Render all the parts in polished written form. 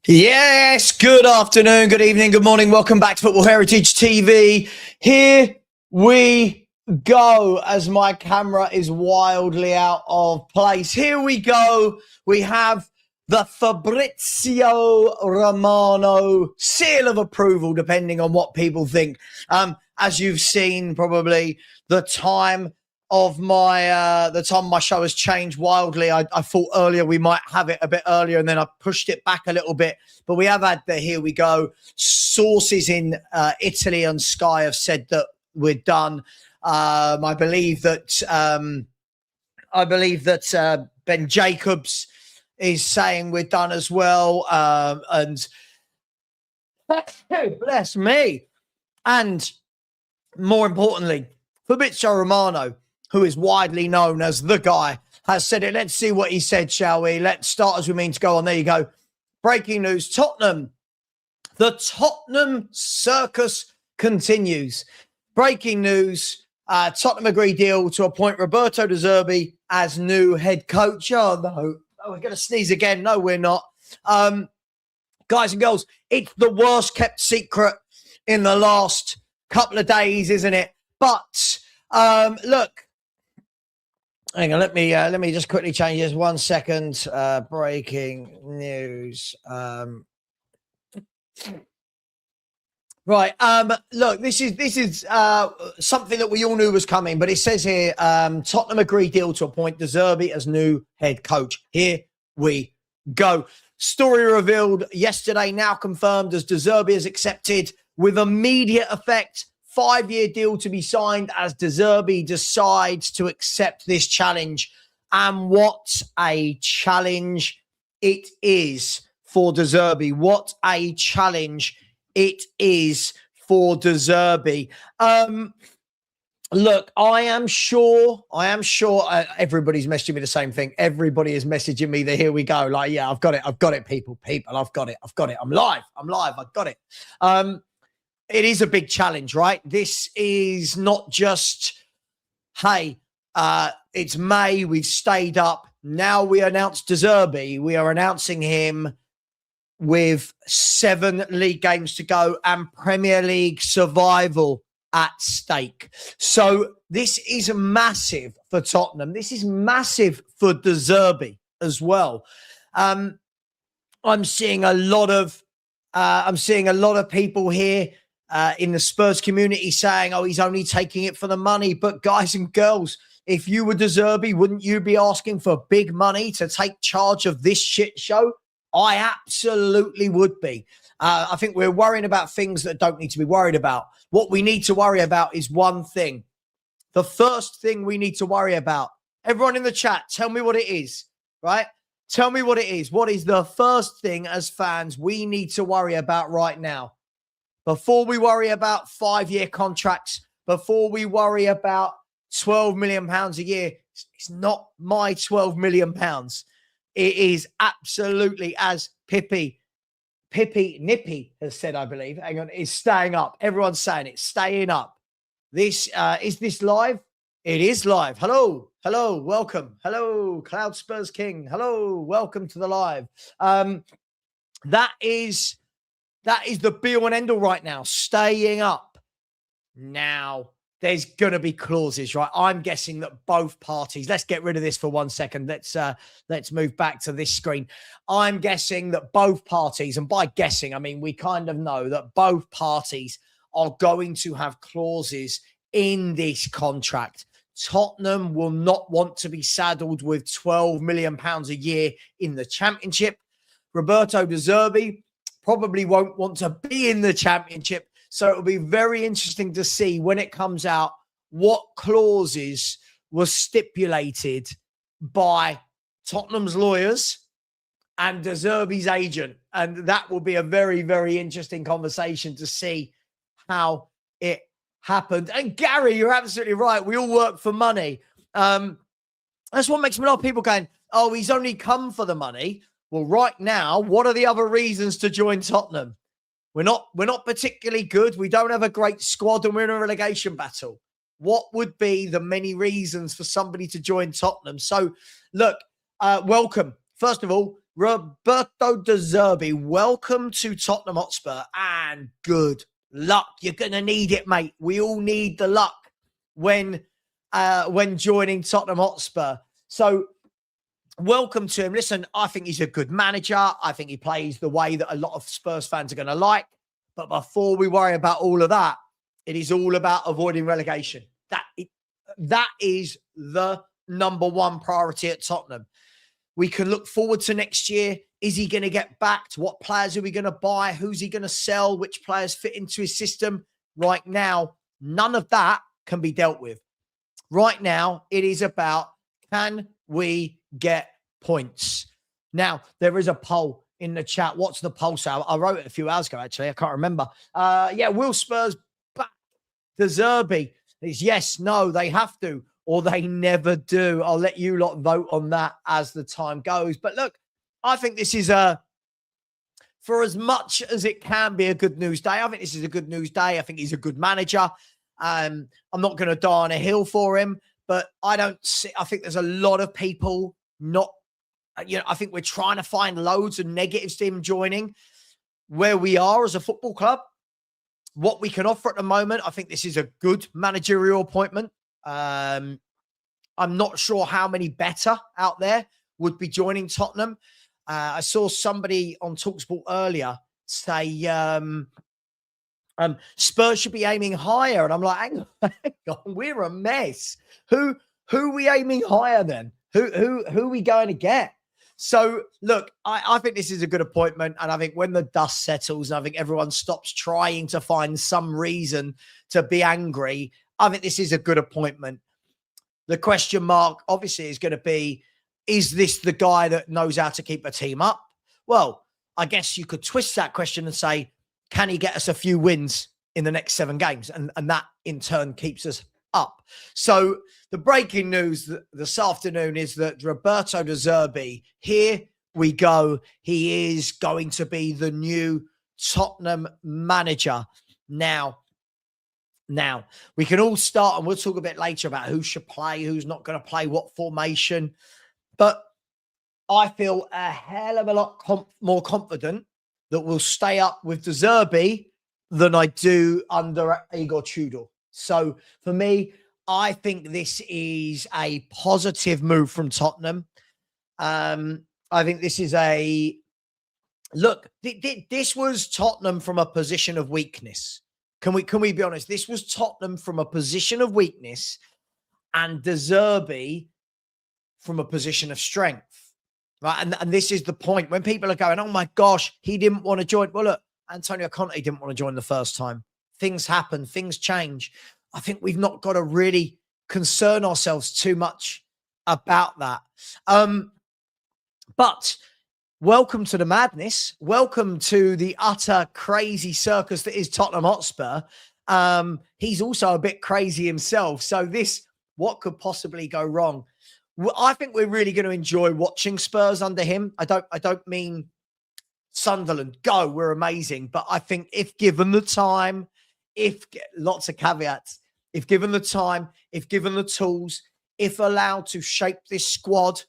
Yes, good afternoon, good evening, good morning. Welcome back to Football Heritage TV. Here we go as my camera is wildly out of place. Here we go. We have the Fabrizio Romano seal of approval, depending on what people think. As you've seen, probably the time of my show has changed wildly. I thought earlier we might have it a bit earlier, and then I pushed it back a little bit. But we have had the here we go. Sources in Italy and Sky have said that we're done. I believe that Ben Jacobs is saying we're done as well. And bless me. And more importantly, Fabrizio Romano, who is widely known as the guy, has said it. Let's see what he said, shall we? Let's start as we mean to go on. There you go. Breaking news. Tottenham. The Tottenham circus continues. Breaking news. Tottenham agree deal to appoint Roberto De Zerbi as new head coach. Oh, no. Oh, we're going to sneeze again. No, we're not. Guys and girls, it's the worst kept secret in the last couple of days, isn't it? But look, hang on, let me just quickly change this 1 second. Breaking news. Right. Look, this is something that we all knew was coming, but it says here, Tottenham agree deal to appoint De Zerbi as new head coach. Here we go. Story revealed yesterday, now confirmed as De Zerbi has accepted with immediate effect. 5-year deal to be signed as De Zerbi decides to accept this challenge. And what a challenge it is for De Zerbi. What a challenge it is for De Zerbi. Look, I am sure everybody's messaging me the same thing. Everybody is messaging me that here we go. Like, yeah, I've got it, people, I've got it. I'm live, I've got it. It is a big challenge, right? This is not just, hey, it's May, we've stayed up. Now we announced De Zerbi. We are announcing him with 7 league games to go and Premier League survival at stake. So this is massive for Tottenham. This is massive for De Zerbi as well. I'm seeing a lot of people here in the Spurs community saying, oh, he's only taking it for the money. But guys and girls, if you were De Zerbi, wouldn't you be asking for big money to take charge of this shit show? I absolutely would be. I think we're worrying about things that don't need to be worried about. What we need to worry about is one thing. The first thing we need to worry about, everyone in the chat, tell me what it is, right? Tell me what it is. What is the first thing as fans we need to worry about right now? Before we worry about 5-year contracts, before we worry about £12 million a year, it's not my £12 million. It is absolutely, as Nippy has said, I believe, hang on, is staying up. Everyone's saying it's staying up. Is this live? It is live. Hello, welcome. Hello, Cloud Spurs King. Hello, welcome to the live. That is the be-all and end-all right now, staying up. Now, there's going to be clauses, right? I'm guessing that both parties, let's get rid of this for 1 second. Let's move back to this screen. I'm guessing that both parties, and by guessing, I mean, we kind of know that both parties are going to have clauses in this contract. Tottenham will not want to be saddled with £12 million a year in the Championship. Roberto De Zerbi probably won't want to be in the Championship. So it'll be very interesting to see when it comes out what clauses were stipulated by Tottenham's lawyers and De Zerbi's agent. And that will be a very, very interesting conversation to see how it happened. And Gary, you're absolutely right. We all work for money. That's what makes me laugh. People going, oh, he's only come for the money. Well, right now, what are the other reasons to join Tottenham? We're not particularly good. We don't have a great squad and we're in a relegation battle. What would be the many reasons for somebody to join Tottenham? So, look, welcome. First of all, Roberto De Zerbi, welcome to Tottenham Hotspur and good luck. You're going to need it, mate. We all need the luck when joining Tottenham Hotspur. So welcome to him. Listen, I think he's a good manager. I think he plays the way that a lot of Spurs fans are going to like. But before we worry about all of that, it is all about avoiding relegation. That is the number one priority at Tottenham. We can look forward to next year. Is he going to get backed? What players are we going to buy? Who's he going to sell? Which players fit into his system? Right now, none of that can be dealt with. Right now, it is about, can we get points? Now, there is a poll in the chat. What's the poll say? I wrote it a few hours ago, actually. I can't remember. Will Spurs back De Zerbi? It's yes, no, they have to, or they never do. I'll let you lot vote on that as the time goes. But look, I think this is for as much as it can be a good news day, I think this is a good news day. I think he's a good manager. I'm not going to die on a hill for him, but I think there's a lot of people I think we're trying to find loads of negatives to him joining. Where we are as a football club, what we can offer at the moment, I think this is a good managerial appointment. I'm not sure how many better out there would be joining Tottenham. I saw somebody on TalkSport earlier say Spurs should be aiming higher. And I'm like, hang on, we're a mess. Who are we aiming higher then? Who are we going to get? So, look, I think this is a good appointment. And I think when the dust settles, and I think everyone stops trying to find some reason to be angry, I think this is a good appointment. The question mark, obviously, is going to be, is this the guy that knows how to keep a team up? Well, I guess you could twist that question and say, can he get us a few wins in the next 7 games? And that, in turn, keeps us up. So the breaking news this afternoon is that Roberto De Zerbi, here we go. He is going to be the new Tottenham manager. Now, we can all start, and we'll talk a bit later about who should play, who's not going to play, what formation. But I feel a hell of a lot more confident that we'll stay up with De Zerbi than I do under Igor Tudor. So for me, I think this is a positive move from Tottenham. I think this is this was Tottenham from a position of weakness. Can we be honest? This was Tottenham from a position of weakness and De Zerbi from a position of strength, right? And this is the point when people are going, oh my gosh, he didn't want to join. Well, look, Antonio Conte didn't want to join the first time. Things happen, things change. I think we've not got to really concern ourselves too much about that. But welcome to the madness. Welcome to the utter crazy circus that is Tottenham Hotspur. He's also a bit crazy himself. So what could possibly go wrong? I think we're really going to enjoy watching Spurs under him. I don't mean Sunderland, we're amazing. But I think if given the time, lots of caveats, if given the time, if given the tools, if allowed to shape this squad,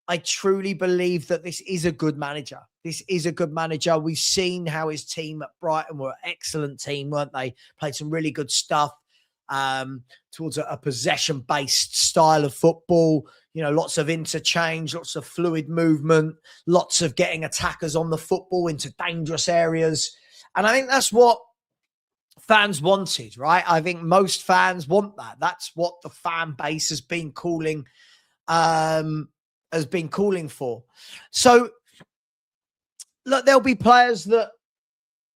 I truly believe that this is a good manager. This is a good manager. We've seen how his team at Brighton were an excellent team, weren't they? Played some really good stuff towards a possession-based style of football. You know, lots of interchange, lots of fluid movement, lots of getting attackers on the football into dangerous areas. And I think that's what fans wanted, right? I think most fans want that. That's what the fan base has been calling for. So, look, there'll be players that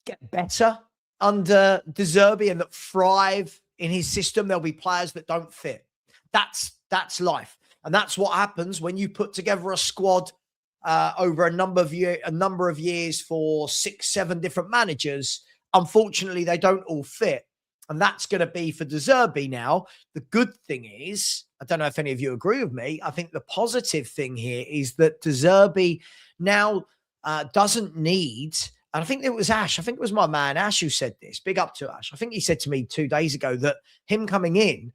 get better under De Zerbi and that thrive in his system. There'll be players that don't fit. That's life. And that's what happens when you put together a squad over a number of years for 6-7 different managers. Unfortunately, they don't all fit. And that's going to be for De Zerbi now. The good thing is, I don't know if any of you agree with me, I think the positive thing here is that De Zerbi now doesn't need, and I think it was Ash, I think it was my man Ash who said this, big up to Ash. I think he said to me 2 days ago that him coming in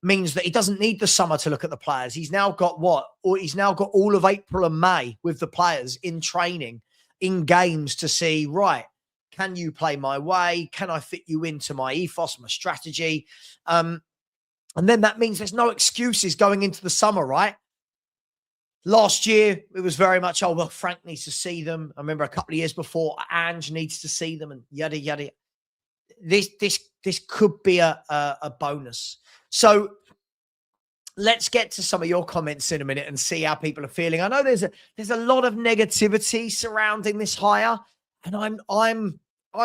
means that he doesn't need the summer to look at the players. He's now got what? Or he's now got all of April and May with the players in training, in games to see, right, can you play my way? Can I fit you into my ethos, my strategy? And then that means there's no excuses going into the summer, right? Last year, it was very much, oh, well, Frank needs to see them. I remember a couple of years before, Ange needs to see them and yada, yada. This could be a bonus. So let's get to some of your comments in a minute and see how people are feeling. I know there's a lot of negativity surrounding this hire, and I'm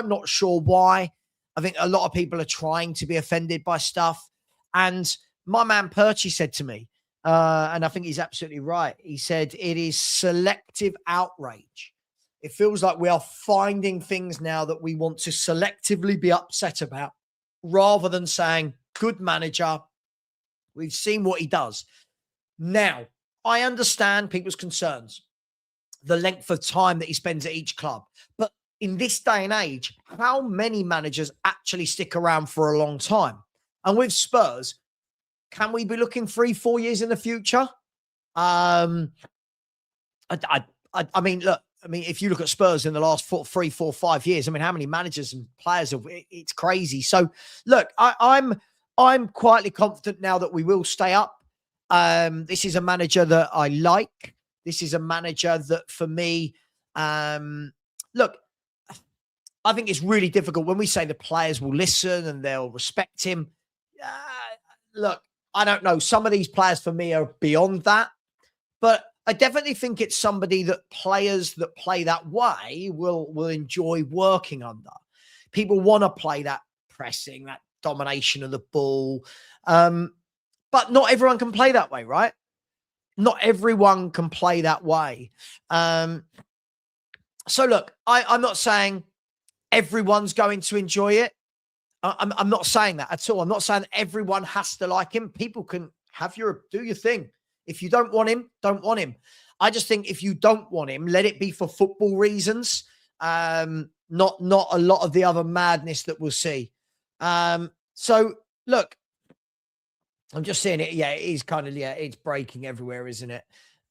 not sure why. I think a lot of people are trying to be offended by stuff. And my man Perchy said to me, and I think he's absolutely right. He said it is selective outrage. It feels like we are finding things now that we want to selectively be upset about, rather than saying, good manager, we've seen what he does. Now, I understand people's concerns, the length of time that he spends at each club. But in this day and age, how many managers actually stick around for a long time? And with Spurs, can we be looking 3-4 years in the future? I mean, look, if you look at Spurs in the last 3, 4, 5 years, I mean, how many managers and players have, it's crazy. So look, I'm quietly confident now that we will stay up. This is a manager that I like. This is a manager that, for me, look, I think it's really difficult when we say the players will listen and they'll respect him. Look, I don't know. Some of these players for me are beyond that, but I definitely think it's somebody that players that play that way will enjoy working under. People want to play that pressing, that domination of the ball. But not everyone can play that way, right? Not everyone can play that way. So look, I'm not saying everyone's going to enjoy it. I'm not saying that at all. I'm not saying everyone has to like him. People can do your thing. If you don't want him, don't want him. I just think if you don't want him, let it be for football reasons. Not a lot of the other madness that we'll see. So look, I'm just saying it. Yeah, it is kind of, it's breaking everywhere, isn't it?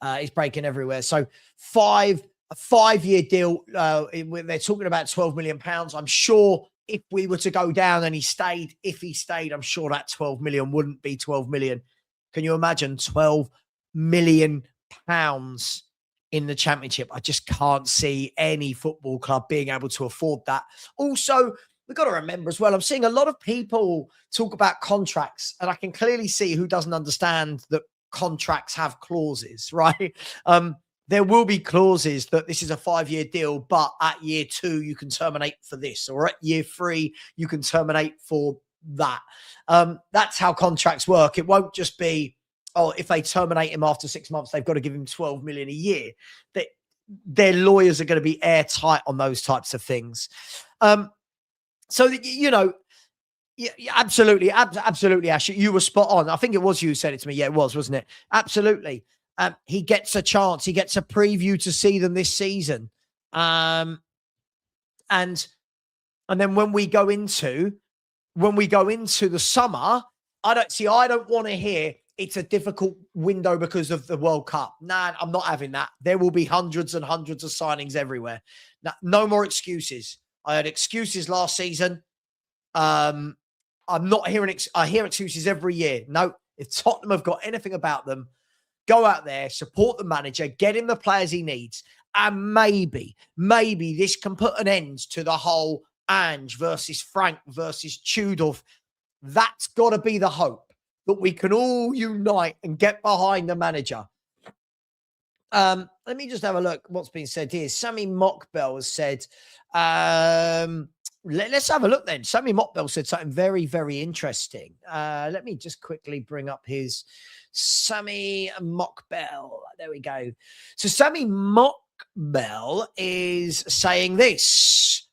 It's breaking everywhere. So a 5-year deal. They're talking about £12 million. I'm sure if we were to go down and if he stayed, I'm sure that 12 million wouldn't be 12 million. Can you imagine 12 million pounds in the Championship? I just can't see any football club being able to afford that. Also, we've got to remember as well, I'm seeing a lot of people talk about contracts, and I can clearly see who doesn't understand that contracts have clauses, right? There will be clauses that this is a 5-year deal, but at year 2, you can terminate for this, or at year 3, you can terminate for that. That's how contracts work. It won't just be, oh, if they terminate him after 6 months, they've got to give him 12 million a year. Their lawyers are going to be airtight on those types of things. So, absolutely, Ash, you were spot on. I think it was you who said it to me. Yeah, it was, wasn't it? Absolutely. He gets a chance. He gets a preview to see them this season. And then when we go into the summer, I don't want to hear it's a difficult window because of the World Cup. Nah, I'm not having that. There will be hundreds and hundreds of signings everywhere. No more excuses. I had excuses last season. I'm not hearing, I hear excuses every year. No, if Tottenham have got anything about them, go out there, support the manager, get him the players he needs. And maybe this can put an end to the whole Ange versus Frank versus Tudor. That's got to be the hope, that we can all unite and get behind the manager. Let me just have a look what's been said here. Sammy Mockbell has said, let's have a look then. Sammy Mockbell said something very, very interesting. Let me just quickly bring up his Sammy Mockbell. There we go. So Sammy Mockbell is saying this.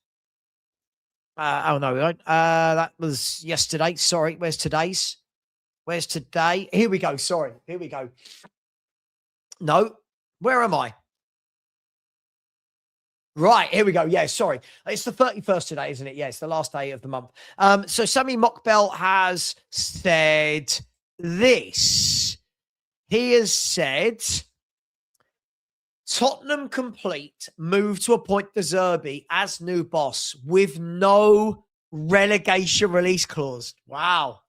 Oh, no, we won't. That was yesterday. Sorry, where's today's? Where's today? Here we go. Sorry. Here we go. No, where am I? Right, here we go. Yeah, sorry. It's the 31st today, isn't it? Yeah, it's the last day of the month. So Sammy Mockbell has said, this. He has said, Tottenham complete move to appoint De Zerbi as new boss with no relegation release clause. Wow.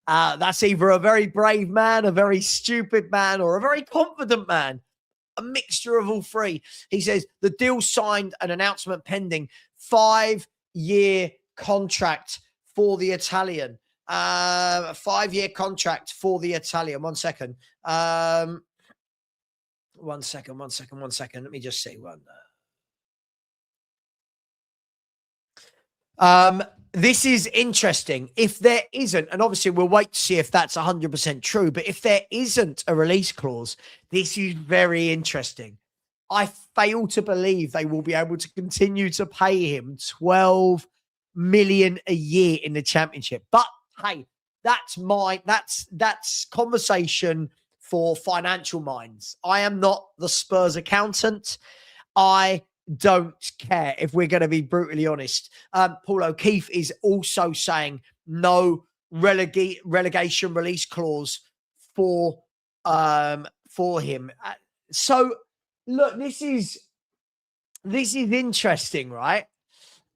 That's either a very brave man, a very stupid man, or a very confident man. A mixture of all three. He says the deal signed, an announcement pending, 5-year contract for the Italian. 5-year contract for the Italian. 1 second. 1 second. Let me just see one. This is interesting. If there isn't, and obviously we'll wait to see if that's 100% true, but if there isn't a release clause, this is very interesting. I fail to believe they will be able to continue to pay him 12 million a year in the Championship. But hey, that's conversation for financial minds. I am not the Spurs accountant. I don't care, if we're going to be brutally honest. Paul O'Keefe is also saying no relegation release clause for him. So look, this is interesting, right?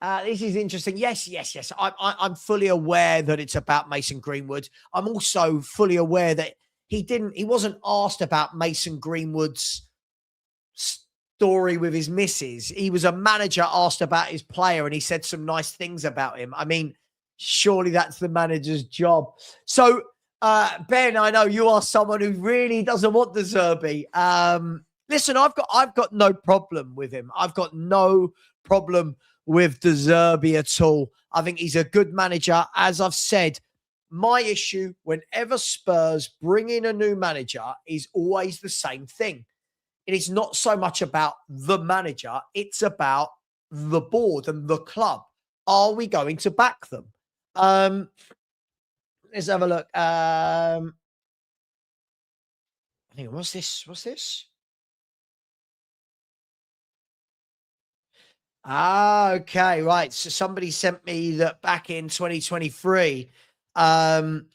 This is interesting. Yes. I'm fully aware that it's about Mason Greenwood. I'm also fully aware that he wasn't asked about Mason Greenwood's story with his missus. He was a manager asked about his player and he said some nice things about him. I mean, surely that's the manager's job. So, Ben, I know you are someone who really doesn't want De Zerbi. Listen, I've got no problem with him. I've got no problem with De Zerbi at all. I think he's a good manager. As I've said, my issue whenever Spurs bring in a new manager is always the same thing. It is not so much about the manager. It's about the board and the club. Are we going to back them? Let's have a look. Hang on, what's this? Okay, right. So somebody sent me that back in 2023, that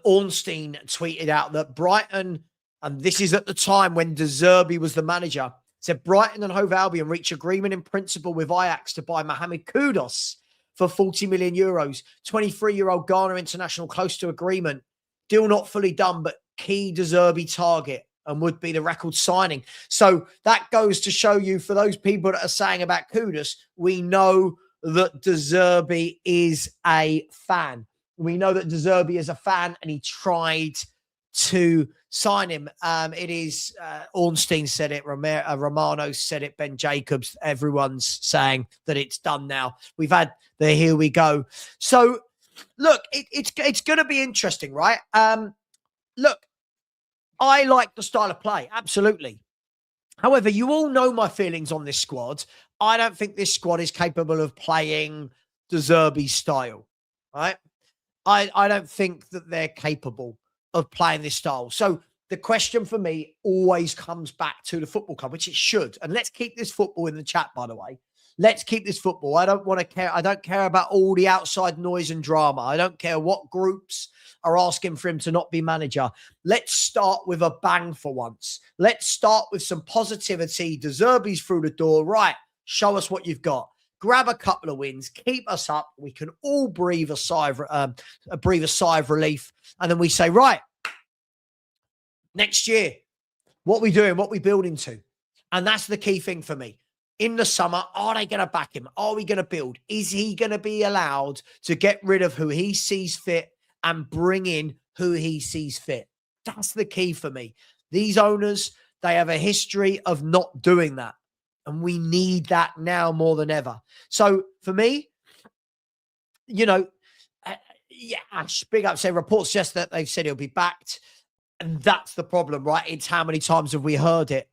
Ornstein tweeted out that Brighton, and this is at the time when De Zerbi was the manager, said Brighton and Hove Albion reach agreement in principle with Ajax to buy Mohamed Kudus for 40 million euros. 23-year-old Ghana international close to agreement. Deal not fully done, but key De Zerbi target and would be the record signing. So that goes to show you, for those people that are saying about Kudus, we know that De Zerbi is a fan. We know that De Zerbi is a fan and he tried to sign him. It is Ornstein said it, Romano said it, Ben Jacobs, everyone's saying that it's done now. We've had the here we go. So look, it's going to be interesting, right? Look, I like the style of play, absolutely. However, you all know my feelings on this squad. I don't think this squad is capable of playing De Zerbi's style, right? I don't think that they're capable of playing this style. So the question for me always comes back to the football club, which it should. And let's keep this football in the chat, by the way. Let's keep this football. I don't care about all the outside noise and drama. I don't care what groups are asking for him to not be manager. Let's start with a bang for once. Let's start with some positivity. De Zerbi's through the door. Right. Show us what you've got. Grab a couple of wins. Keep us up. We can all breathe a sigh of relief. And then we say, right, next year, what we doing? What we building to? And that's the key thing for me. In the summer, are they going to back him? Are we going to build? Is he going to be allowed to get rid of who he sees fit and bring in who he sees fit? That's the key for me. These owners, they have a history of not doing that. And we need that now more than ever. So for me, you know, big up, say reports suggest that they've said he'll be backed. And that's the problem, right? It's how many times have we heard it?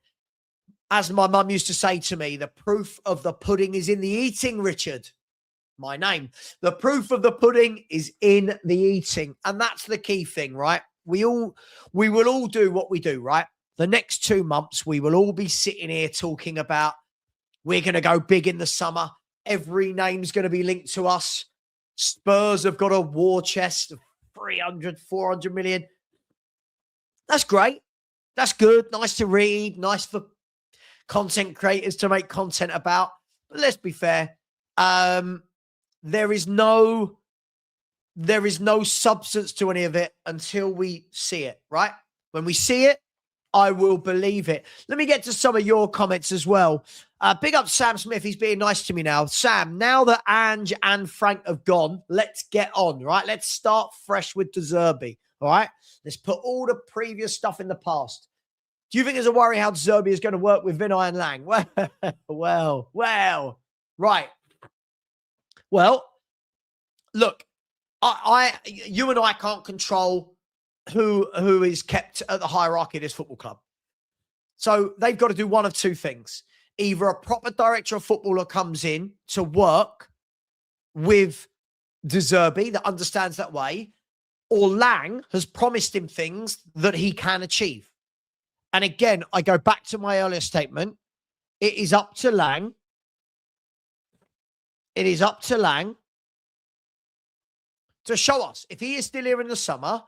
As my mum used to say to me, the proof of the pudding is in the eating, Richard. My name. The proof of the pudding is in the eating. And that's the key thing, right? We will all do what we do, right? The next 2 months, we will all be sitting here talking about we're going to go big in the summer. Every name's going to be linked to us. Spurs have got a war chest of 300, 400 million. That's great. That's good. Nice to read. Nice for content creators to make content about. But let's be fair. There is no substance to any of it until we see it, right? When we see it, I will believe it. Let me get to some of your comments as well. Big up Sam Smith. He's being nice to me now. Sam, now that Ange and Frank have gone, let's get on, right? Let's start fresh with De Zerbi, all right? Let's put all the previous stuff in the past. Do you think there's a worry how De Zerbi is going to work with Vinay and Lang? Well, right. Well, look, you and I can't control who is kept at the hierarchy of this football club. So they've got to do one of two things. Either a proper director of football comes in to work with De Zerbi that understands that way, or Lang has promised him things that he can achieve. And again, I go back to my earlier statement. It is up to Lang. It is up to Lang to show us. If he is still here in the summer,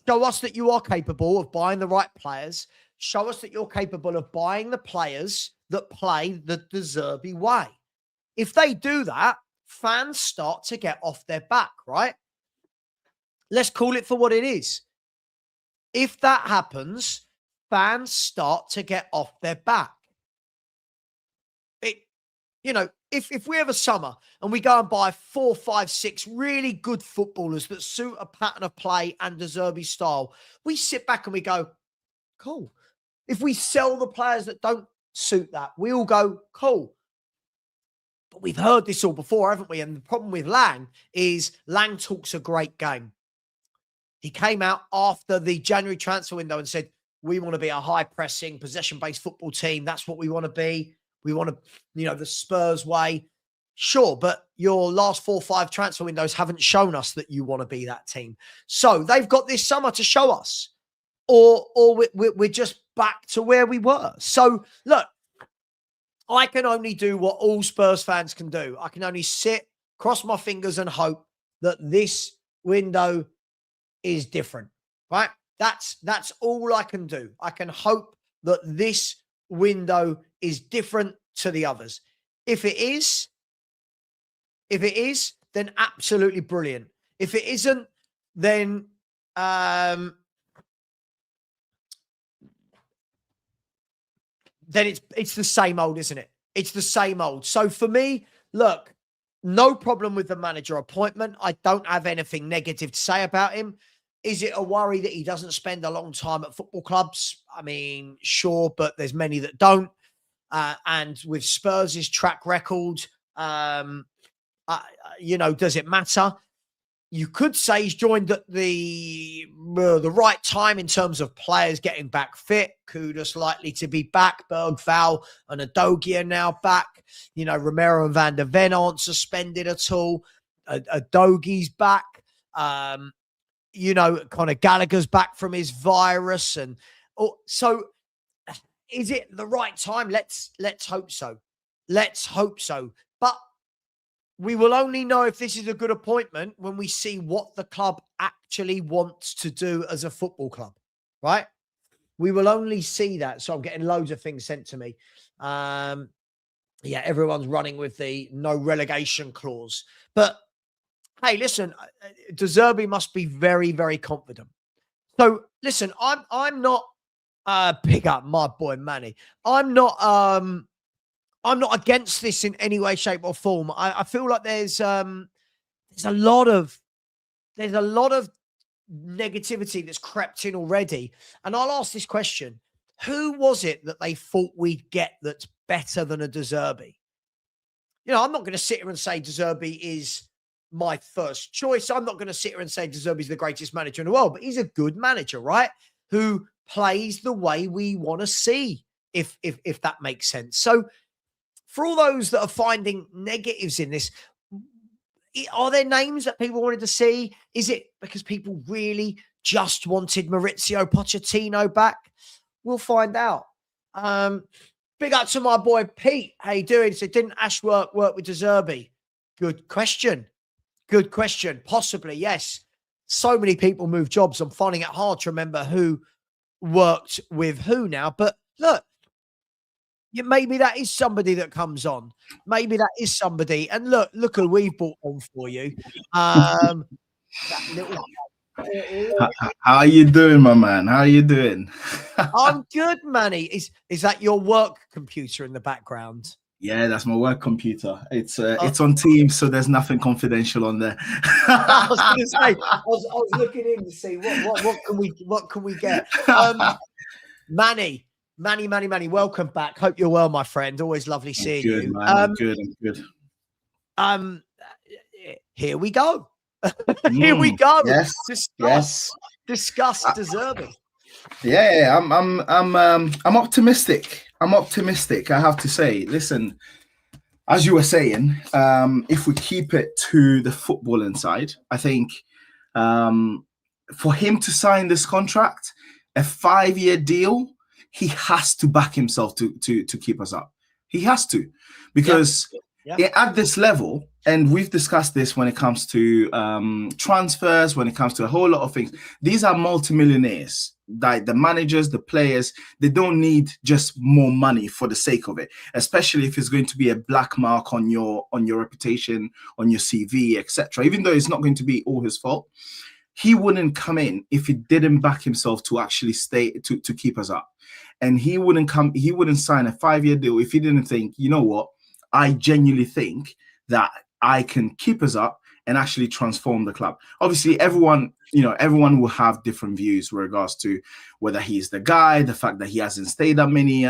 show us that you are capable of buying the right players. Show us that you're capable of buying the players that play the De Zerbi way. If they do that, fans start to get off their back, right? Let's call it for what it is. If that happens, fans start to get off their back. If we have a summer and we go and buy 4, 5, 6 really good footballers that suit a pattern of play and De Zerbi style, we sit back and we go, cool. If we sell the players that don't suit that, we all go, cool. But we've heard this all before, haven't we? And the problem with Lang is Lang talks a great game. He came out after the January transfer window and said, we want to be a high-pressing, possession-based football team. That's what we want to be. We want to, the Spurs way. Sure, but your last 4 or 5 transfer windows haven't shown us that you want to be that team. So they've got this summer to show us. Or we're just back to where we were. So, look, I can only do what all Spurs fans can do. I can only sit, cross my fingers and hope that this window is different, right? That's all I can do. I can hope that this window is different to the others. If it is, then absolutely brilliant. If it isn't, then it's the same old, isn't it? It's the same old. So for me, look, no problem with the manager appointment. I don't have anything negative to say about him. Is it a worry that he doesn't spend a long time at football clubs? I mean, sure, but there's many that don't. And with Spurs' track record, does it matter? You could say he's joined at the right time in terms of players getting back fit. Kudus likely to be back. Bergval and Adogia are now back. Romero and Van der Ven aren't suspended at all. Adogie's back. Conor Gallagher's back from his virus. So is it the right time? Let's hope so. Let's hope so. But we will only know if this is a good appointment when we see what the club actually wants to do as a football club, right? We will only see that. So I'm getting loads of things sent to me. Everyone's running with the no relegation clause. But, hey, listen, De Zerbi must be very, very confident. So, listen, I'm not big up my boy Manny. I'm not against this in any way, shape, or form. I feel like there's a lot of negativity that's crept in already. And I'll ask this question: who was it that they thought we'd get that's better than a De Zerbi? I'm not going to sit here and say De Zerbi is my first choice. I'm not going to sit here and say De Zerbi is the greatest manager in the world, but he's a good manager, right? Who plays the way we want to see, if that makes sense. So, for all those that are finding negatives in this, are there names that people wanted to see? Is it because people really just wanted Maurizio Pochettino back? We'll find out. Big up to my boy Pete. How you doing? So didn't Ashwork work with De Zerbi? Good question. Possibly, yes. so many people move jobs. I'm finding it hard to remember who worked with who now. But look, maybe that is somebody that comes on. Maybe that is somebody. And look who we've brought on for you. That little. How are you doing, my man? How are you doing? I'm good, Manny. Is that your work computer in the background? Yeah, that's my work computer. It's on Teams, so there's nothing confidential on there. I was going to say, I was looking in to see what can we get. Manny, welcome back. Hope you're well, my friend. Always lovely seeing you. Man, I'm good. Here we go. Here we go. Yes. Discuss De Zerbi. Yeah, I'm optimistic. I'm optimistic, I have to say. Listen, as you were saying, if we keep it to the footballing side, I think for him to sign this contract, a 5-year deal, he has to back himself to keep us up. He has to, because at this level, and we've discussed this when it comes to transfers, when it comes to a whole lot of things, these are multimillionaires. Like the managers, the players, they don't need just more money for the sake of it, especially if it's going to be a black mark on your reputation, on your CV, etc. Even though it's not going to be all his fault, he wouldn't come in if he didn't back himself to actually stay to keep us up. And he wouldn't sign a 5-year deal if he didn't think, you know what, I genuinely think that I can keep us up and actually transform the club. Obviously, everyone will have different views with regards to whether he's the guy, the fact that he hasn't stayed at many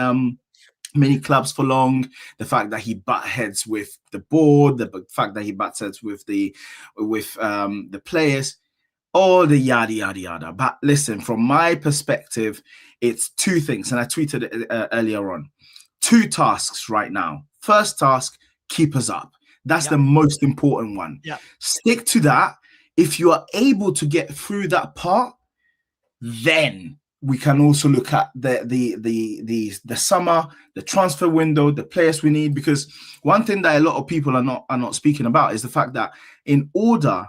clubs for long, the fact that he butt heads with the board, the fact that he butts heads with the players, all the yada yada yada. But listen, from my perspective, it's two things, and I tweeted it earlier on. 2 tasks right now. First task, keep us up. That's the most important one. Yeah. Stick to that. If you are able to get through that part, then we can also look at the summer, the transfer window, the players we need. Because one thing that a lot of people are not speaking about is the fact that in order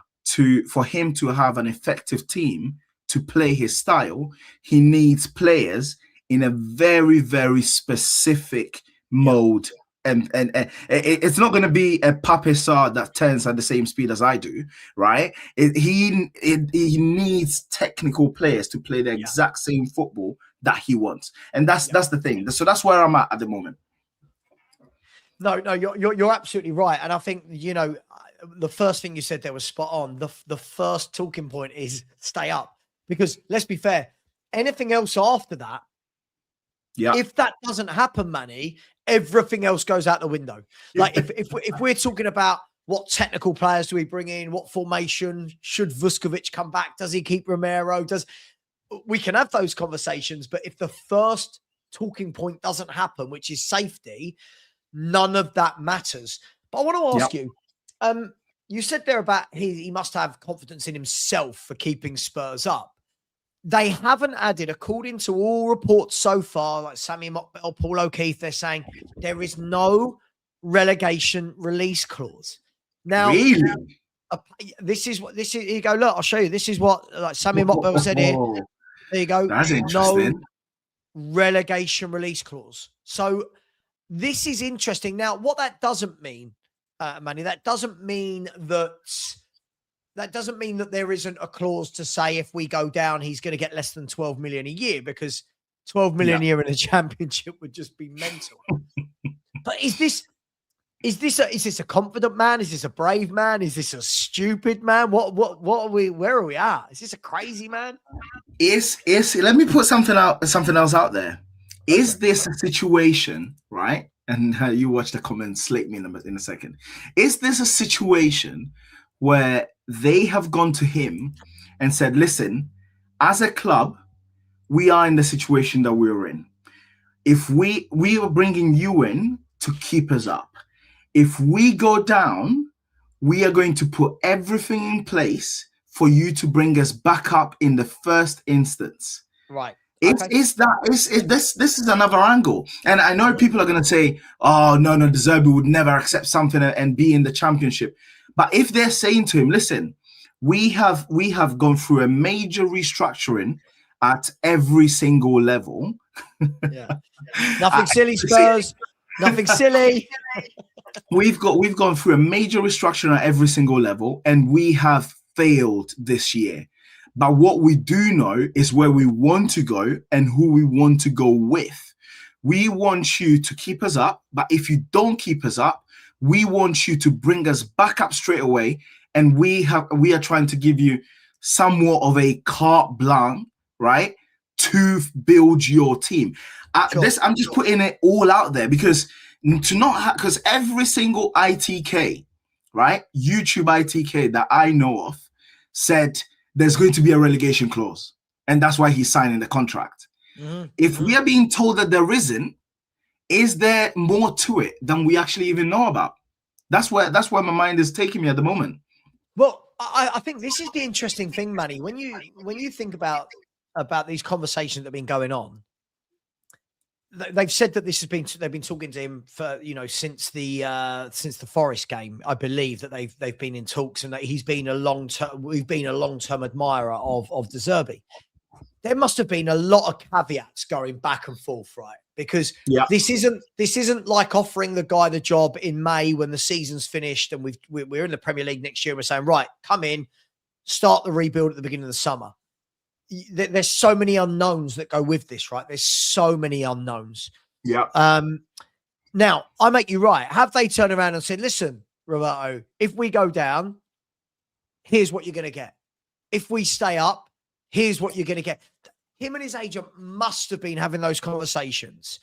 for him to have an effective team to play his style, he needs players in a very, very specific mode. And it's not going to be a Pape Sarr that turns at the same speed as I do, right? He needs technical players to play the exact same football that he wants, and that's the thing. So that's where I'm at the moment. No, you're absolutely right, and I think the first thing you said there was spot on. The first talking point is stay up, because let's be fair, anything else after that, if that doesn't happen, Manny, everything else goes out the window. Like if we're talking about what technical players do we bring in, what formation, should Vuskovic come back, does he keep Romero, we can have those conversations, but if the first talking point doesn't happen, which is safety, none of that matters. But I want to ask you, you said there about he must have confidence in himself for keeping Spurs up. They haven't added, according to all reports so far, like Sammy Mockbell, Paul O'Keefe, they're saying there is no relegation release clause. Now, really? This is here you go. Look, I'll show you. This is what like Sammy Mockbell said here. There you go. That's interesting. No relegation release clause. So this is interesting. Now, what that doesn't mean, Manny, that doesn't mean that there isn't a clause to say if we go down, he's going to get less than 12 million a year, because 12 million a year in a championship would just be mental. But is this a confident man? Is this a brave man? Is this a stupid man? What are we? Where are we at? Is this a crazy man? Let me put something else out there. Is this a situation, right? And you watch the comments, slate me in a second. Is this a situation where they have gone to him and said, listen, as a club, we are in the situation that we're in. If we are bringing you in to keep us up. If we go down, we are going to put everything in place for you to bring us back up in the first instance. Right. This is another angle. And I know people are going to say, oh, no, De Zerbi would never accept something and be in the championship. But if they're saying to him, listen, we have gone through a major restructuring at every single level. Yeah. Nothing silly, Spurs. Nothing silly. We've gone through a major restructuring at every single level, and we have failed this year. But what we do know is where we want to go and who we want to go with. We want you to keep us up, but if you don't keep us up, we want you to bring us back up straight away. And we are trying to give you somewhat of a carte blanche, right, to build your team. Sure. I'm just putting it all out there because because every single ITK, right, YouTube ITK that I know of said there's going to be a relegation clause, and that's why he's signing the contract. Mm-hmm. If we are being told that there isn't, is there more to it than we actually even know about? That's where my mind is taking me at the moment. Well, I think this is the interesting thing, Manny. When you think about these conversations that have been going on, they've said that they've been talking to him for, since the Forest game. I believe that they've been in talks and that we've been a long-term admirer of De Zerbi. There must have been a lot of caveats going back and forth, right? Because this isn't like offering the guy the job in May when the season's finished and we're in the Premier League next year and we're saying, right, come in, start the rebuild at the beginning of the summer. There's so many unknowns that go with this, right? There's so many unknowns. Yeah. Now, I make you right. Have they turned around and said, listen, Roberto, if we go down, here's what you're going to get. If we stay up, here's what you're going to get. Him and his agent must have been having those conversations.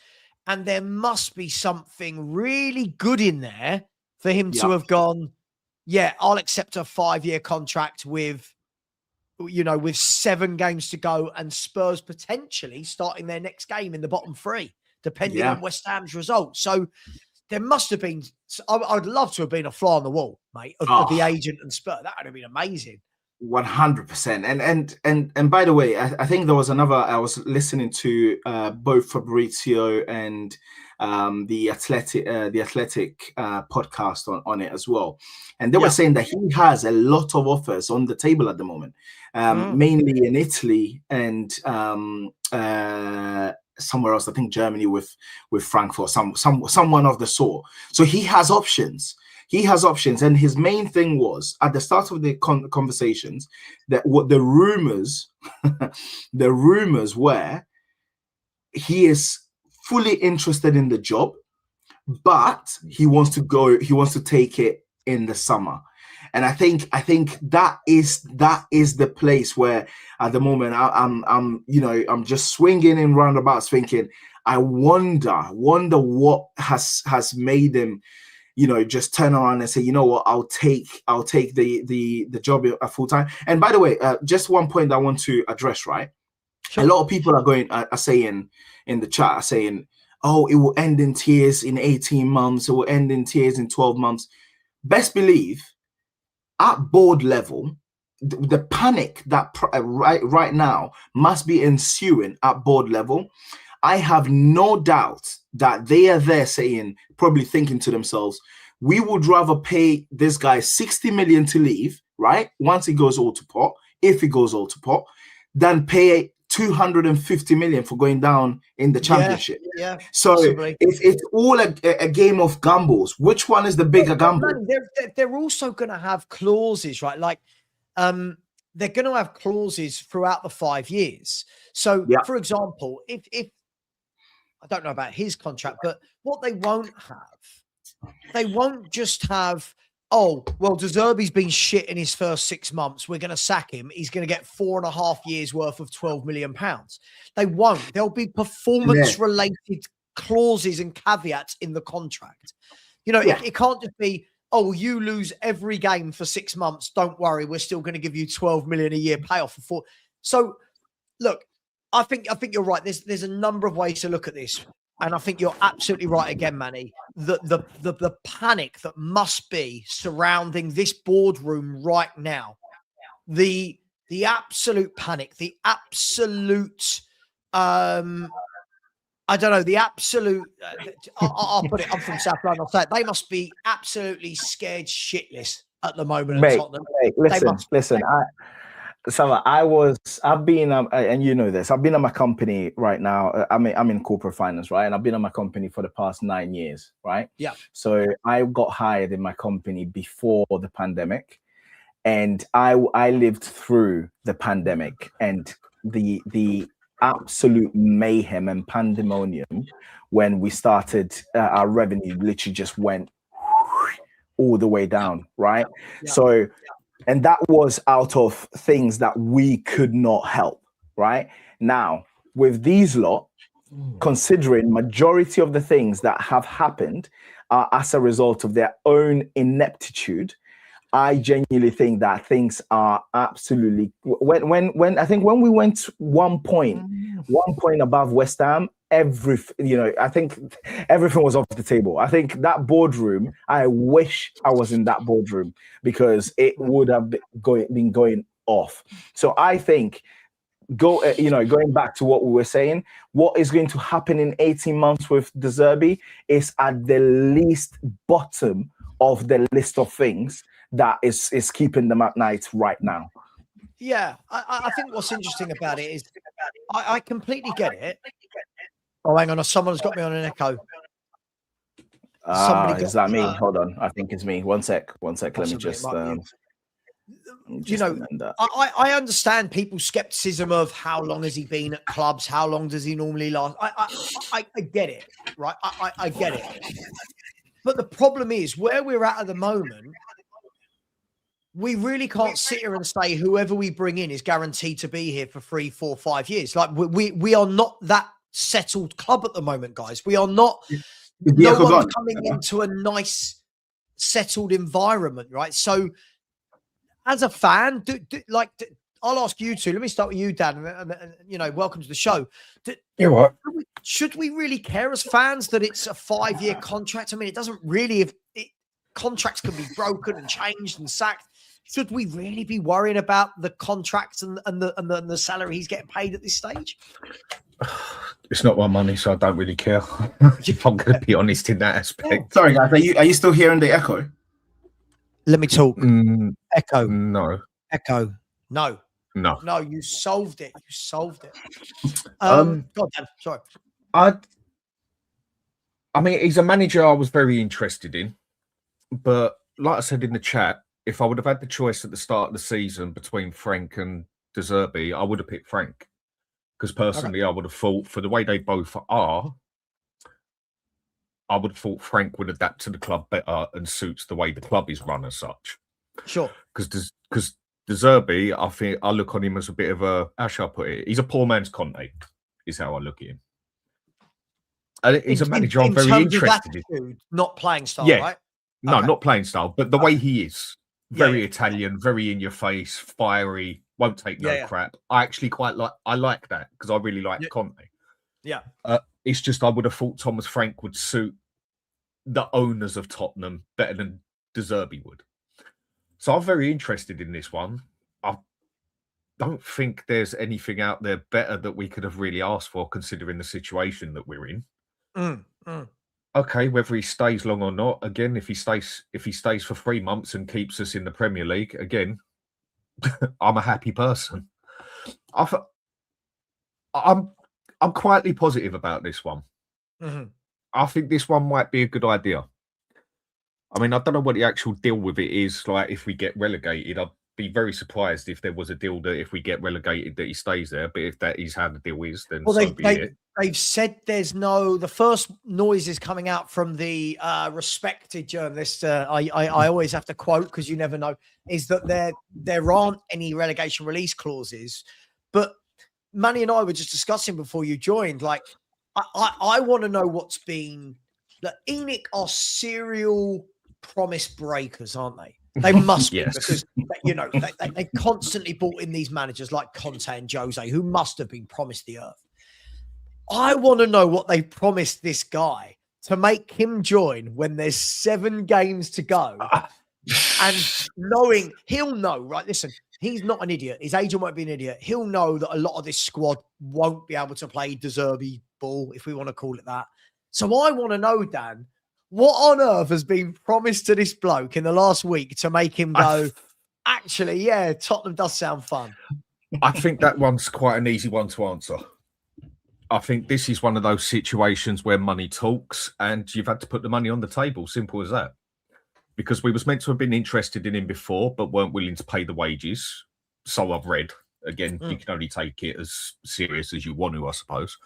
And there must be something really good in there for him to have gone, yeah, I'll accept a 5-year contract with 7 games to go and Spurs potentially starting their next game in the bottom 3, depending on West Ham's results. So there must have been, I'd love to have been a fly on the wall, mate, of the agent and Spurs. That would have been amazing. 100%. And by the way, I think there was another, I was listening to both Fabrizio and the athletic podcast on it as well. And they were saying that he has a lot of offers on the table at the moment, mainly in Italy and somewhere else, I think Germany with Frankfurt, someone of the sort. So he has options. And his main thing was at the start of the conversations that what the rumors were, he is fully interested in the job, but he wants to take it in the summer. And I think that is the place where at the moment I'm just swinging in roundabouts thinking, I wonder what has made him just turn around and say, you know what, I'll take the job at full time. And by the way, just one point I want to address, right? Sure. A lot of people are saying in the chat, are saying, oh, it will end in tears in 18 months. It will end in tears in 12 months. Best believe at board level, the panic that right now must be ensuing at board level. I have no doubt that they are there saying, probably thinking to themselves, we would rather pay this guy 60 million to leave, right? Once he goes all to pot, if he goes all to pot, than pay 250 million for going down in the championship. Yeah, so it's all a game of gambles. Which one is the bigger gamble? Man, they're also going to have clauses, right? Like, they're going to have clauses throughout the 5 years. So, for example, if I don't know about his contract, but what they won't just have, oh, well, De Zerbi's been shit in his first 6 months. We're going to sack him. He's going to get 4.5 years worth of £12 million. They won't. There'll be performance-related clauses and caveats in the contract. It can't just be, oh, you lose every game for 6 months. Don't worry. We're still going to give you 12 million a year payoff for 4. So, look, I think you're right. There's a number of ways to look at this. And I think you're absolutely right again, Manny. The panic that must be surrounding this boardroom right now, the absolute panic, the absolute, I don't know, the absolute, I'll put it, I'm from South London, I'll say it, they must be absolutely scared shitless at the moment at Mate, Tottenham. listen. I've been, and you know this, I've been at my company right now. I'm in corporate finance, right? And I've been at my company for the past 9 years, right? Yeah. So I got hired in my company before the pandemic, and I lived through the pandemic and the absolute mayhem and pandemonium when we started. Our revenue literally just went all the way down, right? Yeah. So. And that was out of things that we could not help, right? Now, with these lot, considering majority of the things that have happened are as a result of their own ineptitude, I genuinely think that things are absolutely when I think when we went 1 point above West Ham, I think everything was off the table. I think that boardroom, I wish I was in that boardroom because it would have been going off. So I think going back to what we were saying, what is going to happen in 18 months with De Zerbi is at the least bottom of the list of things that is keeping them at night right now. Yeah, I think what's interesting about it is I completely get it. Oh, hang on, someone's got me on an echo. Is that me? Hold on, I think it's me. One sec. Let me just. I understand people's skepticism of how long has he been at clubs? How long does he normally last? I get it, right? I get it. But the problem is where we're at the moment, we really can't sit here and say whoever we bring in is guaranteed to be here for 3, 4, 5 years. Like we are not that settled club at the moment, guys. We are not. No one's coming into a nice, settled environment, right? So, as a fan, I'll ask you two. Let me start with you, Dan. And welcome to the show. You what? Should we really care as fans that it's a 5-year contract? I mean, it doesn't really. Contracts can be broken and changed and sacked. Should we really be worrying about the contracts and the salary he's getting paid at this stage? It's not my money, so I don't really care. If I'm going to be honest in that aspect. Sorry, guys. Are you still hearing the echo? Let me talk. Echo. No. Echo. No. No. No. You solved it. God damn. Sorry. I mean, he's a manager I was very interested in, but like I said in the chat, if I would have had the choice at the start of the season between Frank and De Zerbi, I would have picked Frank. Because personally, I would have thought, for the way they both are, I would have thought Frank would adapt to the club better and suits the way the club is run as such. Sure. Because De Zerbi, I think I look on him as a bit of a, how shall I put it? He's a poor man's Conte, is how I look at him. And he's a manager I'm very interested in. Not playing style, right? No, not playing style, but the way he is. Very Italian, very in your face, fiery, won't take no crap. I actually I like that because I really like Conte. Yeah. It's just I would have thought Thomas Frank would suit the owners of Tottenham better than De Zerbi would. So I'm very interested in this one. I don't think there's anything out there better that we could have really asked for considering the situation that we're in. Okay, whether he stays long or not, again, if he stays for 3 months and keeps us in the Premier League, again, I'm a happy person. I'm quietly positive about this one. I think this one might be a good idea. I mean, I don't know what the actual deal with it is. Like, if we get relegated, I'd be very surprised if there was a deal that if we get relegated that he stays there. But if that is how the deal is, then so be it. They've said there's the first noises coming out from the respected journalist, I always have to quote because you never know, is that there aren't any relegation release clauses. But Manny and I were just discussing before you joined, like, I want to know what's been... Like, ENIC are serial promise breakers, aren't they? They must be because, they constantly brought in these managers like Conte and Jose who must have been promised the earth. I want to know what they promised this guy to make him join when there's 7 games to go. And knowing he'll know, right? Listen, he's not an idiot. His agent won't be an idiot. He'll know that a lot of this squad won't be able to play De Zerbi ball, if we want to call it that. So I want to know, Dan, What on earth has been promised to this bloke in the last week to make him go, actually, yeah, Tottenham does sound fun? I think that one's quite an easy one to answer. I think this is one of those situations where money talks and you've had to put the money on the table. Simple as that. Because we was meant to have been interested in him before, but weren't willing to pay the wages. So I've read. Again, you can only take it as serious as you want to, I suppose.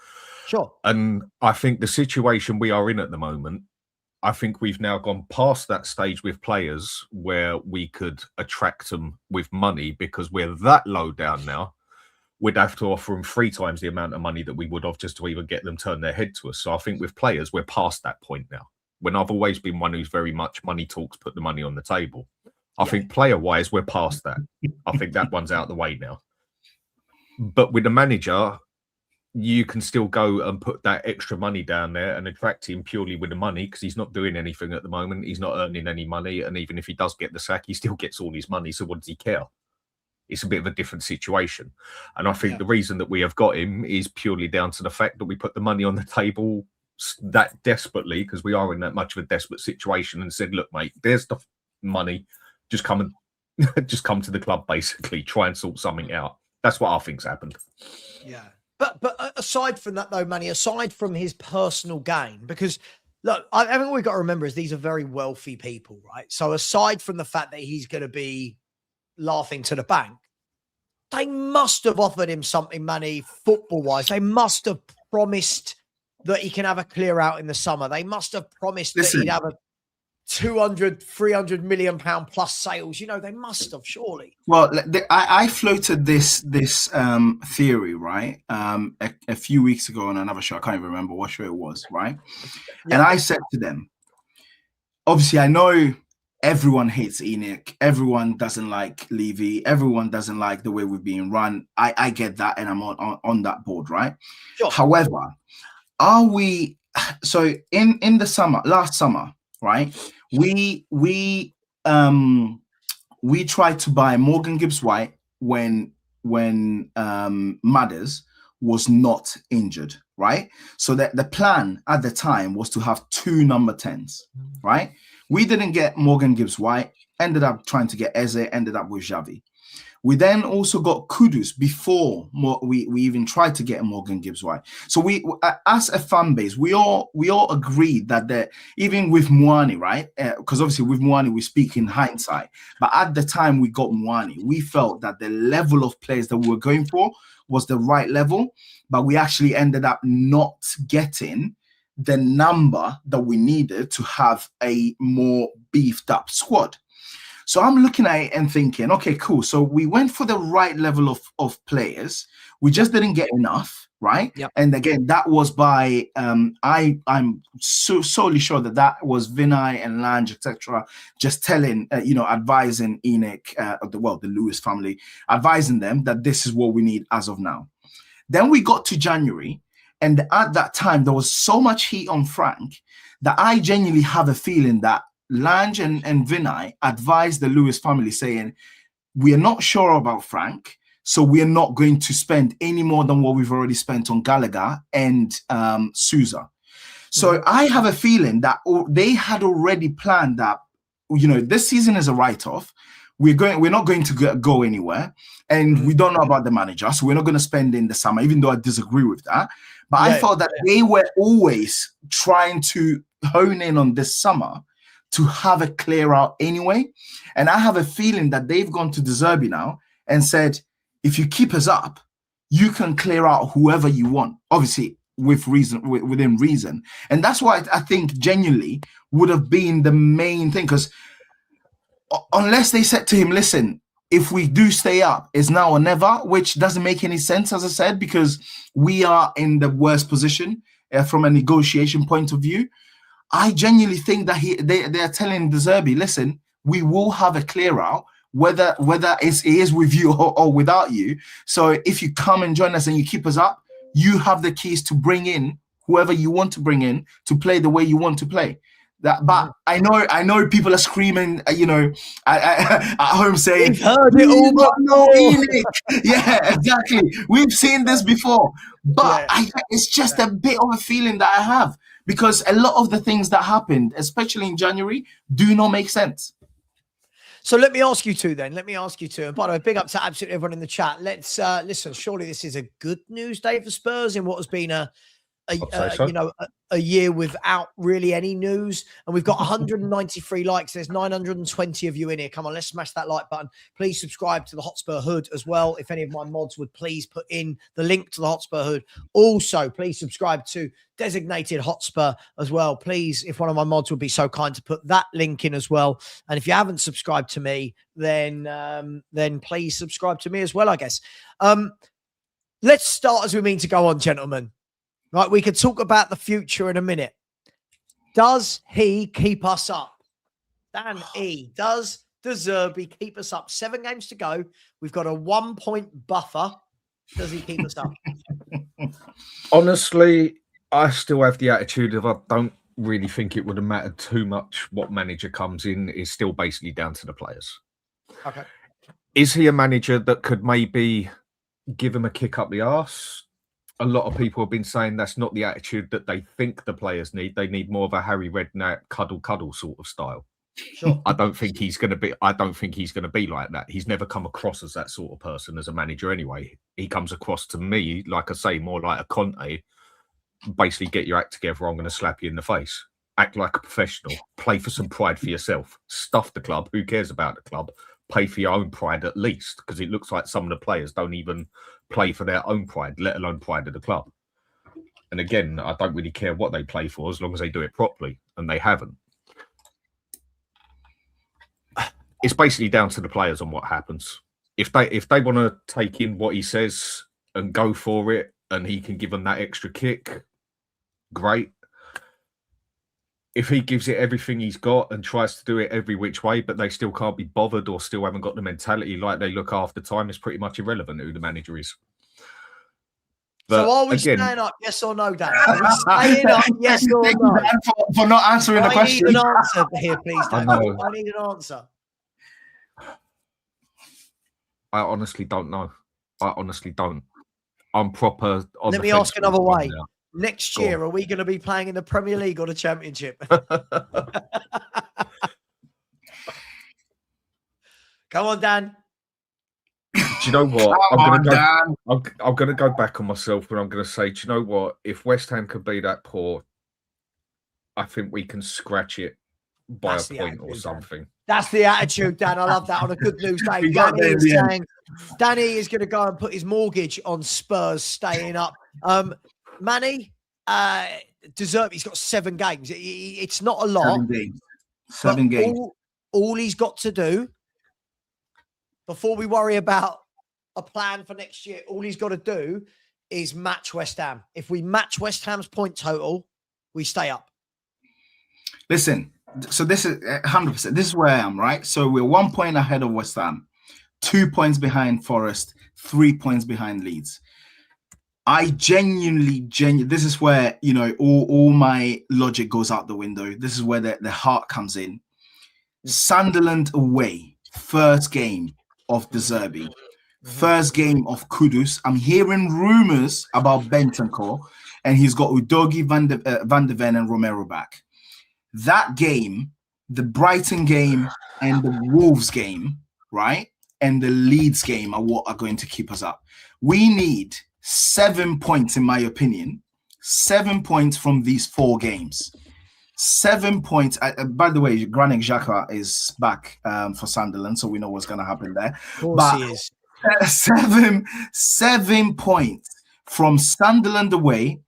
Sure. And I think the situation we are in at the moment, I think we've now gone past that stage with players where we could attract them with money because we're that low down now. We'd have to offer them 3 times the amount of money that we would have just to even get them turn their head to us. So I think with players, we're past that point now. When I've always been one who's very much money talks, put the money on the table. I think player-wise, we're past that. I think that one's out of the way now. But with the manager, you can still go and put that extra money down there and attract him purely with the money because he's not doing anything at the moment. He's not earning any money. And even if he does get the sack, he still gets all his money. So what does he care? It's a bit of a different situation. And I think the reason that we have got him is purely down to the fact that we put the money on the table that desperately, because we are in that much of a desperate situation, and said, look, mate, there's the money. Just come to the club, basically. Try and sort something out. That's what I think's happened. Yeah. But aside from that, though, Manny, aside from his personal gain, because look, I think what we've got to remember is these are very wealthy people, right? So aside from the fact that he's going to be laughing to the bank, they must have offered him something, Manny, football-wise. They must have promised that he can have a clear out in the summer. They must have promised that he'd have a 200, 300 million pound plus sales. You know, they must have, surely. Well, I floated this theory, right? A few weeks ago on another show. I can't even remember what show it was, right? Yeah. And I said to them, obviously, I know everyone hates ENIC. Everyone doesn't like Levy. Everyone doesn't like the way we're being run. I get that, and I'm on that board, right? Sure. However, are we? So in the summer, last summer, right? We tried to buy Morgan Gibbs-White when Madders was not injured, right? So that the plan at the time was to have 2 number 10s, right? We didn't get Morgan Gibbs-White, ended up trying to get Eze, ended up with Xavi. We then also got Kudus before we even tried to get Morgan Gibbs-White. So we, as a fan base, we all agreed that even with Muani, right? Because obviously with Muani we speak in hindsight, but at the time we got Muani, we felt that the level of players that we were going for was the right level, but we actually ended up not getting the number that we needed to have a more beefed up squad. So I'm looking at it and thinking, okay, cool. So we went for the right level of players. We just didn't get enough, right? Yep. And again, that was by, I'm solely sure that was Vinay and Lange, etc., just telling, advising ENIC, the Lewis family, advising them that this is what we need as of now. Then we got to January, and at that time, there was so much heat on Frank that I genuinely have a feeling that Lange and Vinay advised the Lewis family saying, we are not sure about Frank, so we are not going to spend any more than what we've already spent on Gallagher and Sousa. So I have a feeling that they had already planned that, this season is a write-off. We're not going to go anywhere, and we don't know about the manager, so we're not going to spend in the summer, even though I disagree with that. But I felt that they were always trying to hone in on this summer to have a clear out anyway. And I have a feeling that they've gone to De Zerbi now and said, if you keep us up, you can clear out whoever you want, obviously with reason, within reason. And that's why I think genuinely would have been the main thing, because unless they said to him, listen, if we do stay up, it's now or never, which doesn't make any sense, as I said, because we are in the worst position from a negotiation point of view. I genuinely think that they are telling De Zerbi, listen, we will have a clear out, whether it is with you or without you. So if you come and join us and you keep us up, you have the keys to bring in whoever you want to bring in to play the way you want to play. But I know people are screaming, at home saying, we've heard it all before. Yeah, exactly. We've seen this before. But it's just a bit of a feeling that I have. because a lot of the things that happened, especially in January, do not make sense. So let me ask you two then. Let me ask you two. And by the way, big up to absolutely everyone in the chat. Let's listen. Surely this is a good news day for Spurs in what has been a year without really any news. And we've got 193 likes. There's 920 of you in here. Come on, let's smash that like button. Please subscribe to the Hotspur Hood as well. If any of my mods would please put in the link to the Hotspur Hood. Also, please subscribe to Designated Hotspur as well. Please, if one of my mods would be so kind to put that link in as well. And if you haven't subscribed to me, then please subscribe to me as well, I guess. Let's start as we mean to go on, gentlemen. Right, we could talk about the future in a minute. Does he keep us up? Dan E. Does De Zerbi keep us up? 7 games to go. We've got a 1-point buffer. Does he keep us up? Honestly, I still have the attitude of I don't really think it would have mattered too much what manager comes in. Is still basically down to the players. Okay. Is he a manager that could maybe give him a kick up the arse? A lot of people have been saying that's not the attitude that they think the players need. They need more of a Harry Redknapp cuddle sort of style. Sure. I don't think he's going to be like that. He's never come across as that sort of person as a manager anyway. He comes across to me, like I say, more like a Conte. Basically, get your act together. I'm going to slap you in the face. Act like a professional. Play for some pride for yourself. Stuff the club. Who cares about the club? Pay for your own pride at least, because it looks like some of the players don't even play for their own pride, let alone pride of the club. And again, I don't really care what they play for as long as they do it properly, and they haven't. It's basically down to the players on what happens. If they want to take in what he says and go for it, and he can give them that extra kick, great. If he gives it everything he's got and tries to do it every which way, but they still can't be bothered or still haven't got the mentality like they look after time, it's pretty much irrelevant who the manager is. But so are we again, staying up? Yes or no, Dan? Are we staying up? Yes or no? For not answering the question. I need an answer here, please, Dan. I need an answer. I honestly don't know. I honestly don't. I'm proper. Let me ask another way. Next year, are we going to be playing in the Premier League or the Championship? Come on, Dan. Do you know what? I'm going to go back on myself, and I'm going to say, do you know what? If West Ham could be that poor, I think we can scratch it by a point or something. Dan. That's the attitude, Dan. I love that. On a good news day, Danny is going to go and put his mortgage on Spurs staying up. Manny, De Zerbi's got 7 games. It's not a lot. 7 games. All he's got to do before we worry about a plan for next year, all he's got to do is match West Ham. If we match West Ham's point total, we stay up. Listen, so this is 100%. This is where I am, right? So we're 1 point ahead of West Ham, 2 points behind Forest, 3 points behind Leeds. I genuinely, this is where, you know, all my logic goes out the window. This is where the heart comes in. Sunderland away, first game of De Zerbi, first game of Kudus. I'm hearing rumors about Bentancur, and he's got Udogi, Van de Ven, and Romero back. That game, the Brighton game and the Wolves game, right, and the Leeds game are what are going to keep us up. We need 7 points, in my opinion, 7 points from these 4 games. 7 points. By the way, Granit Xhaka is back for Sunderland, so we know what's going to happen there. Of course he is. 7 points from Sunderland away,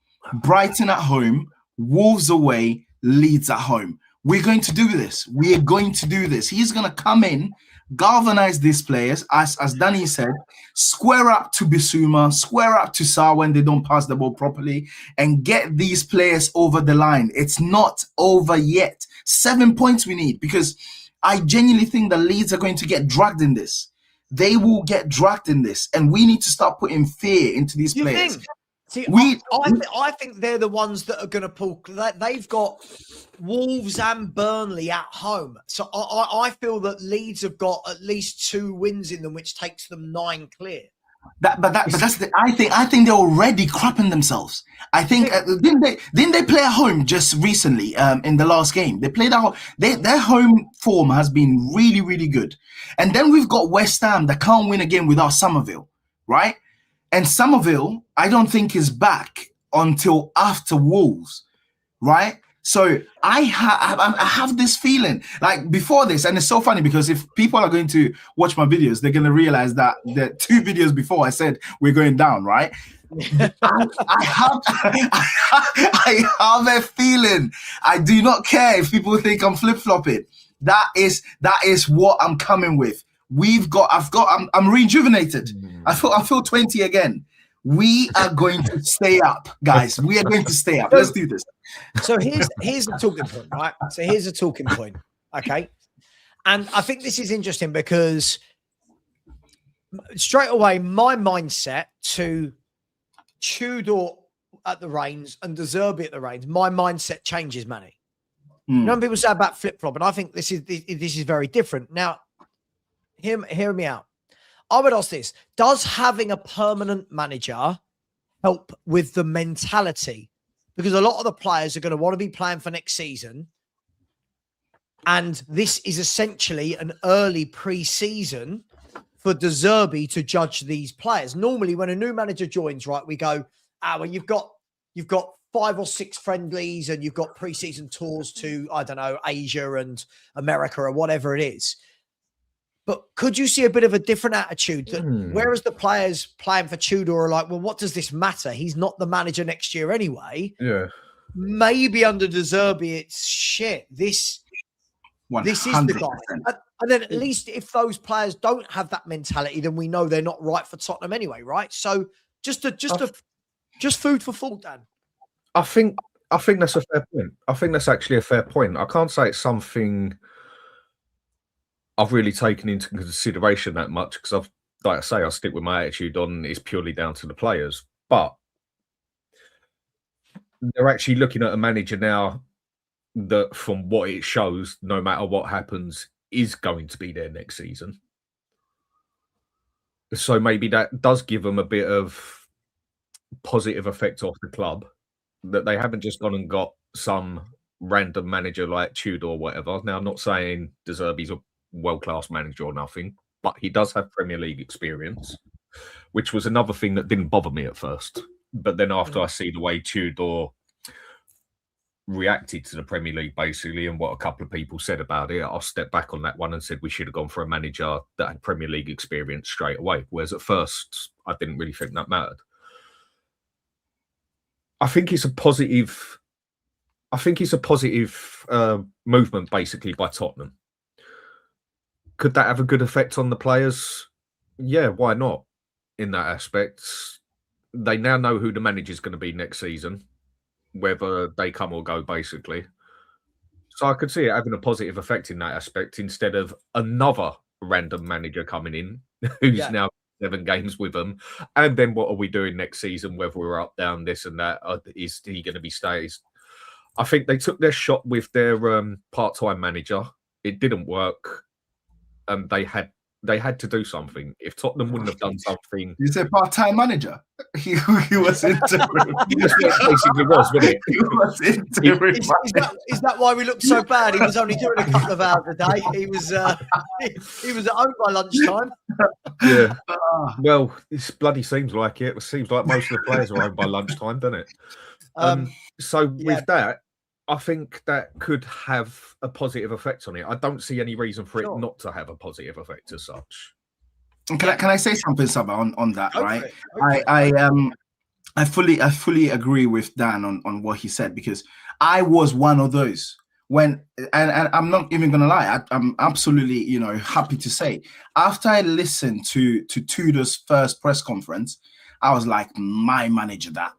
Brighton at home, Wolves away, Leeds at home. We're going to do this. We are going to do this. He's going to come in, galvanize these players, as Danny said, square up to Bissouma, square up to Sarr when they don't pass the ball properly, and get these players over the line. It's not over yet. 7 points we need, because I genuinely think the Leeds are going to get dragged in this. They will get dragged in this, and we need to start putting fear into these players. See, I think they're the ones that are going to pull. They've got Wolves and Burnley at home. So I feel that Leeds have got at least 2 wins in them, which takes them 9 clear. But that's the. I think they're already crapping themselves. I think didn't they play at home just recently? In the last game, they played at home. Their home form has been really, really good. And then we've got West Ham that can't win again without Somerville, right? And Somerville, I don't think is back until after Wolves, right? So I have this feeling like before this, and it's so funny because if people are going to watch my videos, they're going to realize that the 2 videos before I said we're going down, right? I have a feeling. I do not care if people think I'm flip-flopping. That is what I'm coming with. I'm rejuvenated. I feel 20 again. We are going to stay up, guys. We are going to stay up. Let's do this. So here's the talking point, right? So here's the talking point, okay? And I think this is interesting because straight away, my mindset to Tudor at the reins and De Zerbi at the reins, my mindset changes, Manny. You know, people say about flip-flop, and I think this is very different. Now, hear me out. I would ask this: does having a permanent manager help with the mentality? Because a lot of the players are going to want to be playing for next season. And this is essentially an early pre-season for De Zerbi to judge these players. Normally, when a new manager joins, right, we go, well, you've got 5 or 6 friendlies and you've got pre-season tours to, I don't know, Asia and America or whatever it is. But could you see a bit of a different attitude that whereas the players playing for Tudor are like, well, what does this matter? He's not the manager next year anyway. Yeah. Maybe under De Zerbi, it's shit. This is the guy. And then at least if those players don't have that mentality, then we know they're not right for Tottenham anyway, right? So just food for thought, Dan. I think that's a fair point. I think that's actually a fair point. I can't say it's something I've really taken into consideration that much because like I say, I stick with my attitude on it's purely down to the players. But they're actually looking at a manager now that, from what it shows, no matter what happens, is going to be there next season. So maybe that does give them a bit of positive effect off the club, that they haven't just gone and got some random manager like Tudor or whatever. Now, I'm not saying De Zerbi's a world-class manager or nothing, but he does have Premier League experience, which was another thing that didn't bother me at first. But then after I see the way Tudor reacted to the Premier League, basically, and what a couple of people said about it, I'll step back on that one and said we should have gone for a manager that had Premier League experience straight away. Whereas at first, I didn't really think that mattered. I think it's a positive movement, basically, by Tottenham. Could that have a good effect on the players? Yeah, why not? In that aspect, they now know who the manager's going to be next season, whether they come or go, basically. So I could see it having a positive effect in that aspect instead of another random manager coming in who's now 7 games with them. And then what are we doing next season, whether we're up, down, this and that? Is he going to be stays? I think they took their shot with their part-time manager. It didn't work. And they had to do something. If Tottenham wouldn't have done something, you said part-time manager. He was interim. He basically was, wasn't it? He was interim. Is that why we looked so bad? He was only doing a couple of hours a day. He was he was at home by lunchtime. Yeah. Well, it bloody seems like it. It seems like most of the players are home by lunchtime, doesn't it? So with that, I think that could have a positive effect on it. I don't see any reason for it not to have a positive effect as such. Can I say something, Saba, on that? Right, I fully agree with Dan on what he said, because I was one of those when, and I'm not even gonna lie, I'm absolutely happy to say, after I listened to Tudor's first press conference, I was like, my manager, that.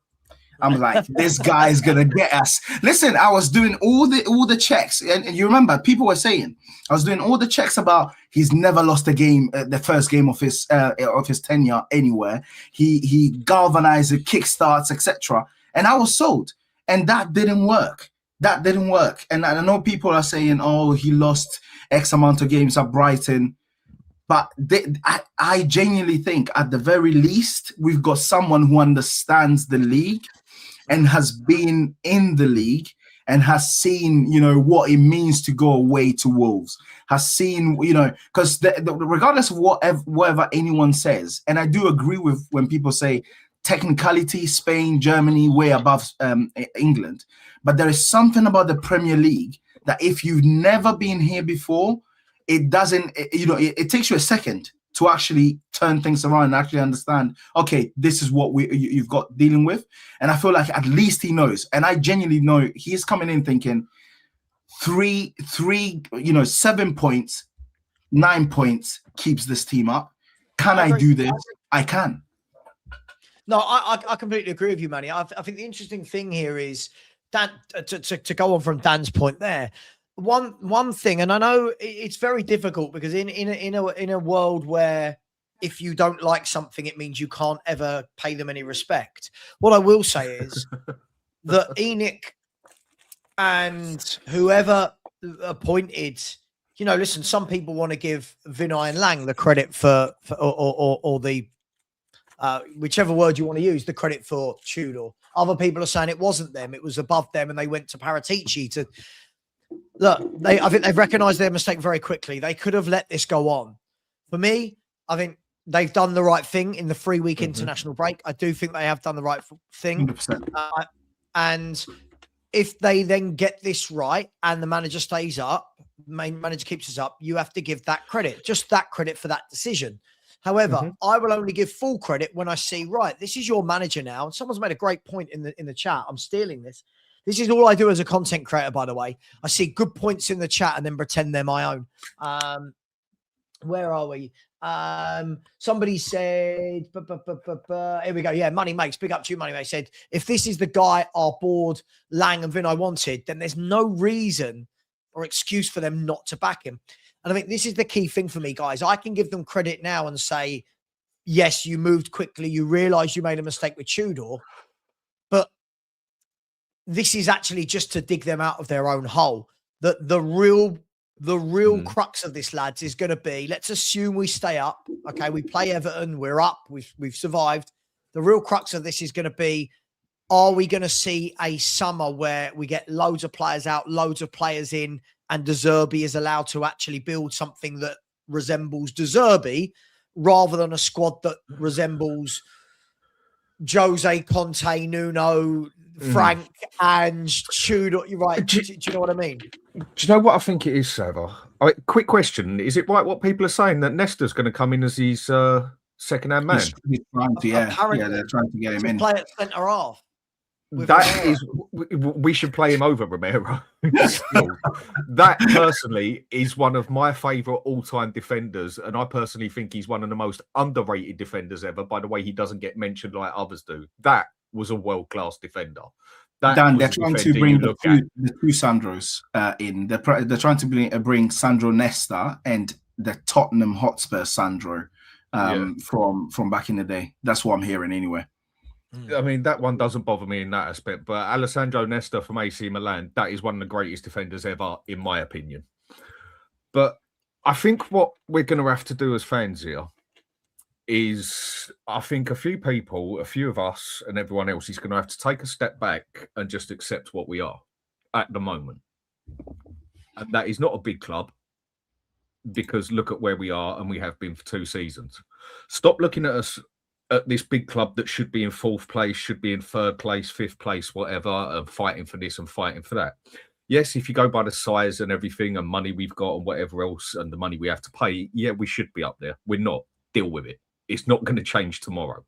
I'm like, this guy's gonna get us. Listen, I was doing all the checks, and you remember people were saying I was doing all the checks about he's never lost a game, the first game of his tenure anywhere. He galvanized the kickstarts, etc. And I was sold, and that didn't work. And I know people are saying, oh, he lost X amount of games at Brighton. But I genuinely think at the very least, we've got someone who understands the league and has been in the league and has seen, what it means to go away to Wolves, has seen, because regardless of whatever anyone says, and I do agree with when people say technicality, Spain, Germany, way above England, but there is something about the Premier League that if you've never been here before, it doesn't, it takes you a second to actually turn things around and actually understand, okay, this is what you've got dealing with. And I feel like at least he knows. And I genuinely know he's coming in thinking 7 points, 9 points keeps this team up. Can I do this? I can. No, I completely agree with you, Manny. I think the interesting thing here is that to go on from Dan's point there, one thing, and I know it's very difficult because in a world where if you don't like something, it means you can't ever pay them any respect. What I will say is that Enoch and whoever appointed, listen, some people want to give Vinay and Lang the credit for or the whichever word you want to use, the credit for Tudor. Other people are saying it wasn't them, it was above them, and they went to Paratici to look. I think they've recognised their mistake very quickly. They could have let this go on. For me, I think they've done the right thing in the 3-week international break. I do think they have done the right thing. 100%. And if they then get this right and the manager stays up, main manager keeps us up, you have to give that credit, just that credit for that decision. However, I will only give full credit when I see, right, this is your manager now. And someone's made a great point in the chat. I'm stealing this. This is all I do as a content creator, by the way. I see good points in the chat and then pretend they're my own. Where are we? Somebody said, here we go. Yeah, Money Makes. Big up to you, Money Makes. Said, if this is the guy our board, Lang and Vinay wanted, then there's no reason or excuse for them not to back him. And I think this is the key thing for me, guys. I can give them credit now and say, yes, you moved quickly. You realized you made a mistake with Tudor. But this is actually just to dig them out of their own hole. The real crux of this, lads, is going to be, let's assume we stay up. Okay, we play Everton. We're up. We've survived. The real crux of this is going to be, are we going to see a summer where we get loads of players out, loads of players in, and De Zerbi is allowed to actually build something that resembles De Zerbi rather than a squad that resembles Jose, Conte, Nuno, Frank, and Tudor? You're right. Do you know what I mean? Do you know what I think it is, Sava? Quick question. Is it right what people are saying that Nesta's going to come in as his second-hand man? He's trying to, yeah, they're trying to get him in. Play at centre half. That is, we should play him over Romero. That personally is one of my favourite all-time defenders, and I personally think he's one of the most underrated defenders ever. By the way, he doesn't get mentioned like others do. That was a world-class defender. Dan, they're trying to bring the two Sandros in. They're trying to bring Sandro Nesta and the Tottenham Hotspur Sandro from back in the day. That's what I'm hearing anyway. I mean, that one doesn't bother me in that aspect, but Alessandro Nesta from AC Milan, that is one of the greatest defenders ever, in my opinion. But I think what we're going to have to do as fans here is, I think a few of us and everyone else is going to have to take a step back and just accept what we are at the moment. And that is not a big club, because look at where we are, and we have been for 2 seasons. Stop looking at us at this big club that should be in 4th place, should be in 3rd place, 5th place, whatever, and fighting for this and fighting for that. Yes, if you go by the size and everything and money we've got and whatever else and the money we have to pay, yeah, we should be up there. We're not. Deal with it. It's not going to change tomorrow.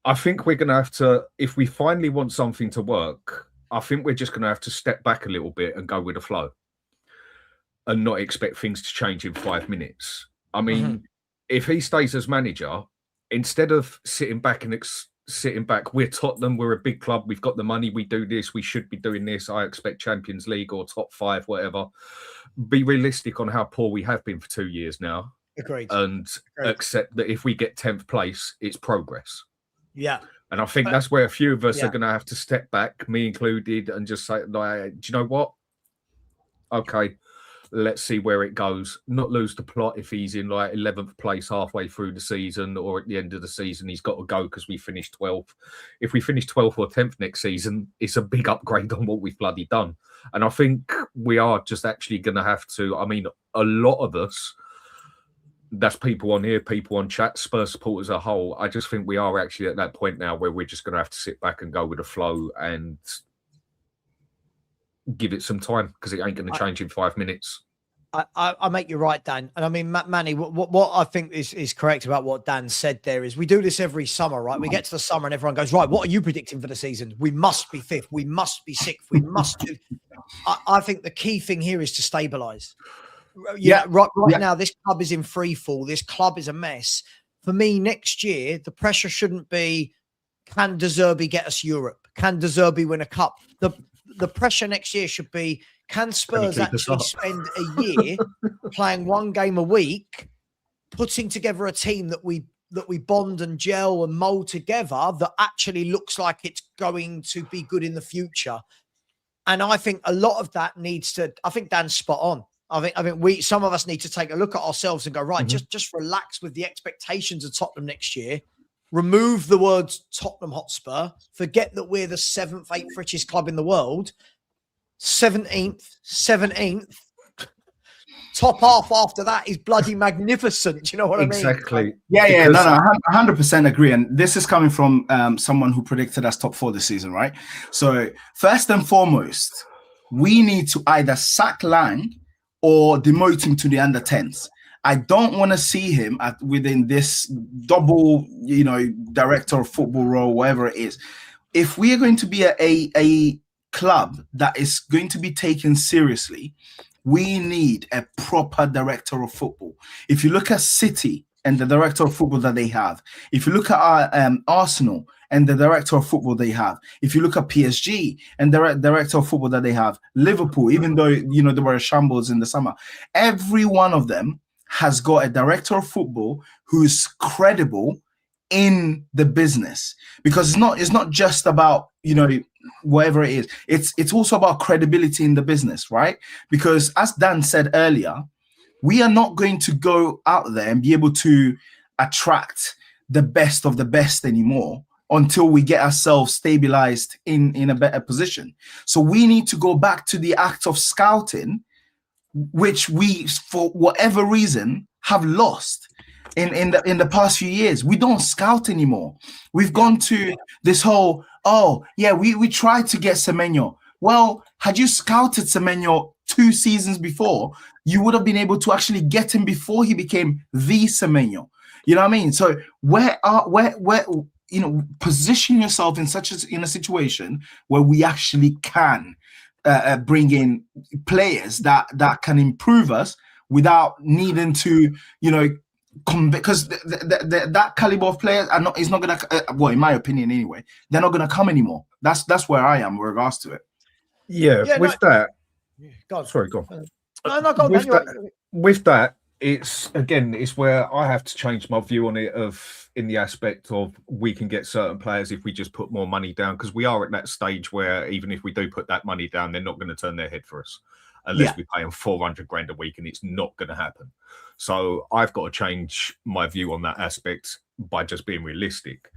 I think we're going to have to, if we finally want something to work, I think we're just going to have to step back a little bit and go with the flow and not expect things to change in 5 minutes. I mean, if he stays as manager, instead of sitting back, we're Tottenham, we're a big club, we've got the money, we do this, we should be doing this, I expect Champions League or top 5, whatever. Be realistic on how poor we have been for 2 years now. Agreed. And accept that if we get 10th place, it's progress. Yeah. And I think that's where a few of us are going to have to step back, me included, and just say, like, do you know what? Okay, Let's see where it goes. Not lose the plot if he's in like 11th place halfway through the season, or at the end of the season he's got to go because we finished 12th. If we finish 12th or 10th next season, it's a big upgrade on what we've bloody done. And I think we are just actually going to have to, I mean, a lot of us, that's people on here, people on chat, Spurs supporters as a whole, I just think we are actually at that point now where we're just going to have to sit back and go with the flow and give it some time, because it ain't going to change in 5 minutes. I make you right, Dan. And I mean, Manny, what I think is correct about what Dan said there is we do this every summer, right? We get to the summer and everyone goes, right, what are you predicting for the season? We must be fifth. We must be sixth. We must do. I think the key thing here is to stabilize. Right now, this club is in free fall. This club is a mess. For me, next year, the pressure shouldn't be, can De Zerbi get us Europe? Can De Zerbi win a cup? The pressure next year should be, can Spurs actually spend a year playing one game a week, putting together a team that we bond and gel and mold together that actually looks like it's going to be good in the future? And I think a lot of that needs to, I think Dan's spot on. I think some of us need to take a look at ourselves and go, right, just relax with the expectations of Tottenham next year. Remove the words Tottenham Hotspur. Forget that we're the 7th, 8th richest club in the world. 17th. Top half after that is bloody magnificent. Do you know what I mean? Exactly. Yeah. No, I 100% agree. And this is coming from someone who predicted us top 4 this season, right? So first and foremost, we need to either sack Lang or demote him to the under 10s. I don't want to see him within this double, director of football role, whatever it is. If we are going to be a club that is going to be taken seriously, we need a proper director of football. If you look at City and the director of football that they have, if you look at our Arsenal and the director of football they have, if you look at PSG and the director of football that they have, Liverpool, even though they were a shambles in the summer, every one of them has got a director of football who's credible in the business, because it's not just about whatever it is. It's also about credibility in the business, right? Because as Dan said earlier, we are not going to go out there and be able to attract the best of the best anymore until we get ourselves stabilized in a better position. So we need to go back to the act of scouting, which we, for whatever reason, have lost in the past few years. We don't scout anymore. We've gone to this whole, we tried to get Semenyo. Well, had you scouted Semenyo 2 seasons before, you would have been able to actually get him before he became the Semenyo. You know what I mean? So where position yourself in a situation where we actually can bring in players that can improve us without needing to, because that caliber of players is not going to, well, in my opinion anyway, they're not going to come anymore. That's where I am with regards to it. Sorry, go on. Go on. With that, it's where I have to change my view on it in the aspect of we can get certain players if we just put more money down, because we are at that stage where even if we do put that money down, they're not going to turn their head for us unless we pay them 400 grand a week, and it's not going to happen. So I've got to change my view on that aspect by just being realistic.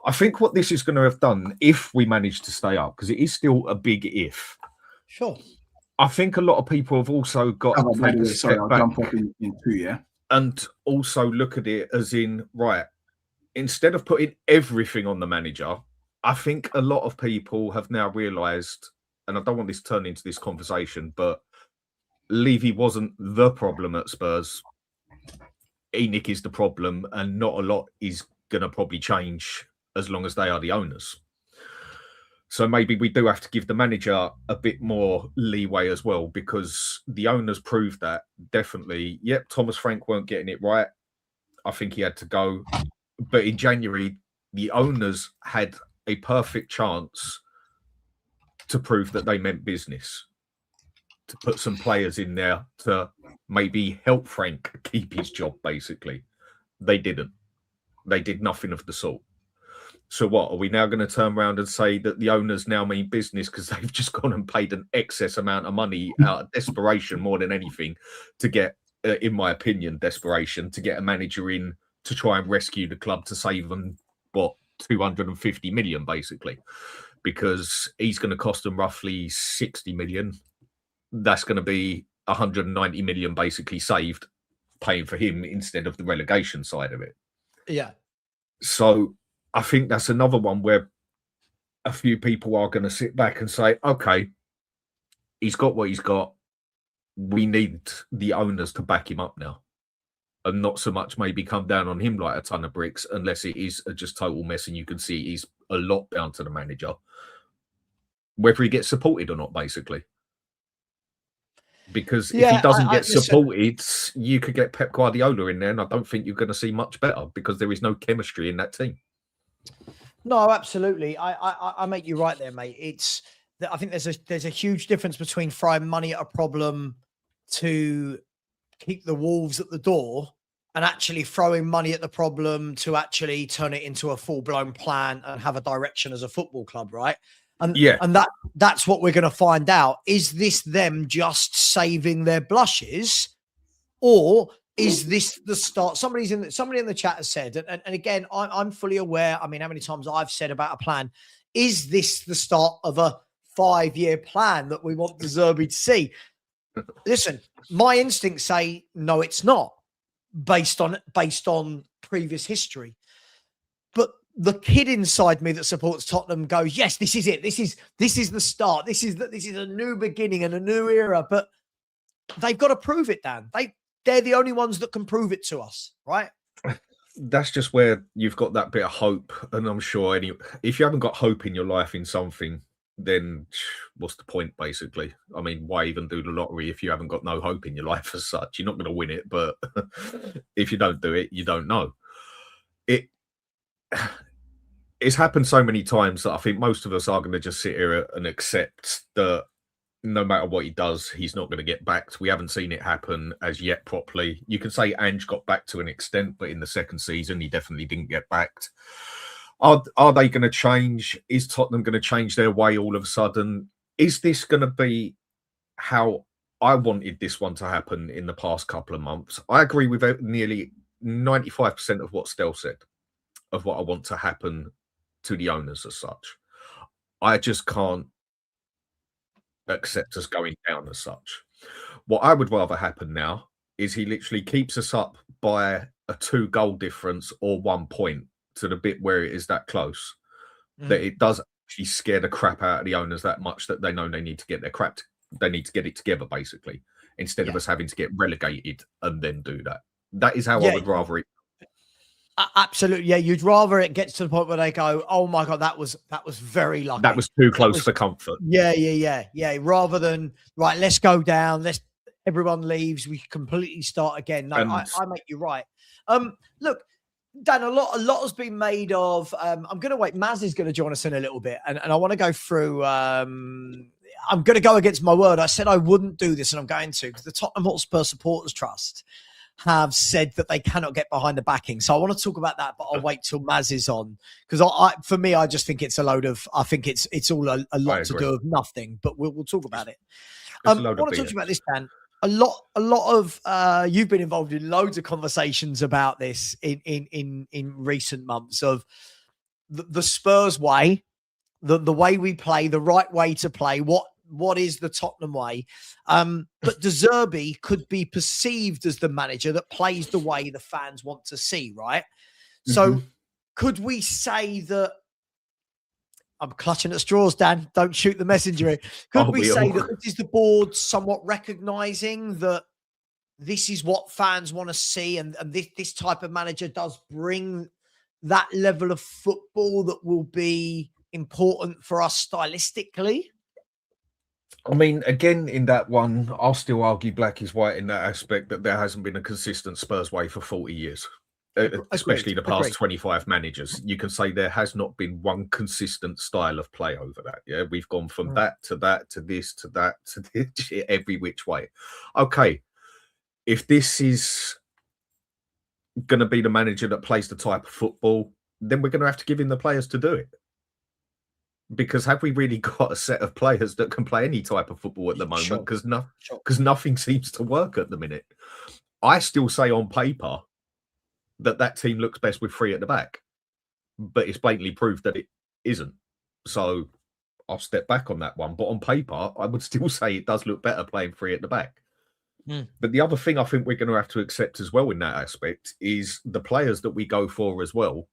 I think what this is going to have done, if we manage to stay up, because it is still a big if. Sure. I think a lot of people have also got to take a step back. I'll jump up in 2, yeah. And also look at it as in, right, instead of putting everything on the manager, I think a lot of people have now realised, and I don't want this to turn into this conversation, but Levy wasn't the problem at Spurs. ENIC is the problem, and not a lot is going to probably change as long as they are the owners. So maybe we do have to give the manager a bit more leeway as well, because the owners proved that definitely. Yep, Thomas Frank weren't getting it right. I think he had to go. But in January, the owners had a perfect chance to prove that they meant business, to put some players in there to maybe help Frank keep his job, basically. They didn't. They did nothing of the sort. So what, are we now going to turn around and say that the owners now mean business because they've just gone and paid an excess amount of money out of desperation more than anything to get, in my opinion, desperation to get a manager in to try and rescue the club to save them, what, 250 million basically, because he's going to cost them roughly 60 million. That's going to be 190 million basically saved paying for him instead of the relegation side of it. Yeah. So I think that's another one where a few people are going to sit back and say, okay, he's got what he's got. We need the owners to back him up now and not so much maybe come down on him like a ton of bricks unless it is just total mess. And you can see he's a lot down to the manager, whether he gets supported or not, basically. Because if he doesn't get supported, you could get Pep Guardiola in there, and I don't think you're going to see much better because there is no chemistry in that team. No, absolutely. I make you right there, mate. I think there's a huge difference between throwing money at a problem to keep the wolves at the door and actually throwing money at the problem to actually turn it into a full-blown plan and have a direction as a football club, right? And that's what we're going to find out. Is this them just saving their blushes, or is this the start? Somebody in the chat has said, and again, I'm fully aware. I mean, how many times I've said about a plan? Is this the start of a 5-year plan that we want De Zerbi to see? Listen, my instincts say no, it's not, based on previous history. But the kid inside me that supports Tottenham goes, yes, this is it. This is the start. This is a new beginning and a new era. But they've got to prove it, Dan. They're the only ones that can prove it to us, right? That's just where you've got that bit of hope. And I'm sure if you haven't got hope in your life in something, then what's the point, basically? I mean, why even do the lottery if you haven't got no hope in your life as such? You're not going to win it, but if you don't do it, you don't know. It's happened so many times that I think most of us are going to just sit here and accept that no matter what he does, he's not going to get backed. We haven't seen it happen as yet properly. You can say Ange got backed to an extent, but in the second season, he definitely didn't get backed. Are they going to change? Is Tottenham going to change their way all of a sudden? Is this going to be how I wanted this one to happen in the past couple of months? I agree with nearly 95% of what Stel said, of what I want to happen to the owners as such. I just can't accept us going down as such. What I would rather happen now is he literally keeps us up by a 2-goal difference or 1 point to the bit where it is that close, that it does actually scare the crap out of the owners that much that they know they need to get they need to get it together, basically, instead of us having to get relegated and then do that. That is how I would rather it. Absolutely, yeah. You'd rather it gets to the point where they go, "Oh my god, that was very lucky. That was too close for comfort." Yeah. Rather than right, let's go down. Everyone leaves. We completely start again. No, I make you right. Look, Dan, a lot has been made of. I'm going to wait. Maz is going to join us in a little bit, and I want to go through. I'm going to go against my word. I said I wouldn't do this, and I'm going to, because the Tottenham Hotspur Supporters Trust have said that they cannot get behind the backing. So I want to talk about that, but I'll wait till Maz is on, because for me, I just think it's a load of. I think it's all a lot to do with nothing. But we'll talk about it. I want to talk to you about this, Dan. A lot of you've been involved in loads of conversations about this in recent months of the Spurs way, the way we play, the right way to play. What is the Tottenham way? But De Zerbi could be perceived as the manager that plays the way the fans want to see, right? So could we say that, I'm clutching at straws, Dan, don't shoot the messenger. Could we say that this is the board somewhat recognizing that this is what fans want to see, and this type of manager does bring that level of football that will be important for us stylistically? I mean, again, in that one, I'll still argue black is white in that aspect, that there hasn't been a consistent Spurs way for 40 years, especially the past 25 managers. You can say there has not been one consistent style of play over that. Yeah, we've gone from that to this to that to this, every which way. Okay, if this is going to be the manager that plays the type of football, then we're going to have to give him the players to do it. Because have we really got a set of players that can play any type of football at the moment? Because nothing seems to work at the minute. I still say on paper that team looks best with 3 at the back, but it's blatantly proved that it isn't. So I'll step back on that one. But on paper, I would still say it does look better playing 3 at the back. But the other thing I think we're going to have to accept as well in that aspect is the players that we go for as well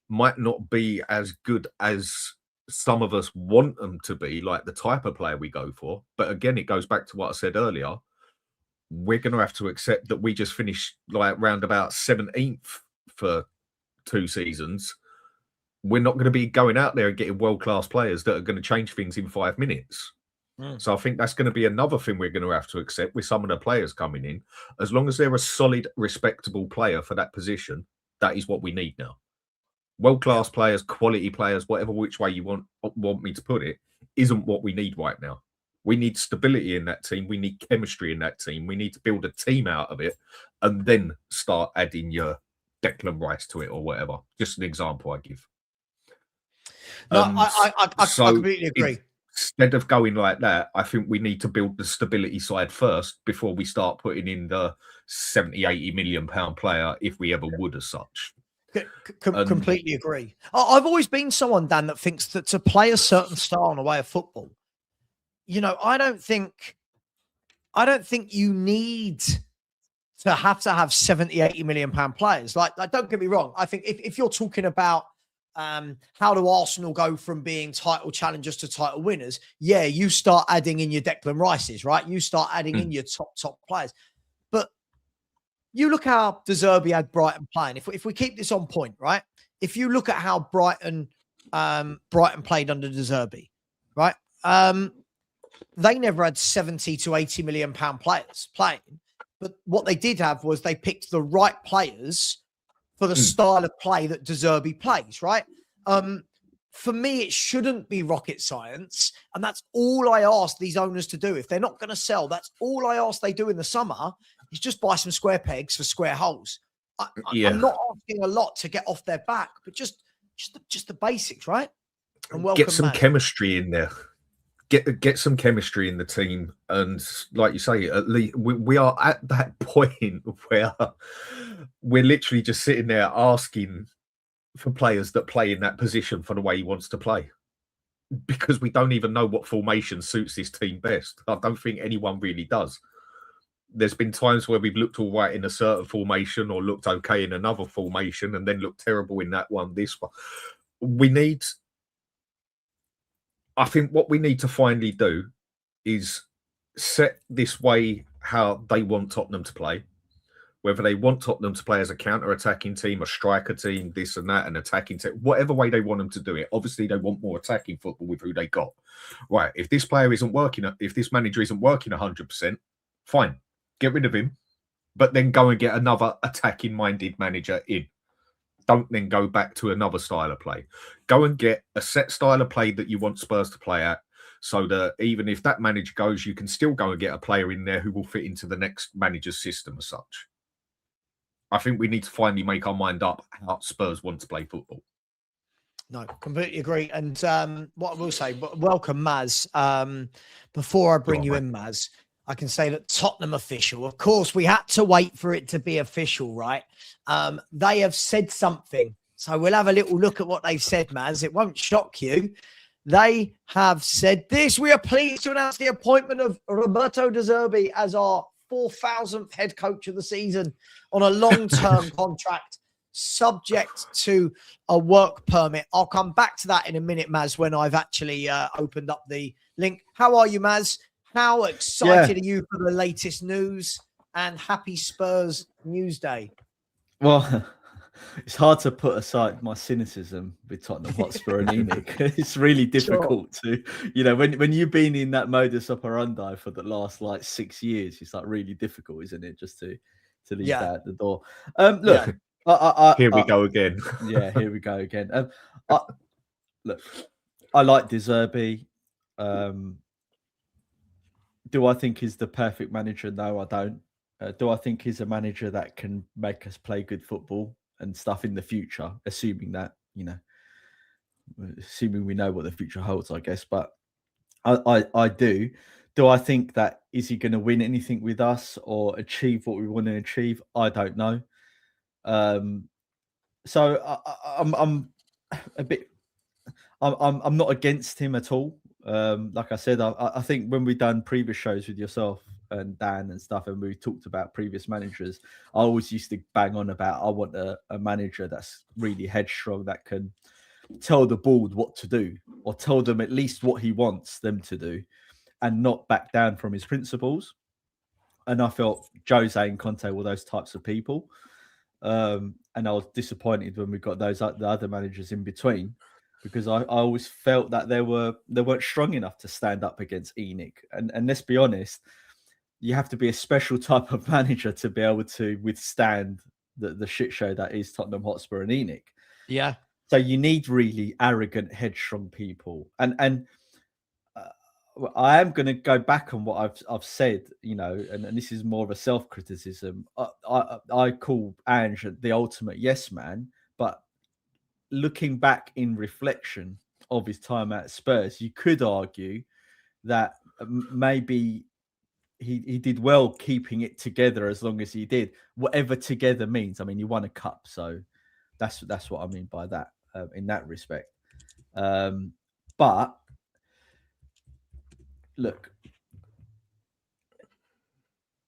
might not be as good as some of us want them to be, like the type of player we go for. But again, it goes back to what I said earlier. We're going to have to accept that we just finished like round about 17th for 2 seasons. We're not going to be going out there and getting world-class players that are going to change things in 5 minutes. So I think that's going to be another thing we're going to have to accept with some of the players coming in. As long as they're a solid, respectable player for that position, that is what we need now. World-class players, quality players, whatever which way you want me to put it, isn't what we need right now. We need stability in that team. We need chemistry in that team. We need to build a team out of it and then start adding your Declan Rice to it or whatever. Just an example I give. No, I completely agree. Instead of going like that, I think we need to build the stability side first before we start putting in the 70, 80 million pound player, if we ever would as such. Completely agree. I've always been someone, Dan, that thinks that to play a certain style and a way of football, you know, I don't think you need to have 70, 80 million pound players. Like don't get me wrong. I think if you're talking about how do Arsenal go from being title challengers to title winners? Yeah, you start adding in your Declan Rices, right? You start adding in your top players. But you look how De Zerbi had Brighton playing. If we keep this on point, right? If you look at how Brighton played under De Zerbi, right? They never had 70 to 80 million pound players playing. But what they did have was they picked the right players for the style of play that De Zerbi plays, right? For me, it shouldn't be rocket science. And that's all I ask these owners to do. If they're not going to sell, that's all I ask they do in the summer is just buy some square pegs for square holes. I'm not asking a lot to get off their back, but just the basics, right? And welcome, get some chemistry in there. Get some chemistry in the team, and like you say, at least we are at that point where we're literally just sitting there asking for players that play in that position for the way he wants to play, because we don't even know what formation suits this team best. I don't think anyone really does. There's been times where we've looked all right in a certain formation or looked okay in another formation and then looked terrible in that one. This one, I think what we need to finally do is set this way how they want Tottenham to play. Whether they want Tottenham to play as a counter-attacking team, a striker team, this and that, an attacking team, whatever way they want them to do it. Obviously, they want more attacking football with who they got. Right, if this player isn't working, if this manager isn't working 100%, fine, get rid of him. But then go and get another attacking-minded manager in. Don't then go back to another style of play. Go and get a set style of play that you want Spurs to play at, so that even if that manager goes, you can still go and get a player in there who will fit into the next manager's system as such. I think we need to finally make our mind up how Spurs want to play football. No, completely agree. And what I will say, welcome, Maz. Before I bring you in, Maz, I can say that Tottenham official, of course, we had to wait for it to be official, right? They have said something. So we'll have a little look at what they've said, Maz. It won't shock you. They have said this. We are pleased to announce the appointment of Roberto De Zerbi as our 4,000th head coach of the season on a long-term contract, subject to a work permit. I'll come back to that in a minute, Maz, when I've actually opened up the link. How are you, Maz? How excited are you for the latest news? And happy Spurs News Day. Well, it's hard to put aside my cynicism with Tottenham Hotspur and Enoch. It's really difficult to, you know, when you've been in that modus operandi for the last like 6 years, it's like really difficult, isn't it? Just to leave that at the door. Look, here we go again. Yeah, here we go again. Look, I like De Zerbi. Do I think he's the perfect manager? No, I don't. Do I think he's a manager that can make us play good football? and stuff in the future, assuming that, assuming we know what the future holds, I guess. But I do. Do I think that is he going to win anything with us or achieve what we want to achieve? I don't know. So I'm a bit. I'm not against him at all. Like I said, I think when we've done previous shows with yourself and Dan and stuff, and we talked about previous managers, I always used to bang on about I want a manager that's really headstrong, that can tell the board what to do, or tell them at least what he wants them to do, and not back down from his principles. And I felt Jose and Conte were those types of people. And I was disappointed when we got the other managers in between, because I always felt that they weren't strong enough to stand up against ENIC. And let's be honest, you have to be a special type of manager to be able to withstand the shit show that is Tottenham Hotspur and ENIC. Yeah. So you need really arrogant, headstrong people. And I am going to go back on what I've said, and this is more of a self-criticism. I call Ange the ultimate yes man, but looking back in reflection of his time at Spurs, you could argue that maybe he did well keeping it together as long as he did, whatever together means. I mean, he won a cup, so that's what I mean by that, in that respect. But look,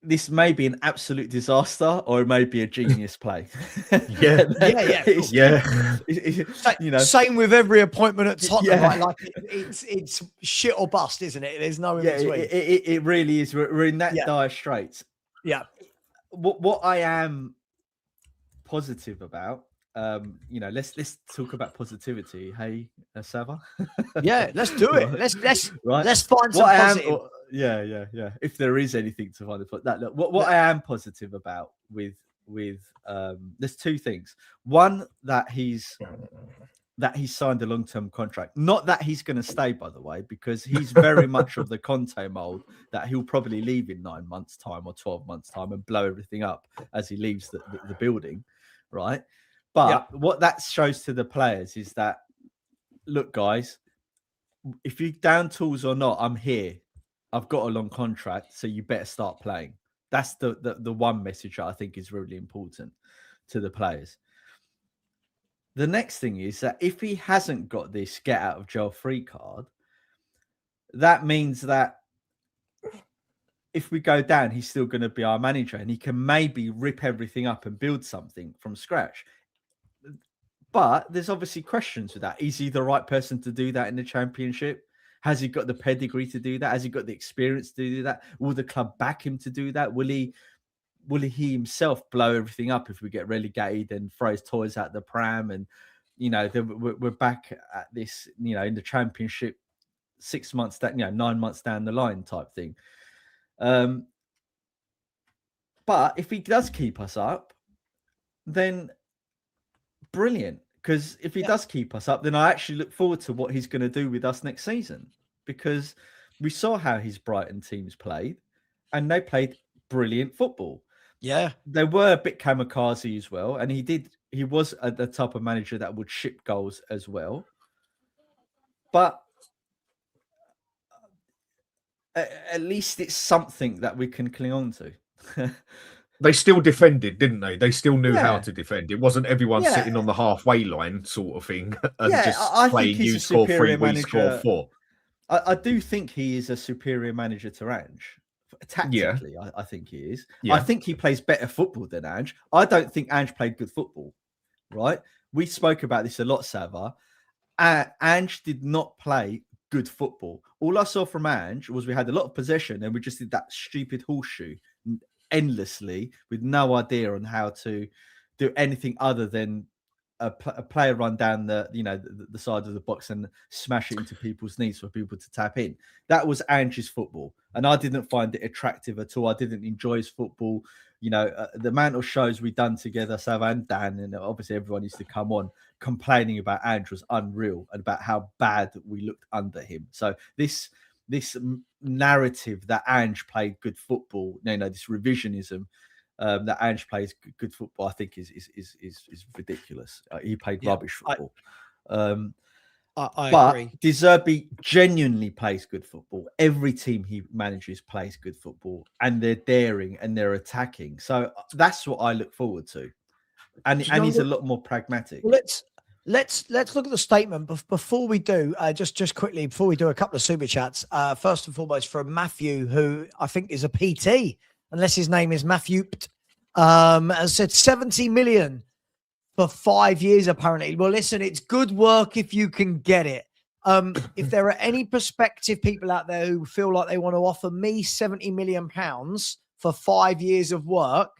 this may be an absolute disaster, or it may be a genius play. Yeah. Same with every appointment at Tottenham. Yeah. Like it's shit or bust, isn't it? There's no in between. It really is. We're in that dire straits. Yeah. What I am positive about, let's talk about positivity. Hey, Sava. Yeah, let's do it. Right. Let's find some positive. Yeah. If there is anything to find, that look. What I am positive about with there's two things. One, that he's signed a long-term contract. Not that he's going to stay, by the way, because he's very much of the Conte mold, that he'll probably leave in 9 months' time or 12 months' time and blow everything up as he leaves the building, right? But what that shows to the players is that, look, guys, if you're down tools or not, I'm here. I've got a long contract, so you better start playing. That's the one message that I think is really important to the players. The next thing is that if he hasn't got this get out of jail free card, that means that if we go down, he's still going to be our manager, and he can maybe rip everything up and build something from scratch. But there's obviously questions with that. Is he the right person to do that in the Championship? Has he got the pedigree to do that? Has he got the experience to do that? Will the club back him to do that? Will he himself blow everything up if we get relegated and throw his toys out the pram? And, we're back at this, in the Championship 6 months, 9 months down the line type thing. But if he does keep us up, then brilliant. Because if he does keep us up, then I actually look forward to what he's going to do with us next season. Because we saw how his Brighton teams played, and they played brilliant football. Yeah. They were a bit kamikaze as well. And he was the type of manager that would ship goals as well. But at least it's something that we can cling on to. They still defended, didn't they? They still knew how to defend. It wasn't everyone sitting on the halfway line sort of thing and just playing you score 3, we score 4. I do think he is a superior manager to Ange. Tactically, I think he is. Yeah. I think he plays better football than Ange. I don't think Ange played good football, right? We spoke about this a lot, Sava. Ange did not play good football. All I saw from Ange was we had a lot of possession and we just did that stupid horseshoe endlessly with no idea on how to do anything other than a player run down the side of the box and smash it into people's knees for people to tap in. That was Ange's football, and I didn't find it attractive at all. I didn't enjoy his football. The amount of shows we done together, Sav and Dan, and obviously everyone used to come on complaining about Ange was unreal and about how bad we looked under him. So this narrative that Ange played good football, this revisionism, that Ange plays good football, I think is ridiculous. He played rubbish football. I but agree. De Zerbi genuinely plays good football. Every team he manages plays good football, and they're daring and they're attacking. So that's what I look forward to. And he's a lot more pragmatic. Well, let's look at the statement. But before we do, just quickly, before we do a couple of super chats, first and foremost from Matthew, who I think is a PT, unless his name is Matthew, has said 70 million for 5 years, apparently. Well, listen, it's good work if you can get it. If there are any prospective people out there who feel like they want to offer me 70 million pounds for 5 years of work,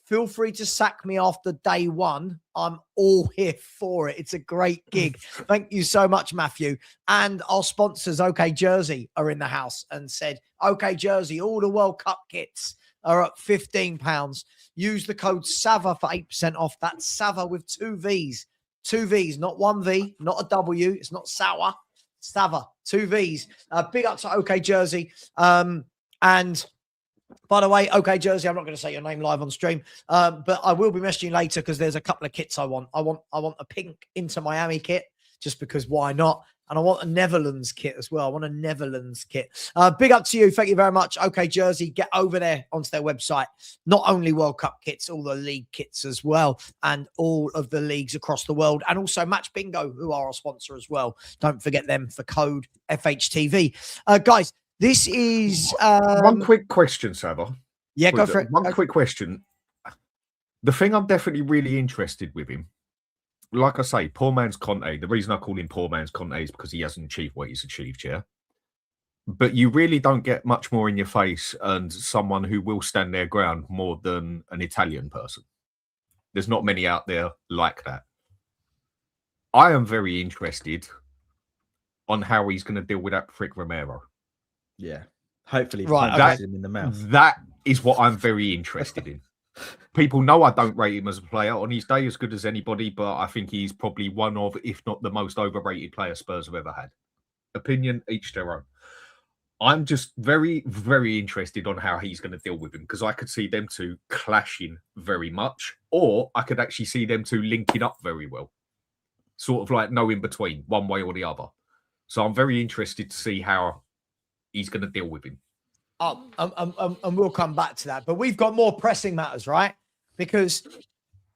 feel free to sack me after day one. I'm all here for it. It's a great gig. Thank you so much, Matthew. And our sponsors, OK Jersey, are in the house and said, OK Jersey, all the World Cup kits are at £15. Use the code SAVA for 8% off. That's SAVA with 2 Vs. 2 Vs, not 1 V, not a W. It's not sour. SAVA, 2 Vs. Big up to OK Jersey. And by the way, OK Jersey, I'm not going to say your name live on stream, but I will be messaging later because there's a couple of kits I want. I want a pink Inter Miami kit, just because why not? And I want a Netherlands kit as well. I want a Netherlands kit. Big up to you. Thank you very much. OK Jersey, get over there onto their website. Not only World Cup kits, all the league kits as well, and all of the leagues across the world. And also Match Bingo, who are our sponsor as well. Don't forget them for code FHTV. Guys, this is one quick question, Saba. Yeah, go for it. One quick question. The thing I'm definitely really interested with him, like I say, poor man's Conte. The reason I call him poor man's Conte is because he hasn't achieved what he's achieved, yeah. But you really don't get much more in your face and someone who will stand their ground more than an Italian person. There's not many out there like that. I am very interested on how he's going to deal with that prick Romero. Yeah, hopefully right, him in the mouth. That is what I'm very interested in. People know I don't rate him as a player. On his day, as good as anybody, but I think he's probably one of, if not the most overrated player Spurs have ever had. Opinion, each their own. I'm just very, very interested on how he's going to deal with him, because I could see them two clashing very much, or I could actually see them two linking up very well. Sort of like no in between, one way or the other. So I'm very interested to see how he's going to deal with him. And we'll come back to that. But we've got more pressing matters, right? Because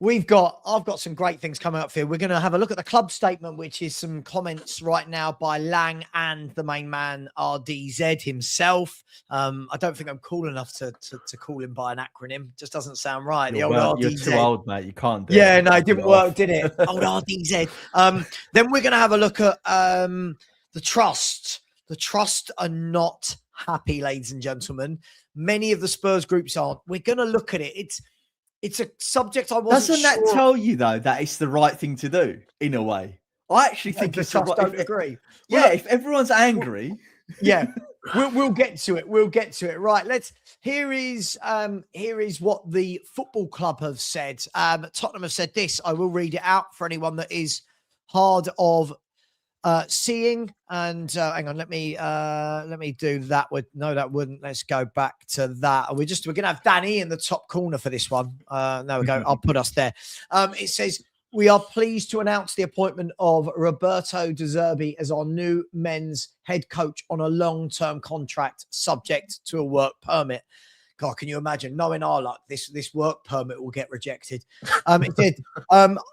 I've got some great things coming up here. We're going to have a look at the club statement, which is some comments right now by Lang and the main man, RDZ himself. I don't think I'm cool enough to call him by an acronym. Just doesn't sound right. You're too old, mate. You can't do it. Yeah, no, it didn't work, did it? Old RDZ. Then we're going to have a look at the trust. The trust are not happy, ladies and gentlemen. Many of the Spurs groups aren't. We're going to look at it. It's a subject I wasn't Doesn't that tell you, though, that it's the right thing to do, in a way? I actually think the trust don't agree. Yeah, if everyone's angry... Yeah, we'll get to it. We'll get to it. Right, here is what the football club have said. Tottenham have said this. I will read it out for anyone that is hard of seeing. And hang on, let me do that. No, that wouldn't. Let's go back to that. We're gonna have Danny in the top corner for this one. There we go. I'll put us there. It says, we are pleased to announce the appointment of Roberto De Zerbi as our new men's head coach on a long-term contract subject to a work permit. God, can you imagine? Knowing our luck, this work permit will get rejected. It did.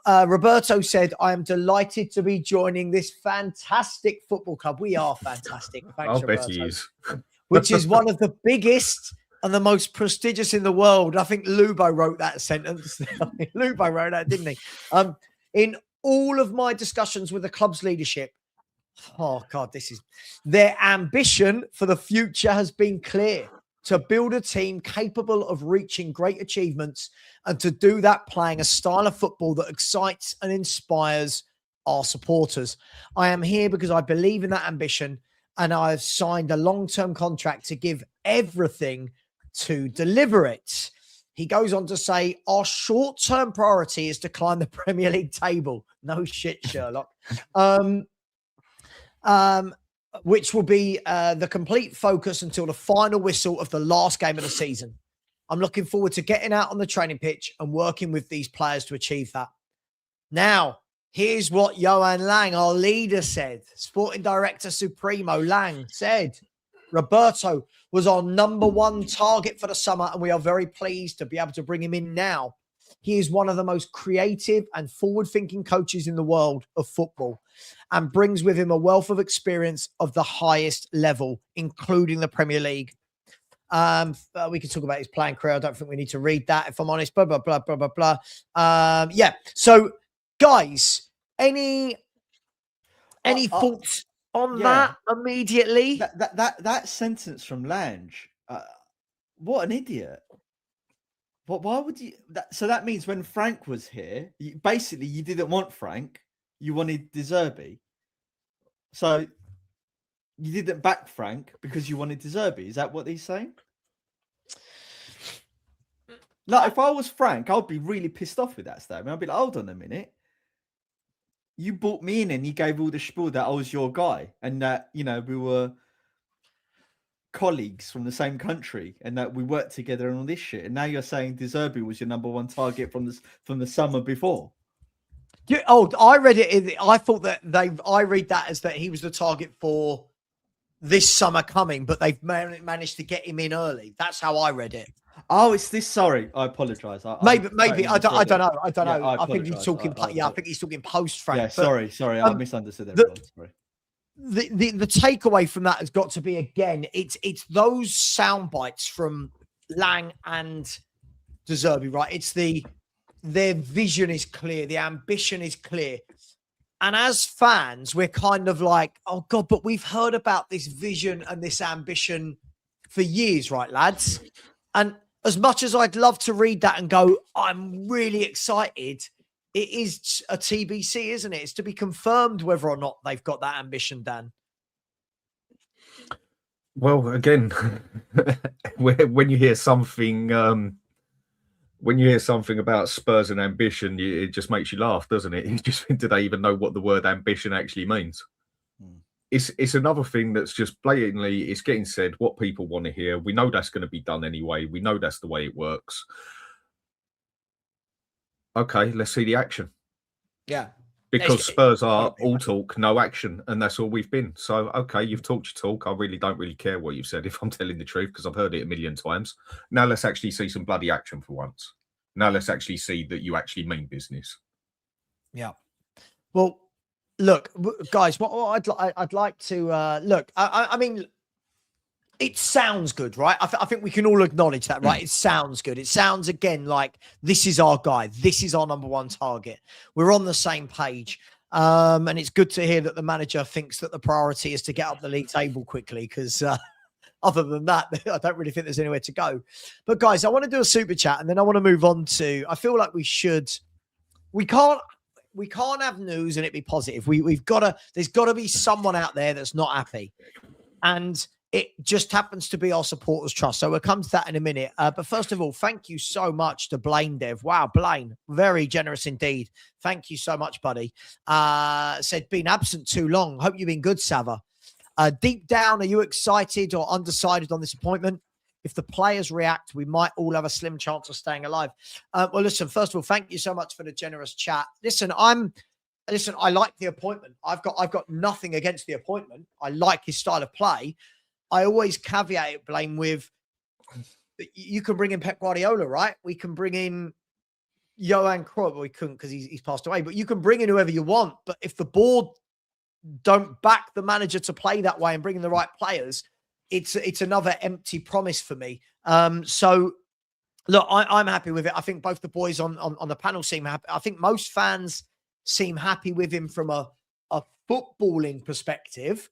Roberto said, I am delighted to be joining this fantastic football club. We are fantastic. Thanks, I'll bet he is. Which is one of the biggest and the most prestigious in the world. I think Lubo wrote that sentence. Lubo wrote that, didn't he? In all of my discussions with the club's leadership, oh God, their ambition for the future has been clear: to build a team capable of reaching great achievements, and to do that playing a style of football that excites and inspires our supporters. I am here because I believe in that ambition, and I have signed a long-term contract to give everything to deliver it. He goes on to say, our short-term priority is to climb the Premier League table. No shit, Sherlock. Which will be the complete focus until the final whistle of the last game of the season. I'm looking forward to getting out on the training pitch and working with these players to achieve that. Now, here's what Johan Lang, our leader, said. Sporting Director Supremo Lang said, Roberto was our #1 target for the summer, and we are very pleased to be able to bring him in now. He is one of the most creative and forward-thinking coaches in the world of football and brings with him a wealth of experience of the highest level, including the Premier League. We can talk about his playing career. I don't think we need to read that, if I'm honest. Blah, blah, blah, blah, blah, blah. Yeah. So, guys, any thoughts on that immediately? That sentence from Lange, what an idiot. Why would you? So that means when Frank was here, basically you didn't want Frank, you wanted De Zerbi. So you didn't back Frank because you wanted De Zerbi. Is that what he's saying? No, if I was Frank, I'd be really pissed off with that statement. I'd be like, hold on a minute. You brought me in and you gave all the spiel that I was your guy and that, you know, we were colleagues from the same country and that we worked together and all this shit. And now you're saying De Zerbi was your #1 target from the summer before. I read it. I thought that I read that as that he was the target for this summer coming, but they've managed to get him in early. That's how I read it. Oh, it's this. Sorry, I apologize. Maybe I don't know. I don't know. I think he's talking. I think he's talking post Frank. Yeah, sorry. I misunderstood everyone. Sorry. The takeaway from that has got to be, again, it's those sound bites from Lang and De Zerbi, right? It's their vision is clear, the ambition is clear. And as fans, we're kind of like, oh God, but we've heard about this vision and this ambition for years, right, lads? And as much as I'd love to read that and go, I'm really excited, it is a TBC, isn't it? It's to be confirmed whether or not they've got that ambition, Dan. Well, again, when you hear something, about Spurs and ambition, it just makes you laugh, doesn't it? You just think, do they even know what the word ambition actually means? It's another thing that's just blatantly, it's getting said what people want to hear. We know that's going to be done anyway. We know that's the way it works. Okay, let's see the action. Yeah. Because Spurs are all talk, no action, and that's all we've been. So, okay, you've talked your talk. I don't really care what you've said, if I'm telling the truth, because I've heard it a million times. Now let's actually see some bloody action for once. Now let's actually see that you actually mean business. Yeah. Well, look, guys, what I'd like to look. I mean, it sounds good, right? I think we can all acknowledge that, right? It sounds good. It sounds, again, like this is our guy. This is our #1 target. We're on the same page. And it's good to hear that the manager thinks that the priority is to get up the league table quickly, because other than that, I don't really think there's anywhere to go. But guys, I want to do a super chat, and then I want to move on to, I feel like we can't have news and it be positive. There's got to be someone out there that's not happy. And it just happens to be our supporters' trust. So we'll come to that in a minute. But first of all, thank you so much to Blaine Dev. Wow, Blaine, very generous indeed. Thank you so much, buddy. Said, been absent too long. Hope you've been good, Sava. Deep down, are you excited or undecided on this appointment? If the players react, we might all have a slim chance of staying alive. Well, listen, first of all, thank you so much for the generous chat. Listen, I like the appointment. I've got nothing against the appointment. I like his style of play. I always caveat it, Blaine, with you can bring in Pep Guardiola, right? We can bring in Johan Cruyff. Well, we couldn't because he's passed away, but you can bring in whoever you want. But if the board don't back the manager to play that way and bring in the right players, it's another empty promise for me. So look, I'm happy with it. I think both the boys on the panel seem happy. I think most fans seem happy with him from a footballing perspective.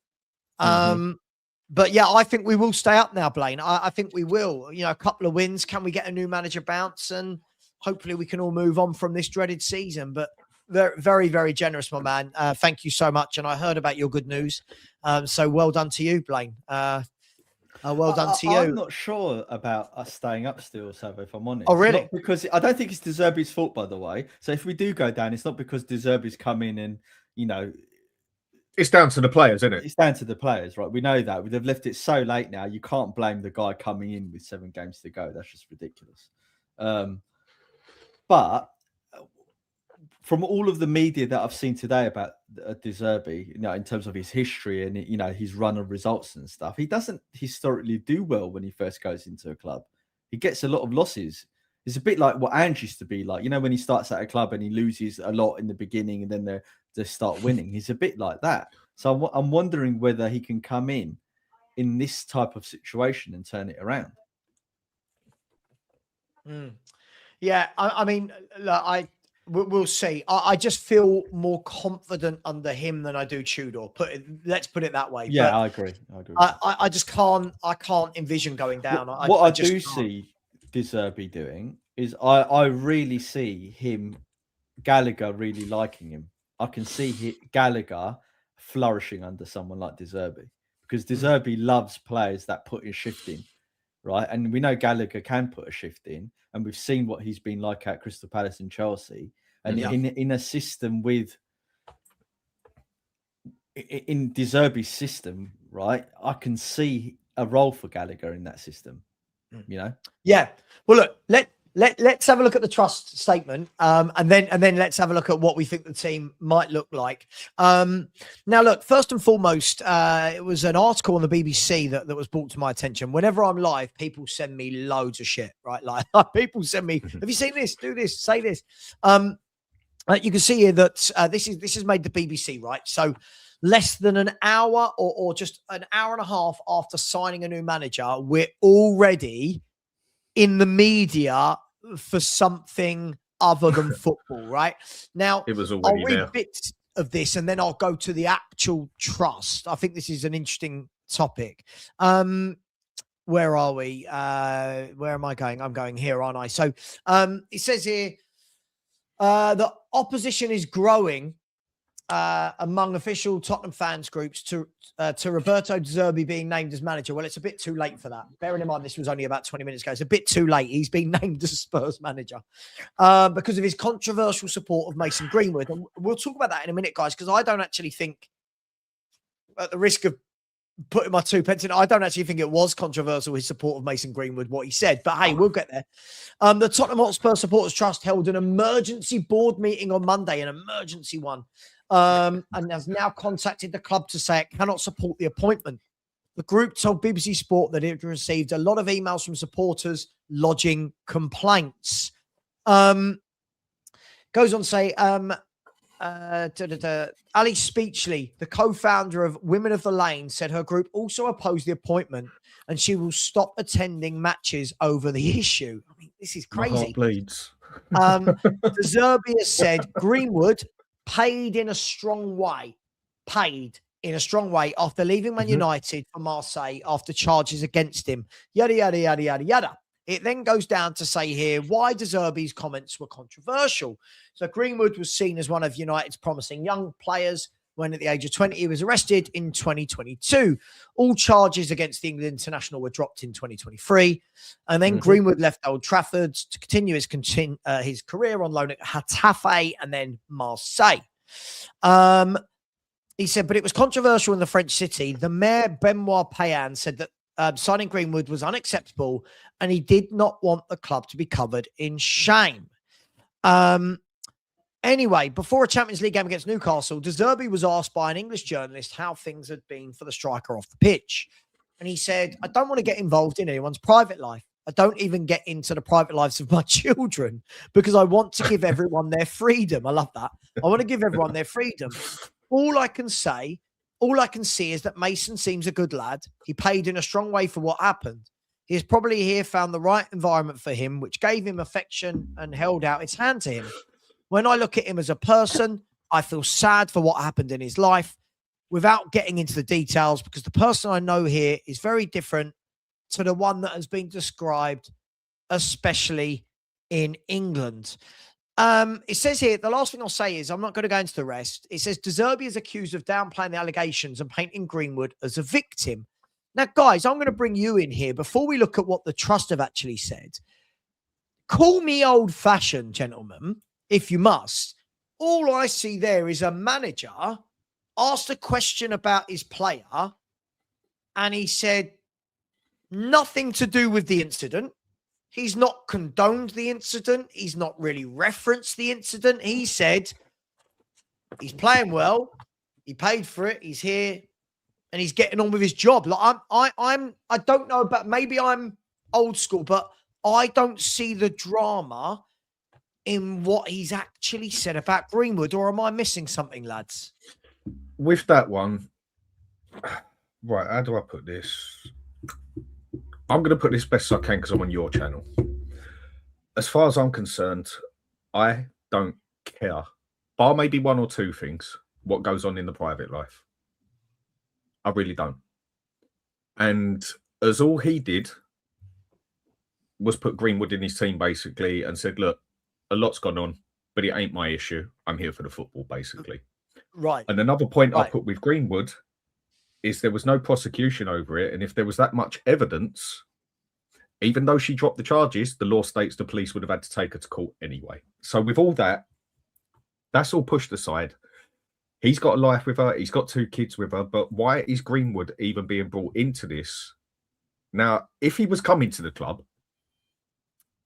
But yeah, I think we will stay up now, Blaine. I think we will. You know, a couple of wins. Can we get a new manager bounce? And hopefully we can all move on from this dreaded season. But very, very, very generous, my man. Thank you so much. And I heard about your good news. So well done to you, Blaine. Well done to you. I'm not sure about us staying up still, Savo, if I'm honest. Oh, really? Not because I don't think it's De Zerbi's fault, by the way. So if we do go down, it's not because De Zerbi's come in and, you know, It's down to the players, isn't it? It's down to the players, right? We know that. They've left it so late now. You can't blame the guy coming in with 7 games to go. That's just ridiculous. But from all of the media that I've seen today about De Zerbi, you know, in terms of his history and, you know, his run of results and stuff, he doesn't historically do well when he first goes into a club. He gets a lot of losses. It's a bit like what Ange used to be like, you know, when he starts at a club and he loses a lot in the beginning and then they start winning. He's a bit like that. So I'm wondering whether he can come in this type of situation and turn it around. Yeah, I mean, look, we'll see. I just feel more confident under him than I do Tudor. Let's put it that way. Yeah, but I agree. I just can't envision going down. What I do see De Zerbi doing is I really see Gallagher really liking him. I can see Gallagher flourishing under someone like De Zerbi, because De Zerbi loves players that put his shift in, right? And we know Gallagher can put a shift in, and we've seen what he's been like at Crystal Palace and Chelsea. And in a system in De Zerbi's system, right? I can see a role for Gallagher in that system. You know? Yeah. Well, look, let's have a look at the trust statement, and then let's have a look at what we think the team might look like. Now, look, first and foremost, it was an article on the BBC that was brought to my attention. Whenever I'm live, people send me loads of shit, right? Like people send me, have you seen this? Do this, say this. You can see here that this is made the BBC, right? So less than an hour or just an hour and a half after signing a new manager, we're already in the media for something other than football, right? Now, It was I'll already read there. bits of this and then I'll go to the actual trust. I think this is an interesting topic. Where are we? Where am I going? I'm going here, aren't I? So it says here, the opposition is growing among official Tottenham fans groups to Roberto De Zerbi being named as manager. Well, it's a bit too late for that. Bearing in mind, this was only about 20 minutes ago. It's a bit too late. He's been named as Spurs manager because of his controversial support of Mason Greenwood. And we'll talk about that in a minute, guys, because I don't actually think, at the risk of putting my 2 pence in, I don't actually think it was controversial, his support of Mason Greenwood, what he said. But hey, we'll get there. The Tottenham Hotspur Supporters Trust held an emergency board meeting on Monday, an emergency one, and has now contacted the club to say it cannot support the appointment. The group told BBC Sport that it received a lot of emails from supporters lodging complaints. Goes on to say, Ali Speechley, the co-founder of Women of the Lane, said her group also opposed the appointment and she will stop attending matches over the issue. I mean, this is My crazy. heart bleeds. De Zerbi has said Greenwood paid in a strong way after leaving Man United for Marseille after charges against him. Yada, yada, yada, yada, yada. It then goes down to say here why De Zerbi's comments were controversial. So Greenwood was seen as one of United's promising young players when at the age of 20, he was arrested in 2022. All charges against the England international were dropped in 2023. And then Greenwood left Old Trafford to continue his career on loan at Getafe and then Marseille. He said, but it was controversial in the French city. The mayor, Benoit Payan, said that signing Greenwood was unacceptable and he did not want the club to be covered in shame. Anyway, before a Champions League game against Newcastle, De Zerbi was asked by an English journalist how things had been for the striker off the pitch. And he said, I don't want to get involved in anyone's private life. I don't even get into the private lives of my children because I want to give everyone their freedom. I love that. I want to give everyone their freedom. All I can see is that Mason seems a good lad. He paid in a strong way for what happened. He has probably here found the right environment for him, which gave him affection and held out its hand to him. When I look at him as a person, I feel sad for what happened in his life without getting into the details because the person I know here is very different to the one that has been described, especially in England. It says here, the last thing I'll say is I'm not going to go into the rest. It says De Zerbi is accused of downplaying the allegations and painting Greenwood as a victim. Now, guys, I'm going to bring you in here before we look at what the trust have actually said. Call me old-fashioned, gentlemen, if you must. All I see there is a manager asked a question about his player, and he said nothing to do with the incident. He's not condoned the incident. He's not really referenced the incident. He said he's playing well. He paid for it. He's here, and he's getting on with his job. Like I don't know, but maybe I'm old school, but I don't see the drama in what he's actually said about Greenwood, or am I missing something, lads? With that one, right, how do I put this? I'm going to put this best I can because I'm on your channel. As far as I'm concerned, I don't care, bar maybe one or two things, what goes on in the private life. I really don't. And as all he did was put Greenwood in his team, basically, and said, look, a lot's gone on, but it ain't my issue. I'm here for the football, basically. Right. And another point I put with Greenwood is there was no prosecution over it. And if there was that much evidence, even though she dropped the charges, the law states the police would have had to take her to court anyway. So with all that, that's all pushed aside. He's got a life with her. He's got 2 kids with her. But why is Greenwood even being brought into this? Now, if he was coming to the club,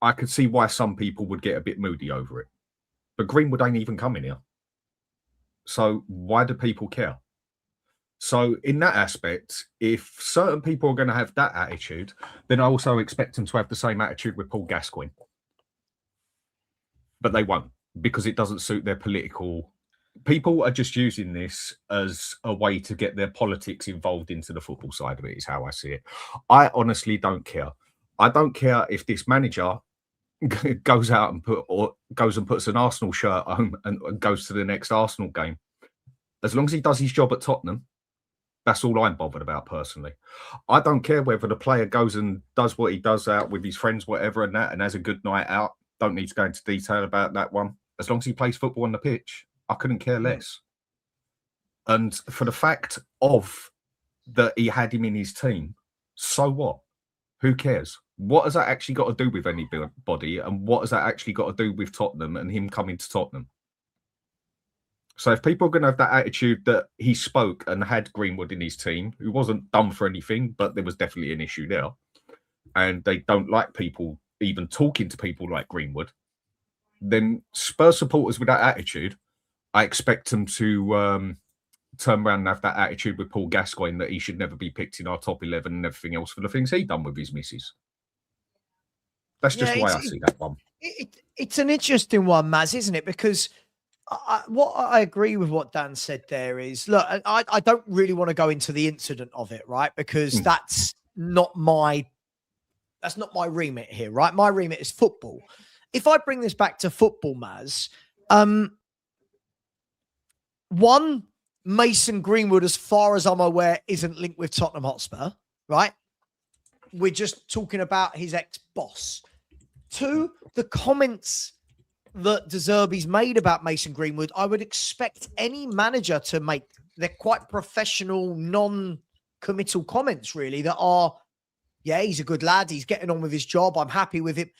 I could see why some people would get a bit moody over it. But Greenwood ain't even coming here. So why do people care? So in that aspect, if certain people are going to have that attitude, then I also expect them to have the same attitude with Paul Gascoigne. But they won't, because it doesn't suit their political... People are just using this as a way to get their politics involved into the football side of it, is how I see it. I honestly don't care. I don't care if this manager goes out and puts an Arsenal shirt on and goes to the next Arsenal game. As long as he does his job at Tottenham, that's all I'm bothered about personally. I don't care whether the player goes and does what he does out with his friends, whatever, and that, and has a good night out. Don't need to go into detail about that one. As long as he plays football on the pitch, I couldn't care less. And for the fact of that he had him in his team, so what? Who cares? What has that actually got to do with anybody? And what has that actually got to do with Tottenham and him coming to Tottenham? So if people are going to have that attitude that he spoke and had Greenwood in his team, who wasn't done for anything, but there was definitely an issue there, and they don't like people even talking to people like Greenwood, then Spurs supporters with that attitude, I expect them to turn around and have that attitude with Paul Gascoigne that he should never be picked in our top 11 and everything else for the things he done with his missus. That's just why I see that one. It's an interesting one, Maz, isn't it? Because I agree with what Dan said there is, look, I don't really want to go into the incident of it, right? Because that's not my remit here, right? My remit is football. If I bring this back to football, Maz, one, Mason Greenwood, as far as I'm aware, isn't linked with Tottenham Hotspur, right? We're just talking about his ex-boss. 2, the comments that De Zerbi's made about Mason Greenwood, I would expect any manager to make. They're quite professional, non-committal comments, really, that are, yeah, he's a good lad. He's getting on with his job. I'm happy with him.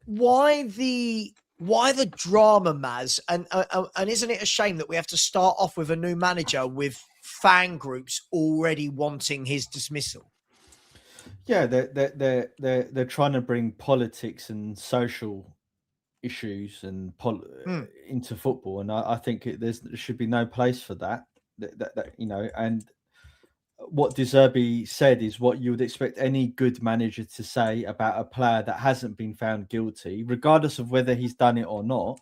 Why the drama, Maz? And isn't it a shame that we have to start off with a new manager with fan groups already wanting his dismissal? Yeah, they're trying to bring politics and social issues and into football, and I think there should be no place for that. That you know, and what De Zerbi said is what you would expect any good manager to say about a player that hasn't been found guilty, regardless of whether he's done it or not,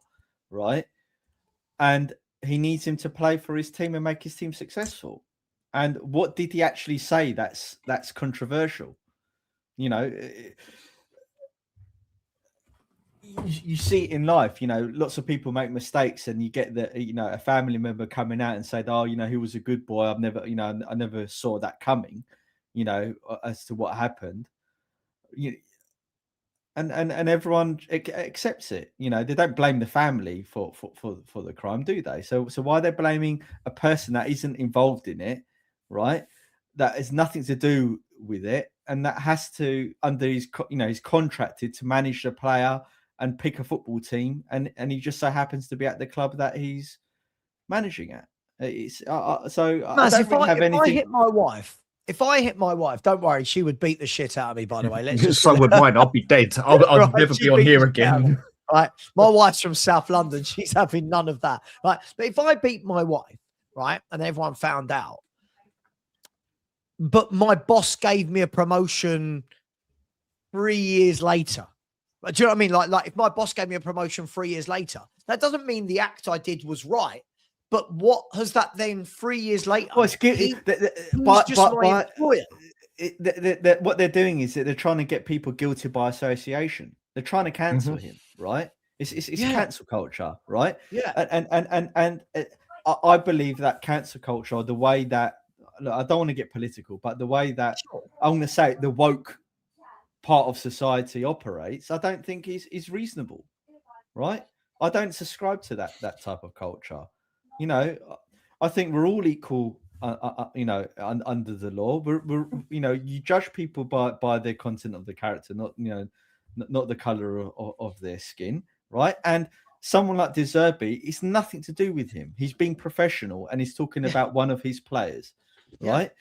right? And he needs him to play for his team and make his team successful. And what did he actually say that's controversial? You know, you see it in life, you know, lots of people make mistakes, and you get a family member coming out and said, oh, he was a good boy. I never saw that coming, as to what happened. And everyone accepts it. They don't blame the family for the crime, do they? So why are they blaming a person that isn't involved in it, right? That has nothing to do with it, and that has to, under his, he's contracted to manage the player and pick a football team, and he just so happens to be at the club that he's managing at. It's so I Maz, don't if really have I anything. hit my wife, don't worry, she would beat the shit out of me. By the way, let's just So would mine. I'll be dead. I'll Right, never she be on beat here the shit out of me. again. Right, my wife's from South London. She's having none of that. Right, but if I beat my wife, right, and everyone found out, but my boss gave me a promotion 3 years later. Do you know what I mean? Like if my boss gave me a promotion 3 years later, that doesn't mean the act I did was right. But what has that then 3 years later? Well, it's good. He's But just my employer. what they're doing is that they're trying to get people guilty by association. They're trying to cancel him, right? It's cancel culture, right? Yeah. And I believe that cancel culture, the way that, look, I don't want to get political, but the way that I'm going to say the woke part of society operates, I don't think is reasonable, right? I don't subscribe to that type of culture. You know, I think we're all equal. You know, under the law, we're you know, you judge people by their content of the character, not, you know, not the color of their skin, right? And someone like De Zerbi, it's nothing to do with him. He's being professional and he's talking about one of his players, right?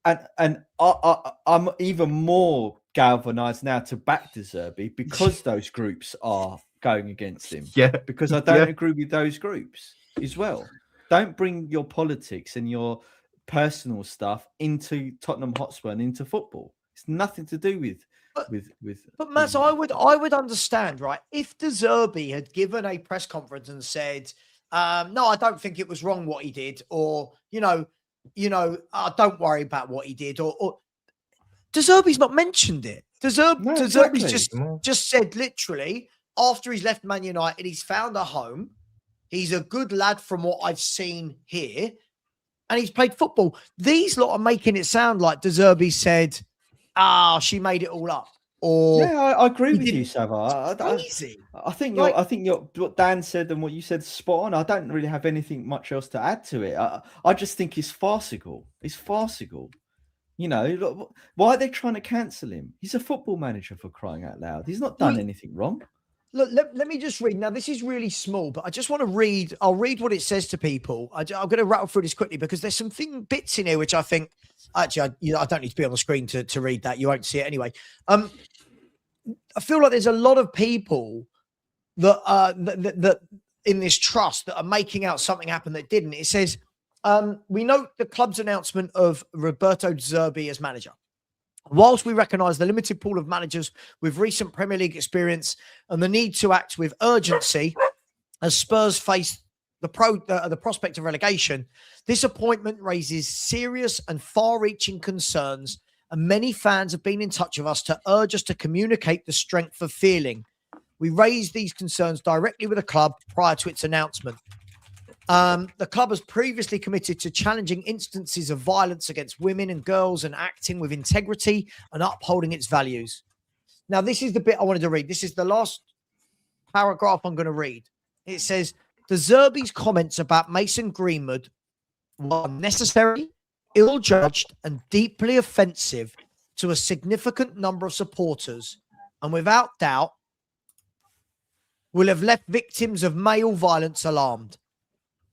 And I'm even more galvanized now to back De Zerbi because those groups are going against him. Yeah, because I don't agree with those groups as well. Don't bring your politics and your personal stuff into Tottenham Hotspur and into football. It's nothing to do with. But Maz, I would understand, right? If De Zerbi had given a press conference and said, "No, I don't think it was wrong what he did," or don't worry about what he did, or De Zerbi's not mentioned it. De Zerbi's just said literally after he's left Man United, he's found a home. He's a good lad from what I've seen here. And he's played football. These lot are making it sound like De Zerbi said, she made it all up. Or I agree with you, Sava. Crazy. I think what Dan said and what you said spot on. I don't really have anything much else to add to it. I just think it's farcical. It's farcical. You know, look, why are they trying to cancel him? He's a football manager, for crying out loud. He's not done anything wrong. Look, let me just read. Now, this is really small, but I just want to read. I'll read what it says to people. I'm going to rattle through this quickly because there's some bits in here which I think, actually, I don't need to be on the screen to read that. You won't see it anyway. I feel like there's a lot of people that in this trust that are making out something happened that didn't. It says, we note the club's announcement of Roberto De Zerbi as manager. Whilst we recognise the limited pool of managers with recent Premier League experience and the need to act with urgency as Spurs face the prospect of relegation, this appointment raises serious and far-reaching concerns, and many fans have been in touch with us to urge us to communicate the strength of feeling. We raised these concerns directly with the club prior to its announcement. The club has previously committed to challenging instances of violence against women and girls and acting with integrity and upholding its values. Now, this is the bit I wanted to read. This is the last paragraph I'm going to read. It says, De Zerbi's comments about Mason Greenwood were unnecessary, ill-judged and deeply offensive to a significant number of supporters, and without doubt will have left victims of male violence alarmed.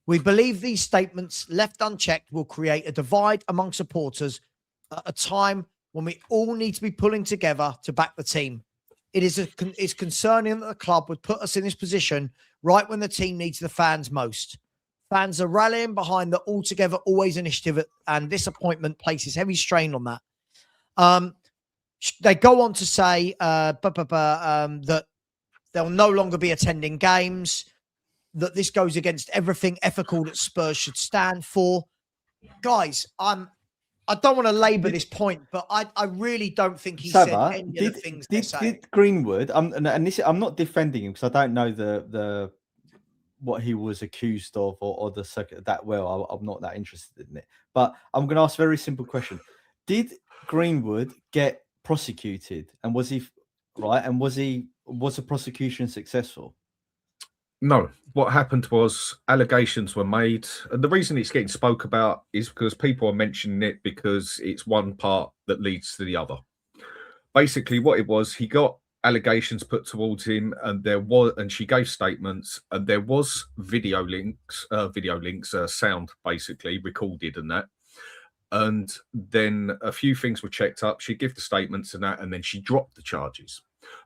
We believe these statements left unchecked will create a divide among supporters at a time when we all need to be pulling together to back the team. It's concerning that the club would put us in this position right when the team needs the fans most. Fans are rallying behind the Altogether Always initiative, and this appointment places heavy strain on that. They go on to say that they'll no longer be attending games, that this goes against everything ethical that Spurs should stand for. Guys, I don't want to labour this point, but I really don't think he said any of the things they're saying. Did Greenwood, I'm not defending him because I don't know the what he was accused of or the circuit that well. I'm not that interested in it. But I'm going to ask a very simple question. Did Greenwood get prosecuted? And was he right? And was the prosecution successful? No, what happened was allegations were made. And the reason it's getting spoke about is because people are mentioning it because it's one part that leads to the other. Basically, what it was, he got allegations put towards him, and she gave statements, and there was video links, sound basically recorded and that. And then a few things were checked up. She'd give the statements and that, and then she dropped the charges.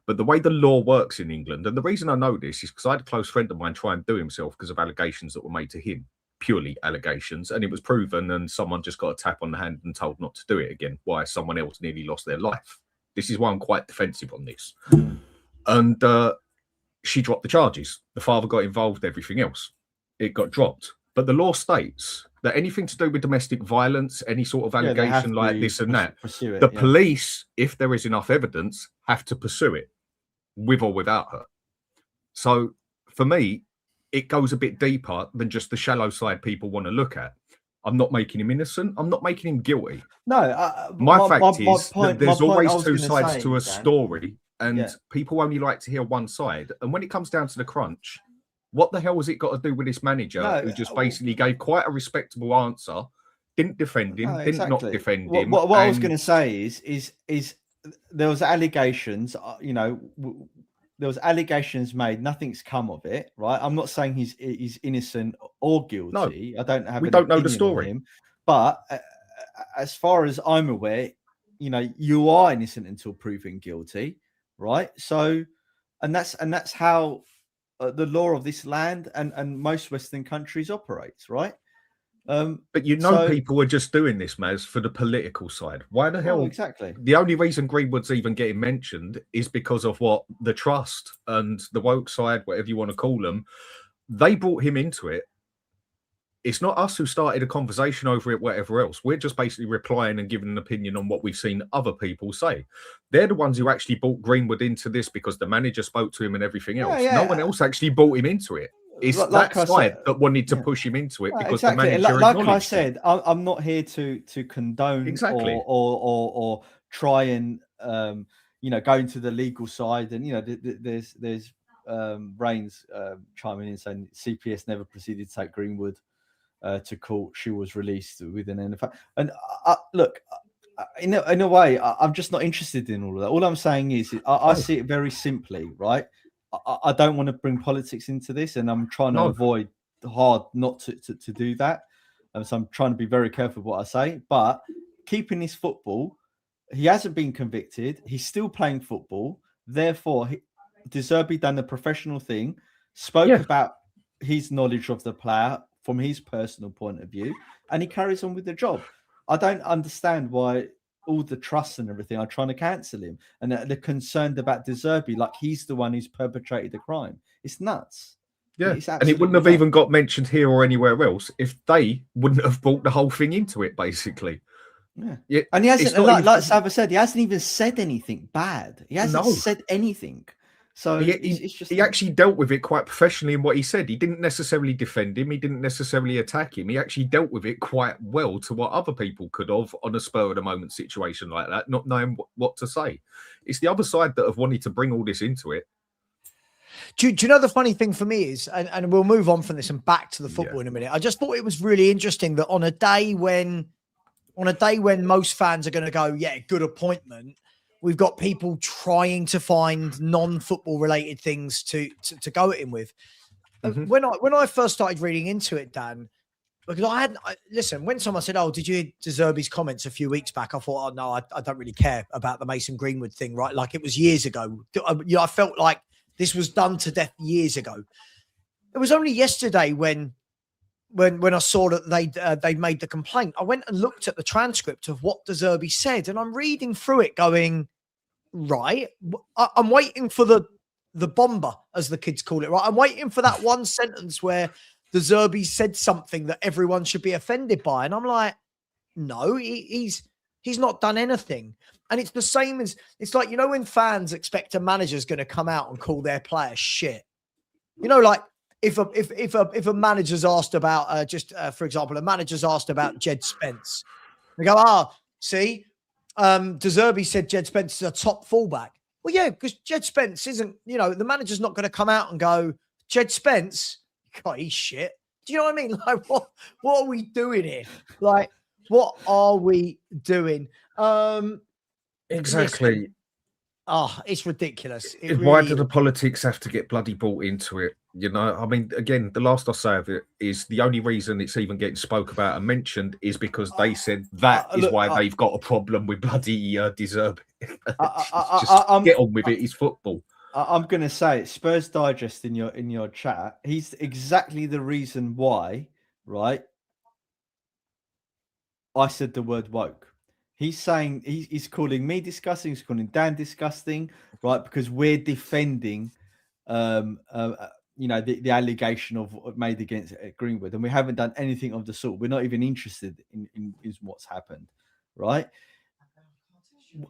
But the way the law works in England, and the reason I know this is because I had a close friend of mine try and do himself because of allegations that were made to him, purely allegations, and it was proven, and someone just got a tap on the hand and told not to do it again. Why someone else nearly lost their life. This is why I'm quite defensive on this. And she dropped the charges. The father got involved, everything else. It got dropped. But the law states that anything to do with domestic violence, any sort of allegation like this and that, the police, if there is enough evidence, have to pursue it with or without her. So for me, it goes a bit deeper than just the shallow side people want to look at. I'm not making him innocent. I'm not making him guilty. No, my fact is that there's always two sides to a story, and people only like to hear one side. And when it comes down to the crunch, what the hell has it got to do with this manager who just basically gave quite a respectable answer, didn't defend him, didn't not defend him? What I was going to say is there was allegations, there was allegations made. Nothing's come of it, right? I'm not saying he's innocent or guilty. No, we don't know the story. Him, but as far as I'm aware, you are innocent until proven guilty, right? So, and that's how the law of this land and most Western countries operates, right? But people are just doing this, Maz, for the political side. Why the hell? Exactly. The only reason Greenwood's even getting mentioned is because of what the trust and the woke side, whatever you want to call them, they brought him into it. It's not us who started a conversation over it, whatever else. We're just basically replying and giving an opinion on what we've seen other people say. They're the ones who actually brought Greenwood into this because the manager spoke to him and everything else. No one else actually brought him into it. It's like that side that wanted to push him into it because the manager like I said, I'm not here to condone or try and go into the legal side. And there's Reigns chiming in saying CPS never proceeded to take Greenwood to court. She was released with an NFL. And look, in a way, I'm just not interested in all of that. All I'm saying is I see it very simply, right? I don't want to bring politics into this, and I'm trying to avoid hard not to do that. So I'm trying to be very careful what I say. But keeping his football, he hasn't been convicted. He's still playing football. Therefore, De Zerbi done the professional thing, spoke about his knowledge of the player from his personal point of view, and he carries on with the job. I don't understand why all the trusts and everything are trying to cancel him, and they're concerned about De Zerbi like he's the one who's perpetrated the crime. It's nuts. Yeah, and it wouldn't have even got mentioned here or anywhere else if they wouldn't have brought the whole thing into it, basically. Yeah, and he hasn't, like Sava said, he hasn't even said anything bad. He hasn't said anything. So he actually dealt with it quite professionally in what he said. He didn't necessarily defend him. He didn't necessarily attack him. He actually dealt with it quite well to what other people could have on a spur of the moment situation like that, not knowing what to say. It's the other side that have wanted to bring all this into it. Do you know the funny thing for me is, and we'll move on from this and back to the football in a minute. I just thought it was really interesting that on a day when most fans are going to go, good appointment, we've got people trying to find non-football related things to go at him with. Mm-hmm. When I first started reading into it, Dan, because listen, when someone said, did you hear De Zerbi's comments a few weeks back? I thought, no, I don't really care about the Mason Greenwood thing, right? Like it was years ago. I felt like this was done to death years ago. It was only yesterday when I saw that they made the complaint, I went and looked at the transcript of what De Zerbi said, and I'm reading through it going, right, I'm waiting for the bomber, as the kids call it, right? I'm waiting for that one sentence where De Zerbi said something that everyone should be offended by. And I'm like, no, he's not done anything. And it's the same as, it's like, when fans expect a manager's going to come out and call their players shit, like, if a manager's asked about for example, a manager's asked about Jed Spence, they go, see, De Zerbi said Jed Spence is a top fullback. Well, yeah, because Jed Spence isn't. The manager's not going to come out and go, Jed Spence, God, he's shit. Do you know what I mean? Like, what are we doing here? Like, what are we doing? Exactly. Oh, it's ridiculous. Why do the politics have to get bloody brought into it? You know, I mean, again, the last I say of it is the only reason it's even getting spoke about and mentioned is because they said that is why they've got a problem with bloody De Zerbi. Just get on with it. It's football. I'm going to say it. Spurs Digest in your chat. He's exactly the reason why, right? I said the word woke. He's saying he's calling me disgusting. He's calling Dan disgusting, right? Because we're defending, the allegation of made against Greenwood, and we haven't done anything of the sort. We're not even interested in what's happened, right?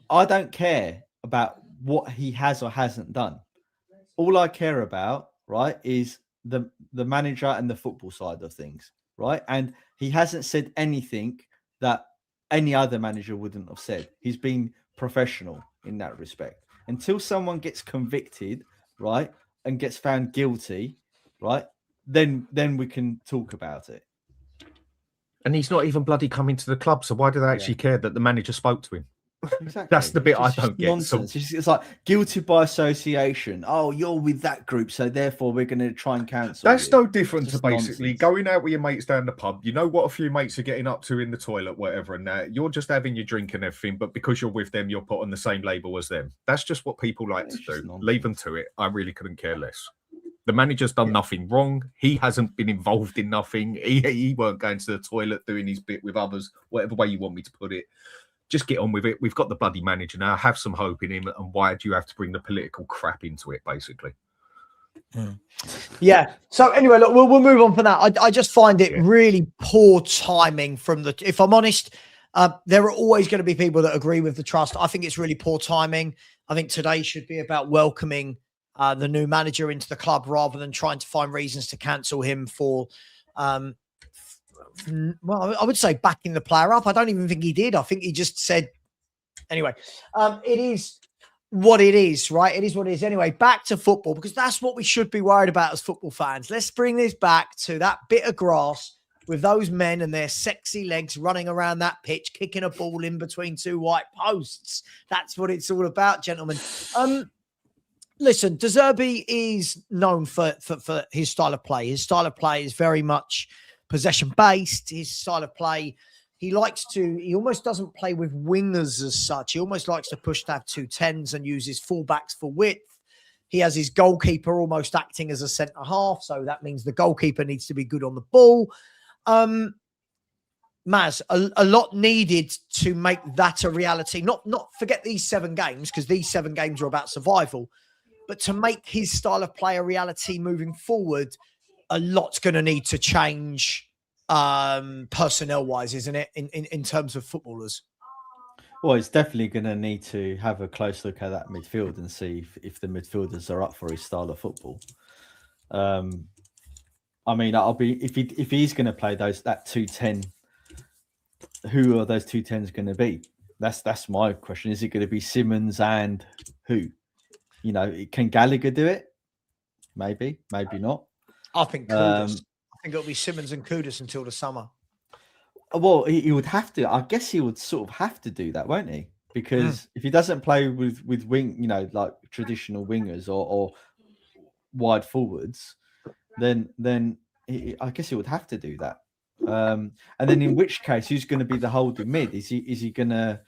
I don't care about what he has or hasn't done. All I care about, right, is the manager and the football side of things, right? And he hasn't said anything that any other manager wouldn't have said. He's been professional in that respect. Until someone gets convicted, right, and gets found guilty, right, then we can talk about it. And he's not even bloody coming to the club, so why do they actually care that the manager spoke to him? Exactly. That's the bit I don't get. Nonsense. It's like guilty by association. Oh, you're with that group, so therefore we're going to try and cancel. That's you. no different to Just basically nonsense. going out with your mates down the pub. You know what a few mates are getting up to in the toilet, whatever, and that you're just having your drink and everything, but because you're with them, you're put on the same label as them. That's just what people like to do. Nonsense. Leave them to it. I really couldn't care less. The manager's done nothing wrong. He hasn't been involved in nothing. He weren't going to the toilet doing his bit with others, whatever way you want me to put it. Just get on with it. We've got the bloody manager now. Have some hope in him. And why do you have to bring the political crap into it, basically? Yeah. So anyway, look, we'll move on from that. I just find it really poor timing from the. If I'm honest, there are always going to be people that agree with the trust. I think it's really poor timing. I think today should be about welcoming the new manager into the club rather than trying to find reasons to cancel him for. Well, I would say backing the player up. I don't even think he did. I think he just said, anyway, it is what it is, right? It is what it is. Anyway, back to football, because that's what we should be worried about as football fans. Let's bring this back to that bit of grass with those men and their sexy legs running around that pitch, kicking a ball in between two white posts. That's what it's all about, gentlemen. Listen, De Zerbi is known for his style of play. His style of play is very much possession-based. His style of play, he almost doesn't play with wingers as such. He almost likes to push to have 2 10s and use his fullbacks for width. He has his goalkeeper almost acting as a centre-half, so that means the goalkeeper needs to be good on the ball. Maz, a lot needed to make that a reality. Not forget these 7 games, because these 7 games are about survival, but to make his style of play a reality moving forward, a lot's going to need to change personnel-wise, isn't it, in terms of footballers? Well, it's definitely going to need to have a close look at that midfield and see if the midfielders are up for his style of football. I mean, if he's going to play that 2-10, who are those 2 10s going to be? That's my question. Is it going to be Simmons and who? You know, can Gallagher do it? Maybe not. I think Kudus. I think it'll be Simmons and Kudus until the summer. Well, he would have to. I guess he would sort of have to do that, won't he? Because if he doesn't play with wing, like traditional wingers or wide forwards, then I guess he would have to do that. And then in which case, who's going to be the holding mid? Is he going to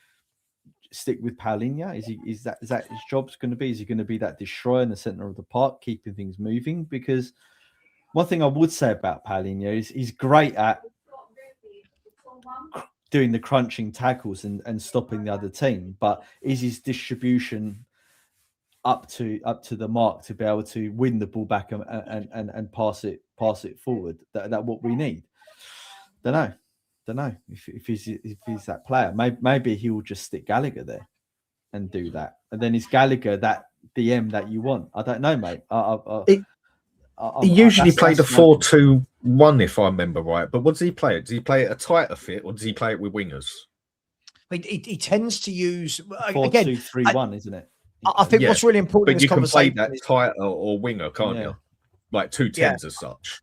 stick with Paulinho? Is that his job's going to be? Is he going to be that destroyer in the center of the park, keeping things moving? Because one thing I would say about Paulinho is he's great at doing the crunching tackles and stopping the other team, but is his distribution up to the mark to be able to win the ball back and pass it forward? That what we need. Don't know if he's that player. Maybe he will just stick Gallagher there and do that, and then is Gallagher that DM that you want? I don't know, mate. He usually played a 4-2-1, if I remember right. But what does he play? Does he play it a tighter fit, or does he play it with wingers? He tends to use 4-2-3-1, isn't it? I think what's really important. But you can play that tighter or winger, can't you? Like 2 10s as such.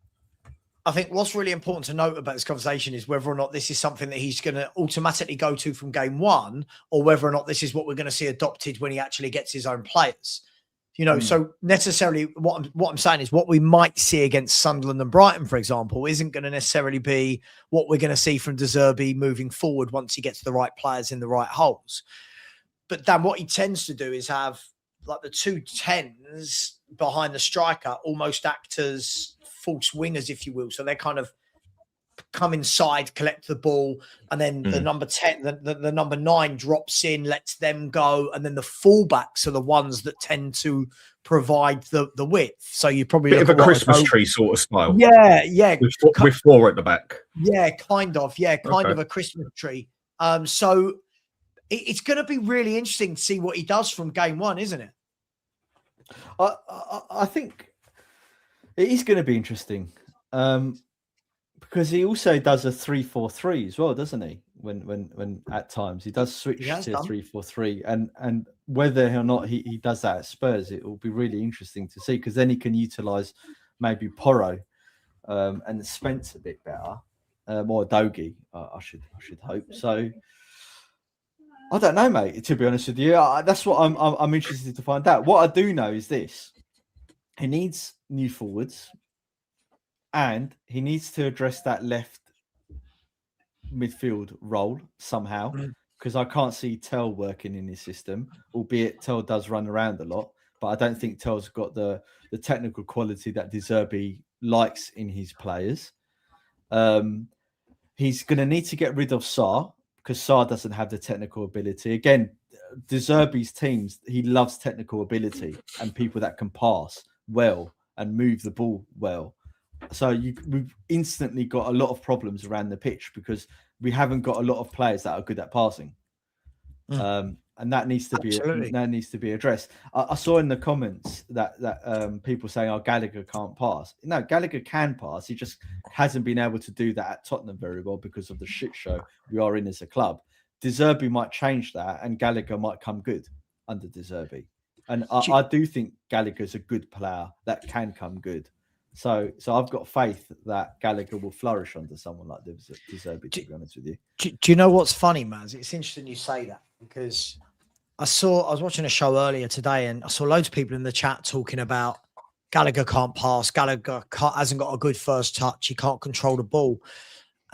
I think what's really important to note about this conversation is whether or not this is something that he's going to automatically go to from game one, or whether or not this is what we're going to see adopted when he actually gets his own players. You know, so necessarily what I'm saying is what we might see against Sunderland and Brighton, for example, isn't going to necessarily be what we're going to see from De Zerbi moving forward once he gets the right players in the right holes. But then what he tends to do is have like the 2 10s behind the striker almost act as false wingers, if you will. So they kind of come inside, collect the ball, and then the number 10, the number 9 drops in, lets them go, and then the fullbacks are the ones that tend to provide the width. So you probably bit look of a at Christmas tree sort of style. Yeah. With 4 at the back. Yeah, kind of. Yeah, kind Okay. of a Christmas tree. So it's going to be really interesting to see what he does from game one, isn't it? I think it is going to be interesting because he also does a 3-4-3 as well, doesn't he? When at times he does switch to 3-4-3, and whether or not he does that at Spurs, it will be really interesting to see, because then he can utilize maybe Porro and Spence a bit better, or Dogie. I should hope so. I don't know, mate. To be honest with you, that's what I'm interested to find out. What I do know is this: he needs new forwards, and he needs to address that left midfield role somehow, because I can't see Tell working in his system, albeit Tell does run around a lot, but I don't think Tell's got the technical quality that De Zerbi likes in his players. He's going to need to get rid of Sarr, because Sarr doesn't have the technical ability. Again, De Zerbi's teams, he loves technical ability and people that can pass well and move the ball well. So we've instantly got a lot of problems around the pitch because we haven't got a lot of players that are good at passing. And that needs to be addressed. I saw in the comments that people saying, "Oh, Gallagher can't pass." No, Gallagher can pass. He just hasn't been able to do that at Tottenham very well because of the shit show we are in as a club. De Zerbi might change that, and Gallagher might come good under De Zerbi. And I do think Gallagher's a good player that can come good. So I've got faith that Gallagher will flourish under someone like De Zerbi, to be honest with you. Do you know what's funny, Maz? It's interesting you say that, because I was watching a show earlier today and I saw loads of people in the chat talking about Gallagher can't pass, Gallagher hasn't got a good first touch, he can't control the ball.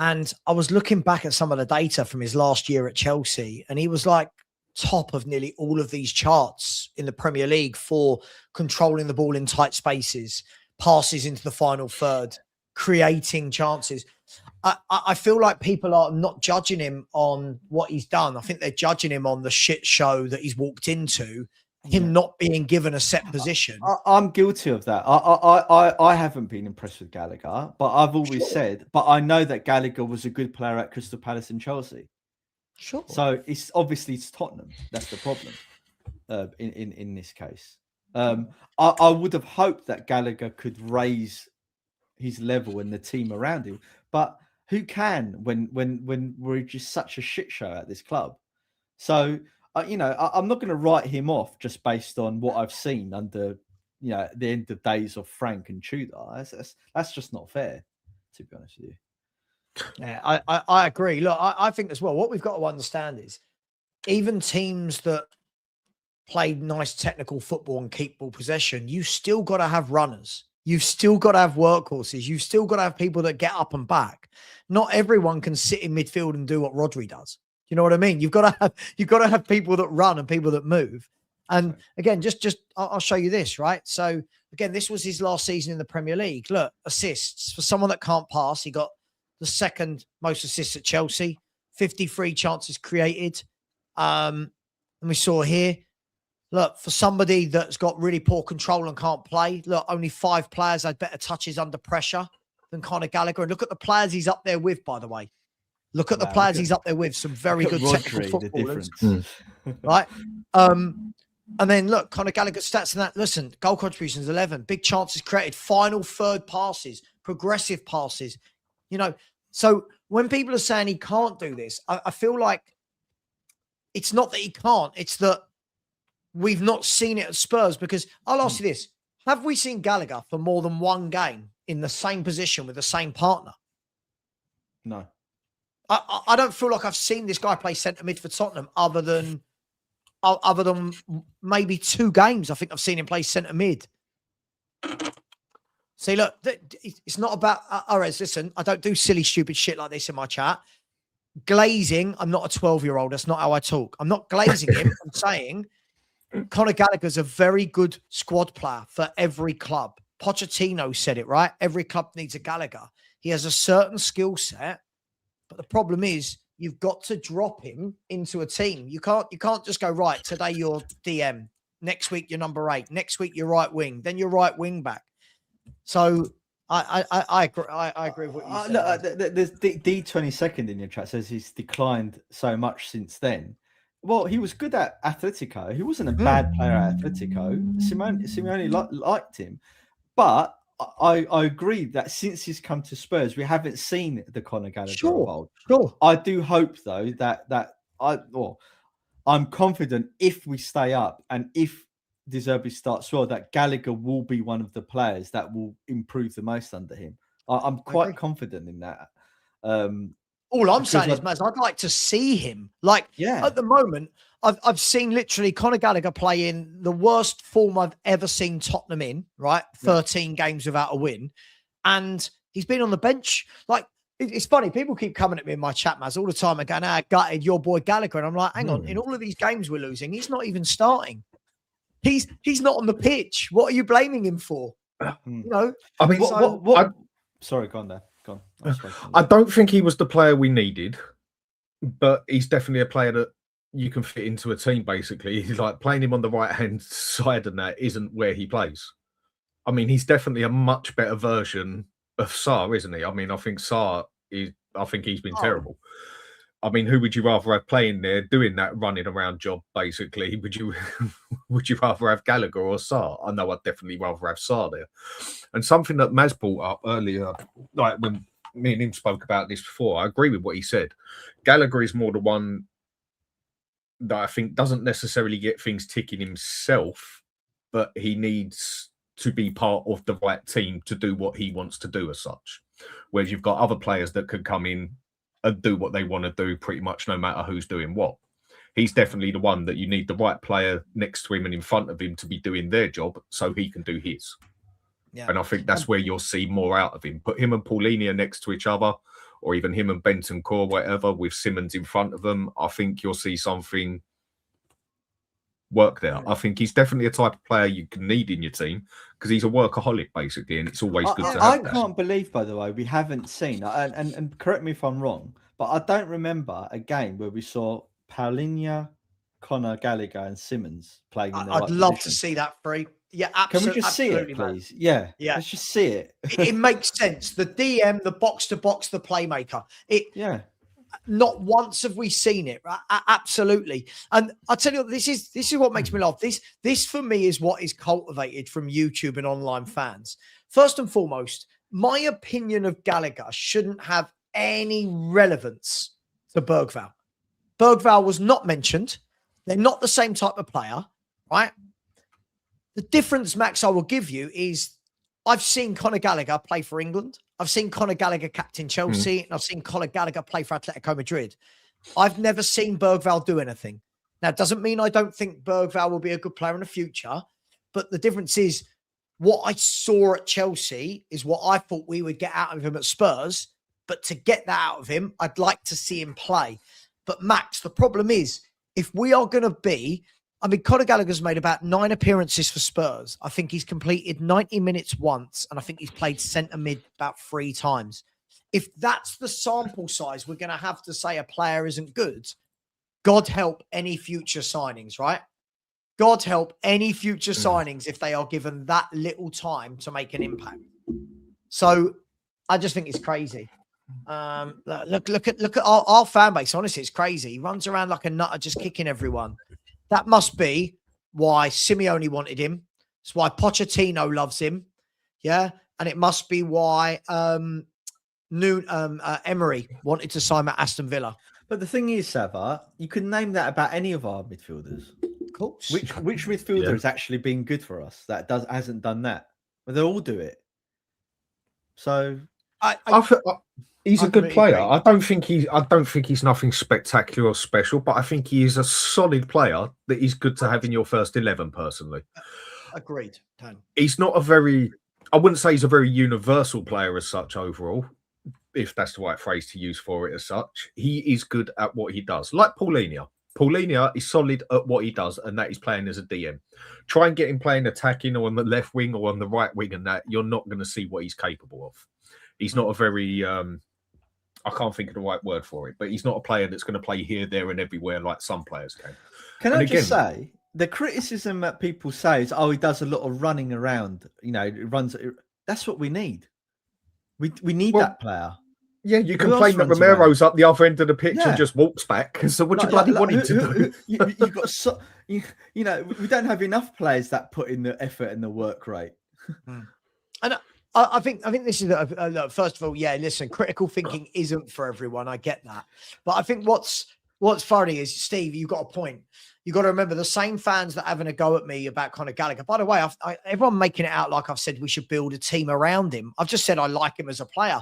And I was looking back at some of the data from his last year at Chelsea, and he was like top of nearly all of these charts in the Premier League for controlling the ball in tight spaces, passes into the final third, creating chances. I feel like people are not judging him on what he's done. I think they're judging him on the shit show that he's walked into, him not being given a set position. I'm guilty of that. I haven't been impressed with Gallagher, but I've always said, but I know that Gallagher was a good player at Crystal Palace and Chelsea. Sure. So it's Tottenham. That's the problem in this case. I would have hoped that Gallagher could raise his level and the team around him, but who can when we're just such a shit show at this club? So I'm not going to write him off just based on what I've seen under the end of days of Frank and Tudor. That's just not fair, to be honest with you. Yeah, I agree. Look, I think as well, what we've got to understand is even teams that play nice technical football and keep ball possession, you still got to have runners. You've still got to have workhorses. You've still got to have people that get up and back. Not everyone can sit in midfield and do what Rodri does. You know what I mean? You've got to have people that run and people that move. And again, I'll show you this, right? So again, this was his last season in the Premier League. Look, assists for someone that can't pass. He got the second most assists at Chelsea, 53 chances created. And we saw here, look, for somebody that's got really poor control and can't play, look, only 5 players had better touches under pressure than Conor Gallagher. And look at the players he's up there with, by the way. Look at the players he's up there with. Some very good technical footballers. Right? And then look, Conor Gallagher's stats and that. Listen, goal contributions, 11. Big chances created. Final third passes. Progressive passes. So when people are saying he can't do this, I feel like it's not that he can't. It's that we've not seen it at Spurs, because I'll ask you this. Have we seen Gallagher for more than one game in the same position with the same partner. No. I don't feel like I've seen this guy play centre mid for Tottenham other than maybe 2 games. I think I've seen him play centre mid. See, look, it's not about Arez. Listen, I don't do silly, stupid shit like this in my chat. Glazing, I'm not a 12-year-old. That's not how I talk. I'm not glazing him. I'm saying Conor Gallagher's a very good squad player for every club. Pochettino said it, right? Every club needs a Gallagher. He has a certain skill set, but the problem is you've got to drop him into a team. You can't just go, right, today you're DM, next week you're number 8, next week you're right wing, then you're right wing back. So I agree with what you said. Look, there's D22nd in your chat says he's declined so much since then. Well, he was good at Atletico. He wasn't a bad player at Atletico. Simeone liked him. But I agree that since he's come to Spurs, we haven't seen the Conor Gallagher of old. Sure. I do hope, though, that I'm confident if we stay up and if De Zerbi starts well, that Gallagher will be one of the players that will improve the most under him. I'm quite confident in that. All I'm saying is, Maz, I'd like to see him. Like, at the moment, I've seen literally Conor Gallagher play in the worst form I've ever seen Tottenham in, right? 13 games without a win. And he's been on the bench. Like, it's funny. People keep coming at me in my chat, Maz, all the time and going, gutted your boy Gallagher. And I'm like, hang on, in all of these games we're losing, he's not even starting. He's not on the pitch. What are you blaming him for? You know? I mean, sorry, go on there. Go on. I don't think he was the player we needed, but he's definitely a player that you can fit into a team, basically. He's like playing him on the right-hand side and that isn't where he plays. I mean, he's definitely a much better version of Sarr, isn't he? I mean, I think he's been terrible. I mean, who would you rather have playing there doing that running around job, basically? Would you rather have Gallagher or Sarr? I know I'd definitely rather have Sarr there. And something that Maz brought up earlier, like when me and him spoke about this before, I agree with what he said. Gallagher is more the one that I think doesn't necessarily get things ticking himself, but he needs to be part of the right team to do what he wants to do as such. Whereas you've got other players that could come in and do what they want to do pretty much no matter who's doing what. He's definitely the one that you need the right player next to him and in front of him to be doing their job so he can do his. Yeah. And I think that's where you'll see more out of him. Put him and Paulinho next to each other, or even him and Bentancur, whatever, with Simmons in front of them. I think you'll see something work there. I think he's definitely a type of player you can need in your team because he's a workaholic, basically, and it's always good to have I that. can't believe, by the way, we haven't seen, and correct me if I'm wrong, but I don't remember a game where we saw Paulinho, Conor Gallagher, and Simmons playing in the I'd love to see that free. Yeah, absolutely. Can we just see it, please? Yeah, let's just see it. It makes sense. The DM, the box-to-box, the playmaker. Not once have we seen it. Absolutely. And I tell you, this is what makes me laugh. This for me is what is cultivated from YouTube and online fans. First and foremost, my opinion of Gallagher shouldn't have any relevance to Bergvall. Bergvall was not mentioned. They're not the same type of player, right? The difference, Max, I will give you is I've seen Conor Gallagher play for England. I've seen Conor Gallagher captain Chelsea, and I've seen Conor Gallagher play for Atletico Madrid. I've never seen Bergvall do anything. Now, it doesn't mean I don't think Bergvall will be a good player in the future, but the difference is what I saw at Chelsea is what I thought we would get out of him at Spurs, but to get that out of him, I'd like to see him play. But Max, the problem is, if we are going to be, I mean, Conor Gallagher's made about 9 appearances for Spurs. I think he's completed 90 minutes once, and I think he's played centre mid about 3 times. If that's the sample size, we're going to have to say a player isn't good. God help any future signings, right? God help any future signings if they are given that little time to make an impact. So I just think it's crazy. Look at our fan base. Honestly, it's crazy. He runs around like a nutter, just kicking everyone. That must be why Simeone wanted him. It's why Pochettino loves him. Yeah. And it must be why Emery wanted to sign at Aston Villa. But the thing is, Sava, you can name that about any of our midfielders. Of course. Which midfielder has actually been good for us that hasn't done that? But they all do it. So he's a good completely player. agree. I don't think he's nothing spectacular or special, but I think he is a solid player that is good to have in your first 11. Personally, Agreed, Dan. he's not a very. I wouldn't say he's a very universal player as such overall, if that's the right phrase to use for it as such. He is good at what he does, like Paulinho. Paulinho is solid at what he does, and that is playing as a DM. Try and get him playing attacking or on the left wing or on the right wing, and that you're not going to see what he's capable of. He's not a very, I can't think of the right word for it, but he's not a player that's going to play here, there, and everywhere like some players can. Can I just say, the criticism that people say is, oh, he does a lot of running around. You know, runs. That's what we need. We need that player. Yeah, you complain that Romero's up the other end of the pitch and just walks back. So what do you bloody want him to do? You've got you know, we don't have enough players that put in the effort and the work rate. And I think this is first of all, yeah. Listen, critical thinking isn't for everyone. I get that, but I think what's funny is, Steve, you got a point. You got to remember the same fans that are having a go at me about Conor Gallagher. By the way, everyone making it out like I've said we should build a team around him. I've just said I like him as a player.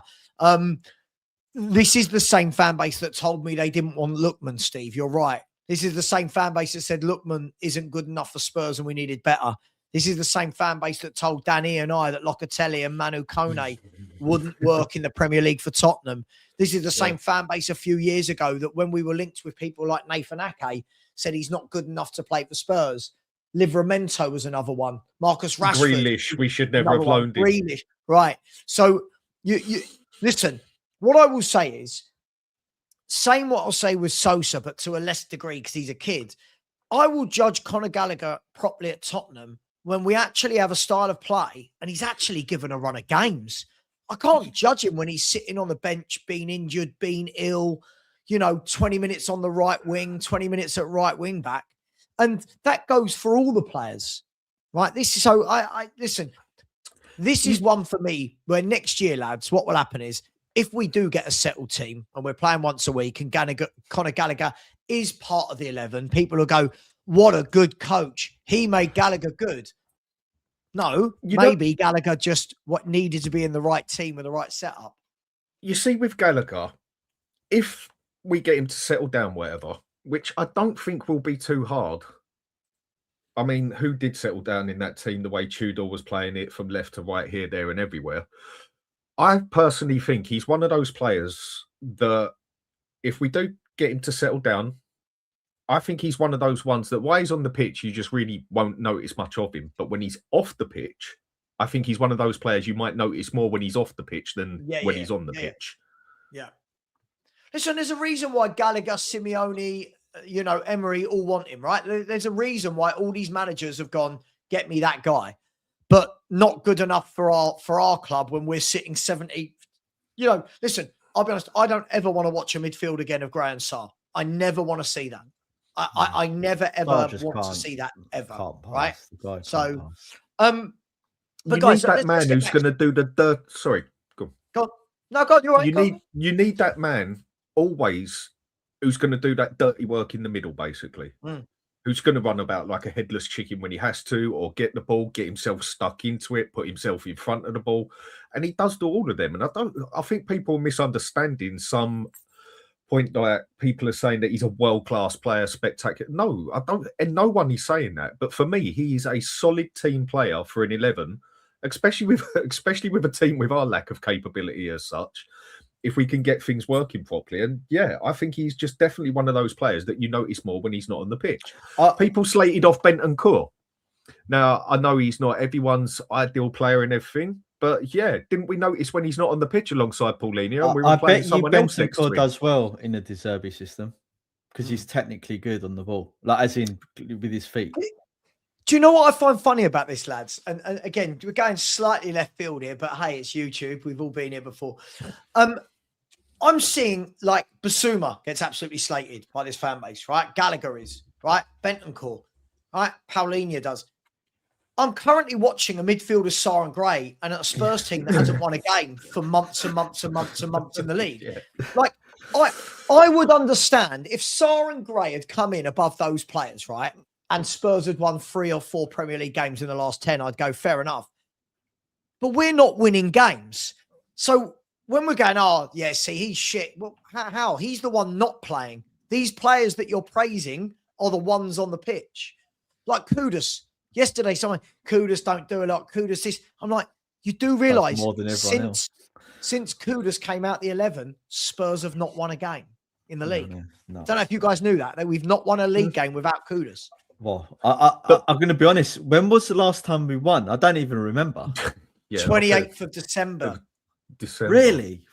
This is the same fan base that told me they didn't want Lookman, Steve. You're right. This is the same fan base that said Lookman isn't good enough for Spurs and we needed better. This is the same fan base that told Danny and I that Locatelli and Manu Kone wouldn't work in the Premier League for Tottenham. This is the same fan base a few years ago that when we were linked with people like Nathan Ake said he's not good enough to play for Spurs. Livramento was another one. Marcus Rashford. Grealish, we should never have loaned him. Grealish, right. So you listen. What I will say is, same what I'll say with Sosa, but to a less degree because he's a kid. I will judge Conor Gallagher properly at Tottenham when we actually have a style of play and he's actually given a run of games. I can't judge him when he's sitting on the bench, being injured, being ill, 20 minutes on the right wing, 20 minutes at right wing back. And that goes for all the players, right? Listen, this is one for me where next year, lads, what will happen is, if we do get a settled team and we're playing once a week and Conor Gallagher is part of the 11, people will go, what a good coach. He made Gallagher good. No, maybe Gallagher just needed to be in the right team with the right setup. You see, with Gallagher, if we get him to settle down wherever, which I don't think will be too hard. I mean, who did settle down in that team the way Tudor was playing it from left to right, here, there, and everywhere? I personally think he's one of those players that if we do get him to settle down, I think he's one of those ones that while he's on the pitch, you just really won't notice much of him. But when he's off the pitch, I think he's one of those players you might notice more when he's off the pitch than when he's on the pitch. Yeah. Listen, there's a reason why Gallagher, Simeone, Emery all want him, right? There's a reason why all these managers have gone, get me that guy. But not good enough for our club when we're sitting 70th. Listen, I'll be honest, I don't ever want to watch a midfield again of Gray and Sarr. I never want to see that. I never, ever want to see that ever, right? So, but guys, need that man who's going to do the dirt. Sorry, go on. No, God, you're right. You need that man always who's going to do that dirty work in the middle, basically. Who's going to run about like a headless chicken when he has to, or get the ball, get himself stuck into it, put himself in front of the ball. And he does do all of them. And I think people are misunderstanding some point that people are saying that he's a world-class player, spectacular. No, I don't. And no one is saying that. But for me, he is a solid team player for an 11, especially with a team with our lack of capability as such. If we can get things working properly. And yeah, I think he's just definitely one of those players that you notice more when he's not on the pitch. People slated off Bentancur. Now, I know he's not everyone's ideal player and everything, but yeah, didn't we notice when he's not on the pitch alongside Paulinho? We were playing someone else next to him. Does well in the De Zerbi system because he's technically good on the ball, like as in with his feet. Do you know what I find funny about this, lads? And again, we're going slightly left field here, but hey, it's YouTube. We've all been here before. I'm seeing like Basuma gets absolutely slated by this fan base, right? Gallagher is, right? Bentancur, right? Paulinho does. I'm currently watching a midfielder, Sarr and Gray, and a Spurs team that hasn't won a game for months and months and months and months in the league. Yeah. Like, I would understand if Sarr and Gray had come in above those players, right? And Spurs had won 3 or 4 Premier League games in the last 10, I'd go, fair enough. But we're not winning games. So when we're going, oh, yeah, see, he's shit. Well, how? He's the one not playing. These players that you're praising are the ones on the pitch. Like Kudus. Yesterday, someone, Kudus don't do a lot. Kudus this. I'm like, you do realise more than everyone else. Since Kudus came out the 11, Spurs have not won a game in the league. No. Don't know if you guys knew that we've not won a league game without Kudus. Well, I'm going to be honest. When was the last time we won? I don't even remember. 28th of December. Really?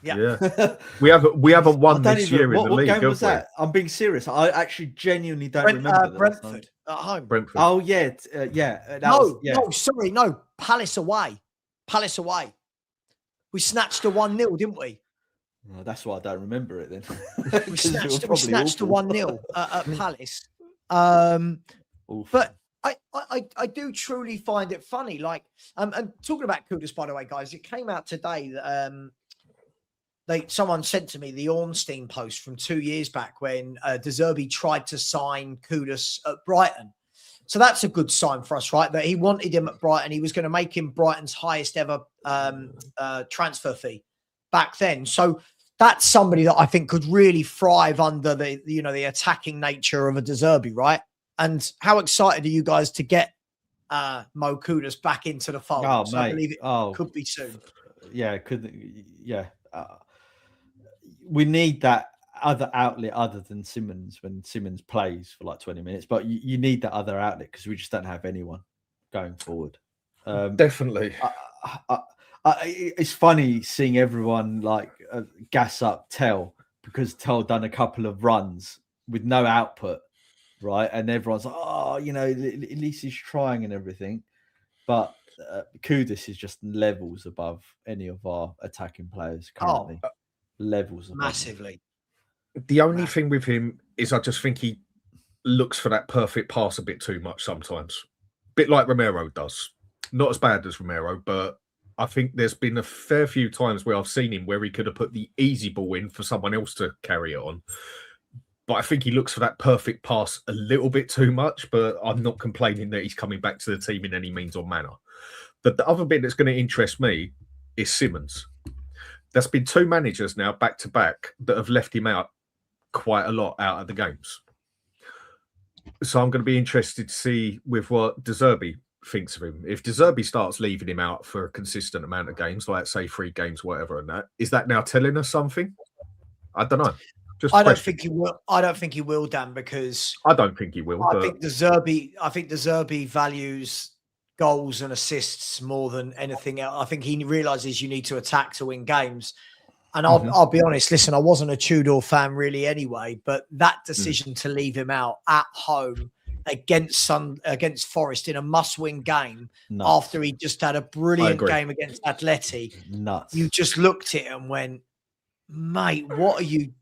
Yeah. we haven't won this year in the league. What game was that? I'm being serious. I actually genuinely don't remember. Brentford at home. Brentford. Oh yeah, No, Palace away. We snatched a 1-0, didn't we? Well, that's why I don't remember it then. we snatched a 1-0 at Palace. But I do truly find it funny. Like, and talking about Kudus, by the way, guys, it came out today that someone sent to me the Ornstein post from 2 years back when De Zerbi tried to sign Kudus at Brighton. So that's a good sign for us, right? That he wanted him at Brighton. He was going to make him Brighton's highest ever transfer fee back then. So that's somebody that I think could really thrive under the attacking nature of a De Zerbi, right? And how excited are you guys to get Mo Kudus back into the fold? Oh, so mate. I believe it could be soon. Yeah, we need that other outlet other than Simmons when Simmons plays for like 20 minutes. But you need that other outlet because we just don't have anyone going forward. Definitely. It's funny seeing everyone like gas up Tell because Tell done a couple of runs with no output, right? And everyone's like, oh, at least he's trying and everything. But Kudus is just levels above any of our attacking players currently. Levels above massively. The only thing with him is I just think he looks for that perfect pass a bit too much sometimes. Bit like Romero does. Not as bad as Romero, but I think there's been a fair few times where I've seen him where he could have put the easy ball in for someone else to carry it on. But I think he looks for that perfect pass a little bit too much, but I'm not complaining that he's coming back to the team in any means or manner. The other bit that's going to interest me is Simmons. There's been two managers now back to back that have left him out quite a lot out of the games. So I'm going to be interested to see with what De Zerbi thinks of him. If De Zerbi starts leaving him out for a consistent amount of games, like say 3 games, whatever, and that, is that now telling us something? I don't know. I don't think he will. I don't think he will, Dan, because I don't think he will. I think De Zerbi values goals and assists more than anything else. I think he realizes you need to attack to win games. And I'll be honest, listen, I wasn't a Tudor fan really anyway, but that decision to leave him out at home against Forest in a must-win game after he just had a brilliant game against Atleti, you just looked at it and went, mate, what are you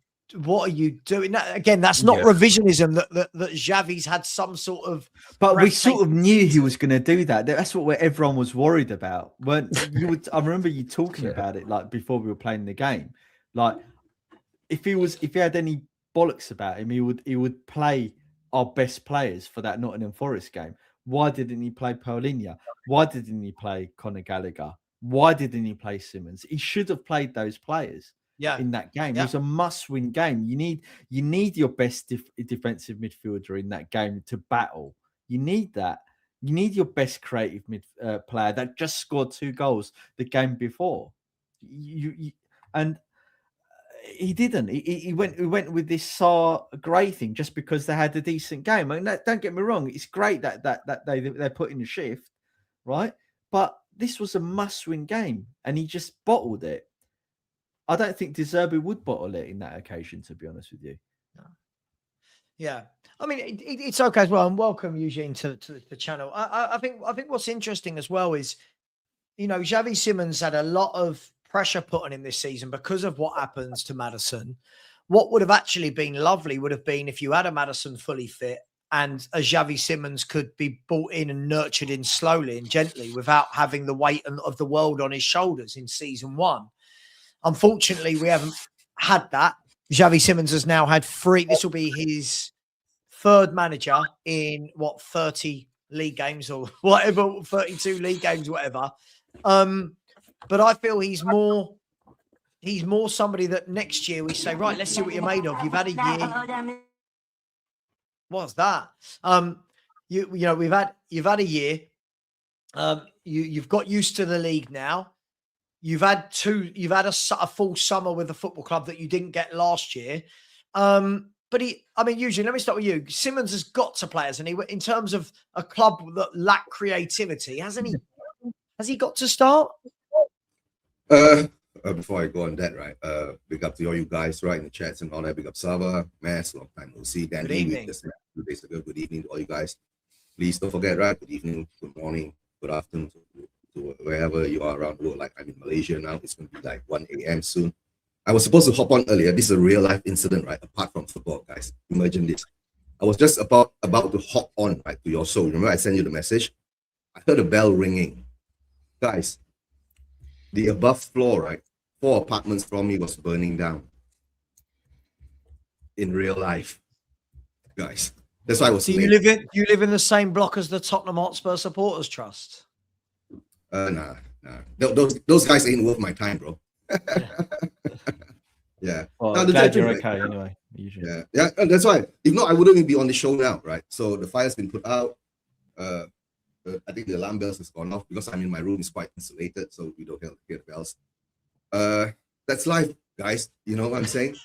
doing? Again, that's not revisionism that Xavi's had some sort of... But we sort of knew he was going to do that. That's what everyone was worried about. I remember you talking about it like before we were playing the game. Like if he had any bollocks about him, he would play our best players for that Nottingham Forest game. Why didn't he play Paulinho? Why didn't he play Conor Gallagher? Why didn't he play Simmons? He should have played those players. In that game. It was a must-win game. You need your best defensive midfielder in that game to battle. You need that. You need your best creative player that just scored 2 goals the game before. And he didn't. He went with this Sarr Gray thing just because they had a decent game. I mean, don't get me wrong. It's great that they put in a shift, right? But this was a must-win game, and he just bottled it. I don't think De Zerbi would bottle it in that occasion, to be honest with you. No. Yeah. I mean, it's okay as well. And welcome, Eugene, to the channel. I think what's interesting as well is, Xavi Simmons had a lot of pressure put on him this season because of what happens to Maddison. What would have actually been lovely would have been if you had a Maddison fully fit and a Xavi Simmons could be brought in and nurtured in slowly and gently without having the weight of the world on his shoulders in season 1. Unfortunately, we haven't had that. Xavi Simmons has now had 3. This will be his 3rd manager in 30 league games or whatever, 32 league games, whatever. but I feel he's more somebody that next year we say, right, let's see what you're made of. You've had a year. What's that? You know, you've had a year. You've got used to the league now. You've had a full summer with the football club that you didn't get last year. But usually, let me start with you. Simmons has got to play, hasn't he? In terms of a club that lack creativity, hasn't he? Has he got to start? Before I go on that, right? Big up to all you guys, right, in the chats and all that. Big up Sava, Mass, long time no see. Dan, good evening. Just 2 days ago. Good evening to all you guys. Please don't forget, right? Good evening, good morning, good afternoon to wherever you are around the world. Like I'm in Malaysia now. It's going to be like 1 a.m. soon. I was supposed to hop on earlier. This is a real life incident, right? Apart from football, guys. Imagine this. I was just about to hop on, right, to your show. Remember I sent you the message? I heard a bell ringing. Guys, the above floor, right? 4 apartments from me was burning down. In real life. Guys. That's why I was Do you live in the same block as the Tottenham Hotspur Supporters Trust? Nah. Those guys ain't worth my time, bro. Yeah. Well, no, glad you're okay anyway. Yeah, that's why. If not, I wouldn't even be on the show now, right? So the fire's been put out. I think the alarm bells has gone off because I'm in my room. It's quite insulated, so we don't hear the bells. That's life, guys. You know what I'm saying?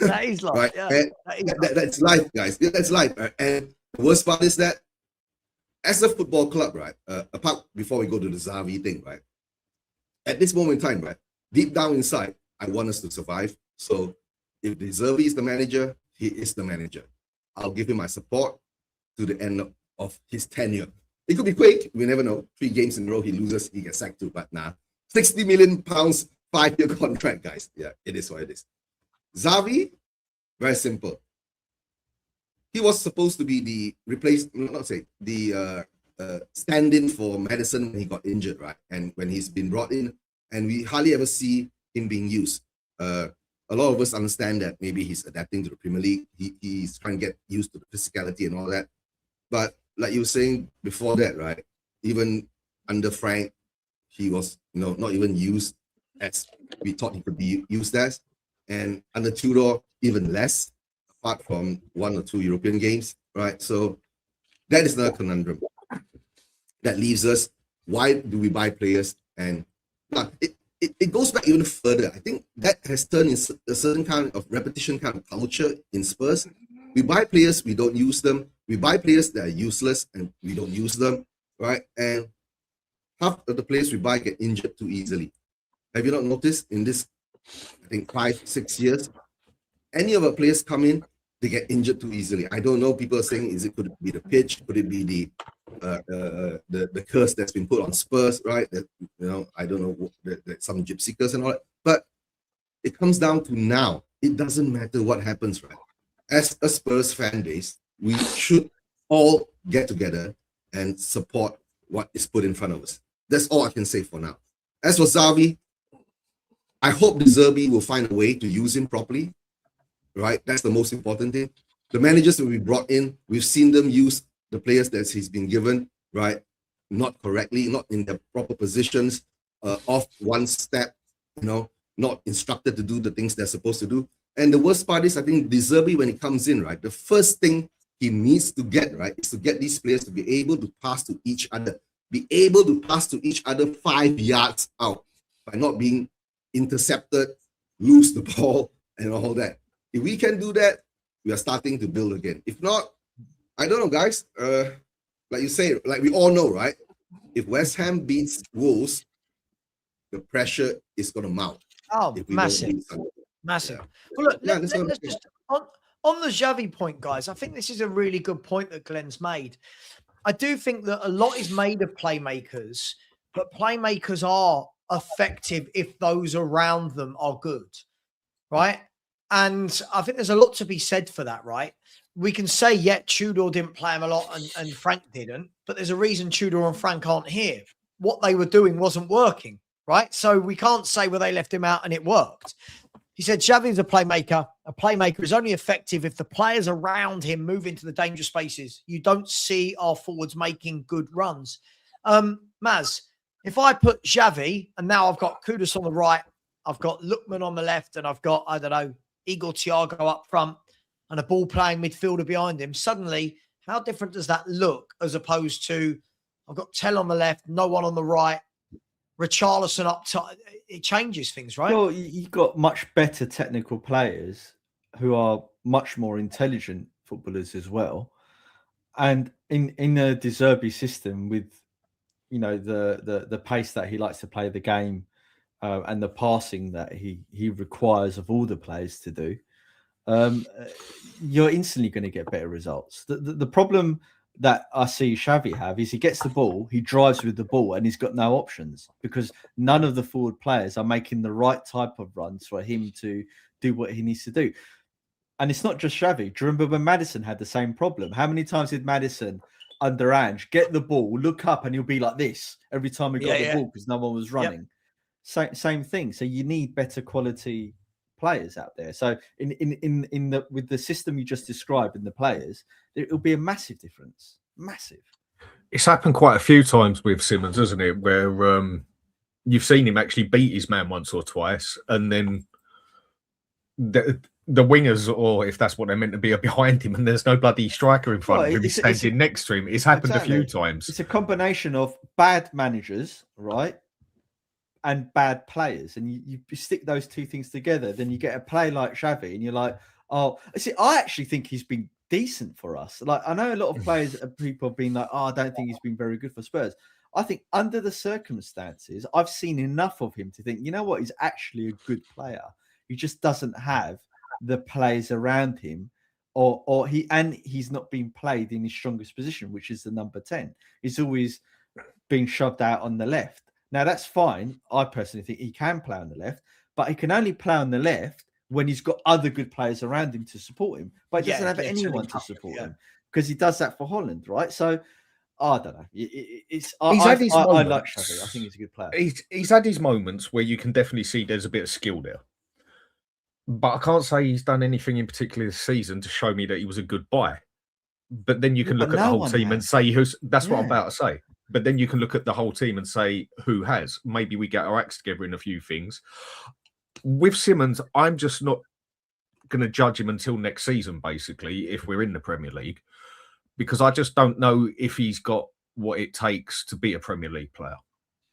That is life. Right? Yeah, that's life, guys. Yeah, that's life. And the worst part is that as a football club, right? Apart before we go to the Xavi thing, right? At this moment in time, right? Deep down inside, I want us to survive. So if De Zerbi is the manager, he is the manager. I'll give him my support to the end of his tenure. It could be quick. We never know. 3 games in a row, he loses, he gets sacked too. But nah, £60 million, 5-year contract, guys. Yeah, it is what it is. Xavi, very simple. He was supposed to be the stand-in for Madison when he got injured, right? And when he's been brought in, and we hardly ever see him being used. A lot of us understand that maybe he's adapting to the Premier League. He's trying to get used to the physicality and all that. But like you were saying before that, right? Even under Frank, he was, not even used as we thought he could be used as. And under Tudor, even less, apart from 1 or 2 European games, right? So that is another conundrum. That leaves us, why do we buy players? And now, it goes back even further. I think that has turned into a certain kind of repetition kind of culture in Spurs. We buy players, we don't use them. We buy players that are useless and we don't use them, right? And half of the players we buy get injured too easily. Have you not noticed in this, I think 5-6 years, any of our players come in, they get injured too easily. I don't know. People are saying, could it be the pitch? Could it be the curse that's been put on Spurs, right? That, I don't know, that some gypsy curse and all that. But it comes down to now. It doesn't matter what happens, right? As a Spurs fan base, we should all get together and support what is put in front of us. That's all I can say for now. As for Xavi, I hope De Zerbi will find a way to use him properly, right? That's the most important thing. The managers that we brought in, we've seen them use the players that he's been given, right? Not correctly, not in the proper positions, off one step, not instructed to do the things they're supposed to do. And the worst part is, I think De Zerbi, when he comes in, right, the first thing he needs to get, right, is to get these players to be able to pass to each other, 5 yards out by not being intercepted, lose the ball, and all that. If we can do that, we are starting to build again. If not, I don't know, guys. Like you say, like we all know, right? If West Ham beats Wolves, the pressure is going to mount. Oh, massive. Massive. Yeah. Well, look, Yeah, let's just on the Xavi point, guys. I think this is a really good point that Glenn's made. I do think that a lot is made of playmakers, but playmakers are effective if those around them are good, right? And I think there's a lot to be said for that, right? We can say, yeah, Tudor didn't play him a lot and Frank didn't, but there's a reason Tudor and Frank aren't here. What they were doing wasn't working, right? So we can't say, well, they left him out and it worked. He said Xavi's a playmaker. A playmaker is only effective if the players around him move into the dangerous spaces. You don't see our forwards making good runs. Maz, If I put Xavi and now I've got Kudus on the right, I've got Lookman on the left, and I've got, I don't know, Igor Thiago up front and a ball playing midfielder behind him, suddenly, how different does that look as opposed to I've got Tell on the left, no one on the right, Richarlison up top? It changes things, right? Well, you've got much better technical players who are much more intelligent footballers as well. And in a De Zerbi system with, you know, the pace that he likes to play the game and the passing that he requires of all the players to do, you're instantly going to get better results. The problem that I see Xavi have is he gets the ball, he drives with the ball, and he's got no options because none of the forward players are making the right type of runs for him to do what he needs to do. And it's not just Xavi. Do you remember when Maddison had the same problem? How many times did Maddison under Ange get the ball, look up, and he'll be like this every time he got the ball because no one was running? Yep. Same thing. So you need better quality players out there. So with the system you just described in the players, it'll be a massive difference. Massive. It's happened quite a few times with Simmons, hasn't it? Where you've seen him actually beat his man once or twice, and then the wingers, or if that's what they're meant to be, are behind him, and there's no bloody striker in front of him. He's standing next to him. It's happened a few times. It's a combination of bad managers, right, and bad players, and you stick those two things together, then you get a play like Xavi, and you're like, oh, see, I actually think he's been decent for us. Like, I know a lot of players, people have been like, oh, I don't think he's been very good for Spurs. I think under the circumstances, I've seen enough of him to think, you know what, he's actually a good player. He just doesn't have the players around him, or he's not being played in his strongest position, which is the number 10. He's always being shoved out on the left. Now that's fine. I personally think he can play on the left, but he can only play on the left when he's got other good players around him to support him. But he doesn't have anyone to support him because he does that for Holland, right? So I don't know. I like Xavi. I think he's a good player. He's had his moments where you can definitely see there's a bit of skill there. But I can't say he's done anything in particular this season to show me that he was a good buy. But then you can look at the whole team and say who's. That's what I'm about to say. But then you can look at the whole team and say who has. Maybe we get our acts together in a few things. With Simmons, I'm just not going to judge him until next season, basically, if we're in the Premier League, because I just don't know if he's got what it takes to be a Premier League player.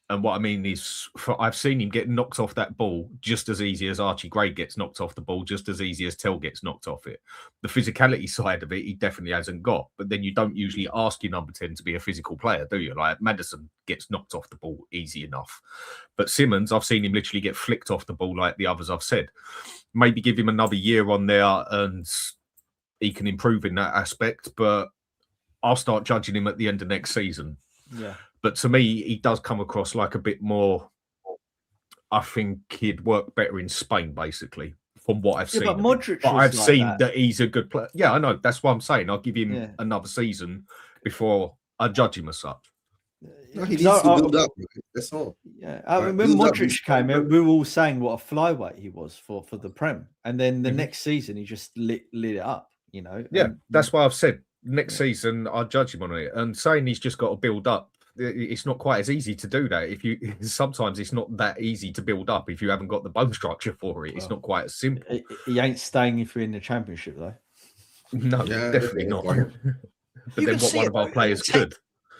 And what I mean is, I've seen him get knocked off that ball just as easy as Archie Gray gets knocked off the ball, just as easy as Tell gets knocked off it. The physicality side of it, he definitely hasn't got. But then you don't usually ask your number 10 to be a physical player, do you? Like Maddison gets knocked off the ball easy enough. But Simmons, I've seen him literally get flicked off the ball like the others I've said. Maybe give him another year on there and he can improve in that aspect. But I'll start judging him at the end of next season. Yeah. But to me, he does come across like a bit more. I think he'd work better in Spain, basically, from what I've seen. But Modric, I've seen that he's a good player. Yeah, I know. That's what I'm saying. I'll give him another season before I judge him as such. No, he needs to build up. That's all. Yeah, when Modric came in, we were all saying what a flyweight he was for the Prem, and then the next season he just lit it up. You know. Yeah, that's why I've said next season I'll judge him on it. And saying he's just got to build up. It's not quite as easy to do that. Sometimes it's not that easy to build up if you haven't got the bone structure for it. It's not quite as simple. He ain't staying if you're in the Championship, though. No, definitely not. But then what one of our players could.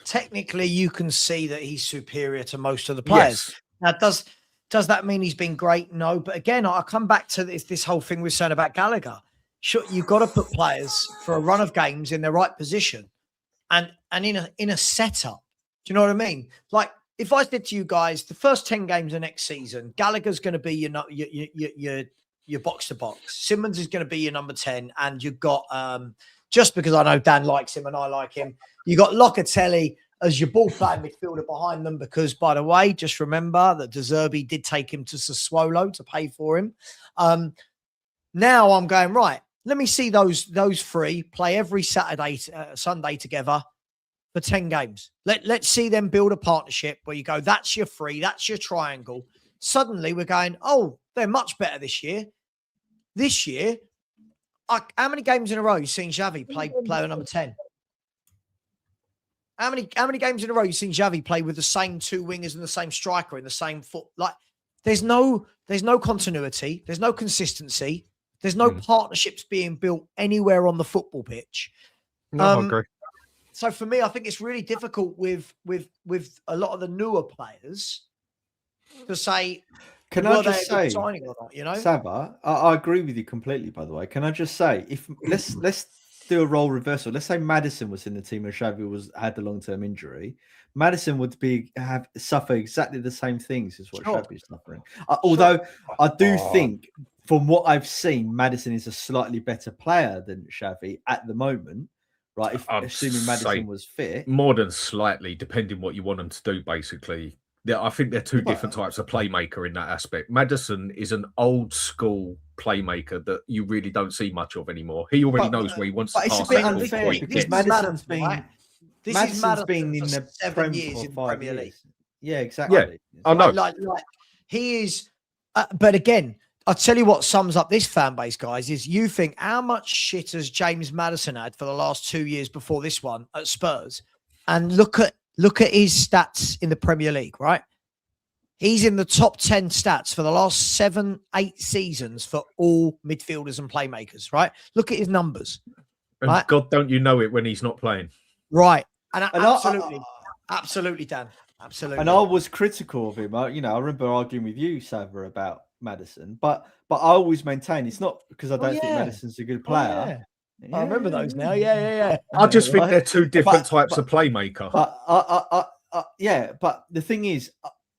Technically, you can see that he's superior to most of the players. Yes. Now, does that mean he's been great? No. But again, I come back to this whole thing we're saying about Gallagher. Sure, you've got to put players for a run of games in the right position and in a setup. Do you know what I mean? Like, if I said to you guys, the first 10 games of next season, Gallagher's going to be your box to box. Simmons is going to be your number 10, and you've got just because I know Dan likes him and I like him, you got Locatelli as your ball playing midfielder behind them. Because, by the way, just remember that De Zerbi did take him to Sassuolo to pay for him. Now I'm going right. Let me see those three play every Sunday together. For 10 games. Let's see them build a partnership where you go, that's your three, that's your triangle. Suddenly we're going, oh, they're much better this year. This year, how many games in a row you seen Xavi play number 10? How many games in a row you seen Xavi play with the same two wingers and the same striker in the same foot? Like, there's no continuity, there's no consistency, there's no partnerships being built anywhere on the football pitch. No, I agree. So for me, I think it's really difficult with a lot of the newer players to say, can I just say, signing or not, you know? Saba, I agree with you completely, by the way. Can I just say, if let's do a role reversal. Let's say Maddison was in the team and Xavi had the long-term injury. Maddison would suffer exactly the same things as what Xavi's suffering. Although I do think, from what I've seen, Maddison is a slightly better player than Xavi at the moment. Right, assuming Maddison was fit. More than slightly, depending what you want them to do, basically. Yeah, I think they're two different types of playmaker in that aspect. Maddison is an old school playmaker that you really don't see much of anymore. He already knows where he wants to pass. It's a bit unfair because Maddison's been in the 7 years in the Premier League. Yeah, exactly. Yeah, I know. Like he is, but again, I'll tell you what sums up this fan base, guys, is you think how much shit has James Maddison had for the last 2 years before this one at Spurs? And look at his stats in the Premier League, right? He's in the top 10 stats for the last 7-8 seasons for all midfielders and playmakers, right? Look at his numbers. And right? God, don't you know it when he's not playing. Right. And absolutely, Dan. Absolutely. And I was critical of him. I remember arguing with you, Sava, about Maddison, but I always maintain it's not because I don't think Maddison's a good player. Yeah, I remember those now. Yeah. I just think they're two different types of playmaker. But the thing is,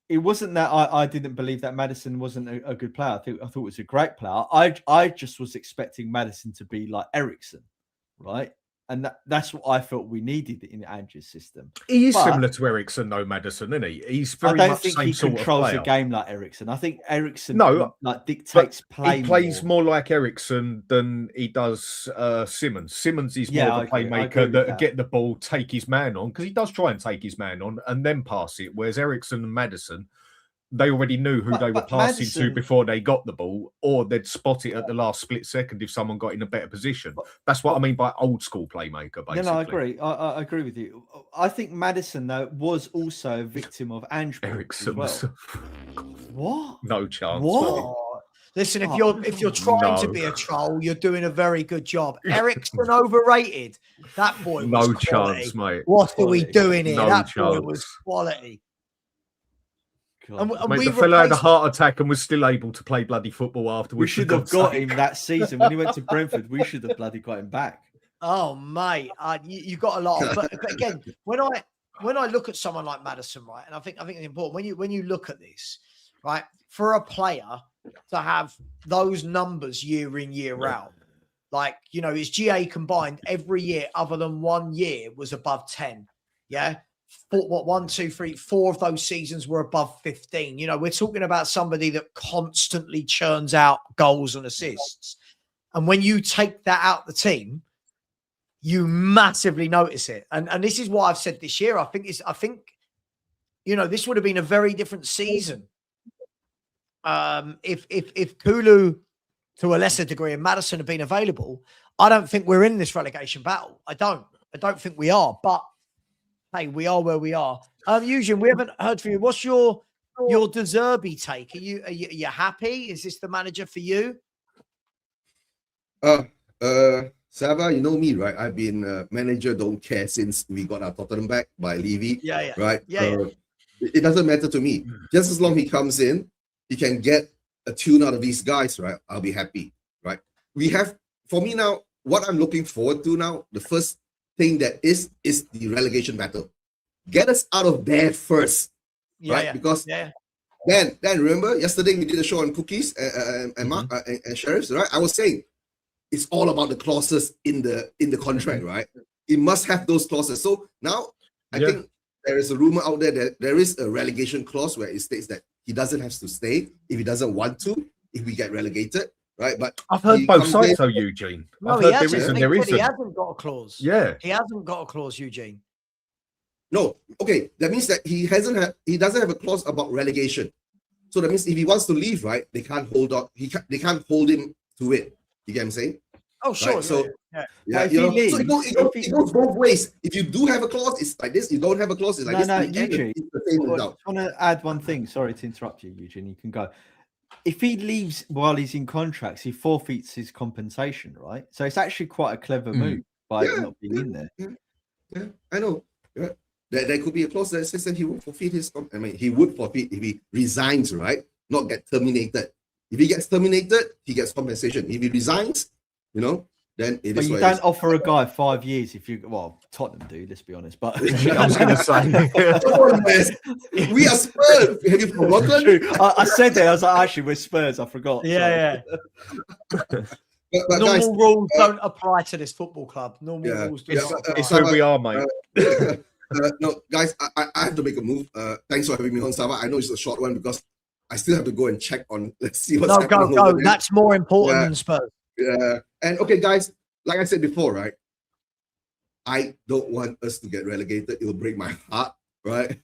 it wasn't that I didn't believe that Maddison wasn't a good player. I thought it was a great player. I just was expecting Maddison to be like Eriksen, right? And that's what I felt we needed in Andrew's system. He is similar to Eriksen, though, Maddison, isn't he? He's very much the same sort of player. I don't think he controls the game like Eriksen. I think Eriksen dictates play. He plays more like Eriksen than he does Simmons. Simmons is more of a playmaker that get the ball, take his man on, because he does try and take his man on and then pass it. Whereas Eriksen and Maddison, they already knew who they were passing to before they got the ball, or they'd spot it at the last split second if someone got in a better position. That's what I mean by old school playmaker, basically. No, I agree. I agree with you. I think Maddison, though, was also a victim of Andrew. Eriksen. Well. What? No chance. What? Listen, if you're trying to be a troll, you're doing a very good job. Eriksen overrated. That boy was no quality. Chance, mate. What are we doing here? No that chance. boy was quality. And the fella had a heart attack and was still able to play bloody football afterwards. We should have got him that season when he went to Brentford. We should have bloody got him back. Oh, mate, you got a lot. But again, when I look at someone like Maddison, right, and I think it's important when you look at this, right, for a player to have those numbers year in year out, like his GA combined every year other than 1 year was above 10. Yeah. 1, 2, 3, 4 of those seasons were above 15. We're talking about somebody that constantly churns out goals and assists. And when you take that out the team, you massively notice it. And this is why I've said this year, I think this would have been a very different season. If Kulu, to a lesser degree, and Maddison had been available, I don't think we're in this relegation battle. I don't think we are, but hey, we are where we are. Eugene, we haven't heard from you. What's your De Zerbi take? Are you happy? Is this the manager for you? Sava, you know me, right? I've been manager don't care since we got our Tottenham back by Levy. Yeah. Right? Yeah. It doesn't matter to me. Just as long he comes in, he can get a tune out of these guys, right? I'll be happy, right? For me now, what I'm looking forward to now, the first thing that is the relegation battle. Get us out of there first, right? Yeah. Because then remember yesterday we did a show on cookies and Mark and sheriffs, right? I was saying it's all about the clauses in the contract, right? It must have those clauses. So now I think there is a rumor out there that there is a relegation clause where it states that he doesn't have to stay if he doesn't want to, if we get relegated. Right, but I've heard both sides, though, Eugene. No, I've he heard hasn't. he He hasn't got a clause. Yeah, he hasn't got a clause, Eugene. No, okay, that means that he doesn't have a clause about relegation. So that means if he wants to leave, right, they can't hold on. They can't hold him to it. You get what I'm saying? Oh, sure. Right? So yeah. yeah, if you he know, so leaves, it goes both ways. If you do have a clause, it's like this. You don't have a clause, it's like No, this. no, In the end, Eugene. it's the same I result. just want to add one thing. Sorry to interrupt you, Eugene. You can go. If he leaves while he's in contracts, he forfeits his compensation, right? So it's actually quite a clever move by not being in there. Yeah, I know. Yeah. There could be a clause that says that he would forfeit his. I mean, he would forfeit if he resigns, right? Not get terminated. If he gets terminated, he gets compensation. If he resigns, you know, then it But is. you what don't it is. offer a guy 5 years if you. Well, Tottenham do. Let's be honest. But I was going to say. Come on, man. We are Spurs. Have you forgotten? True. I said that. I was like, actually, we're Spurs. I forgot. Yeah, But Normal guys, rules don't apply to this football club. Normal rules do yeah, not but, apply. It's who we are, mate. no, guys, I have to make a move. Thanks for having me on, Sava. I know it's a short one because I still have to go and check on. Let's see what's happening. Go. over there. That's more important Yeah. than Spurs. Yeah. And okay, guys, like I said before, right? I don't want us to get relegated. It will break my heart, right?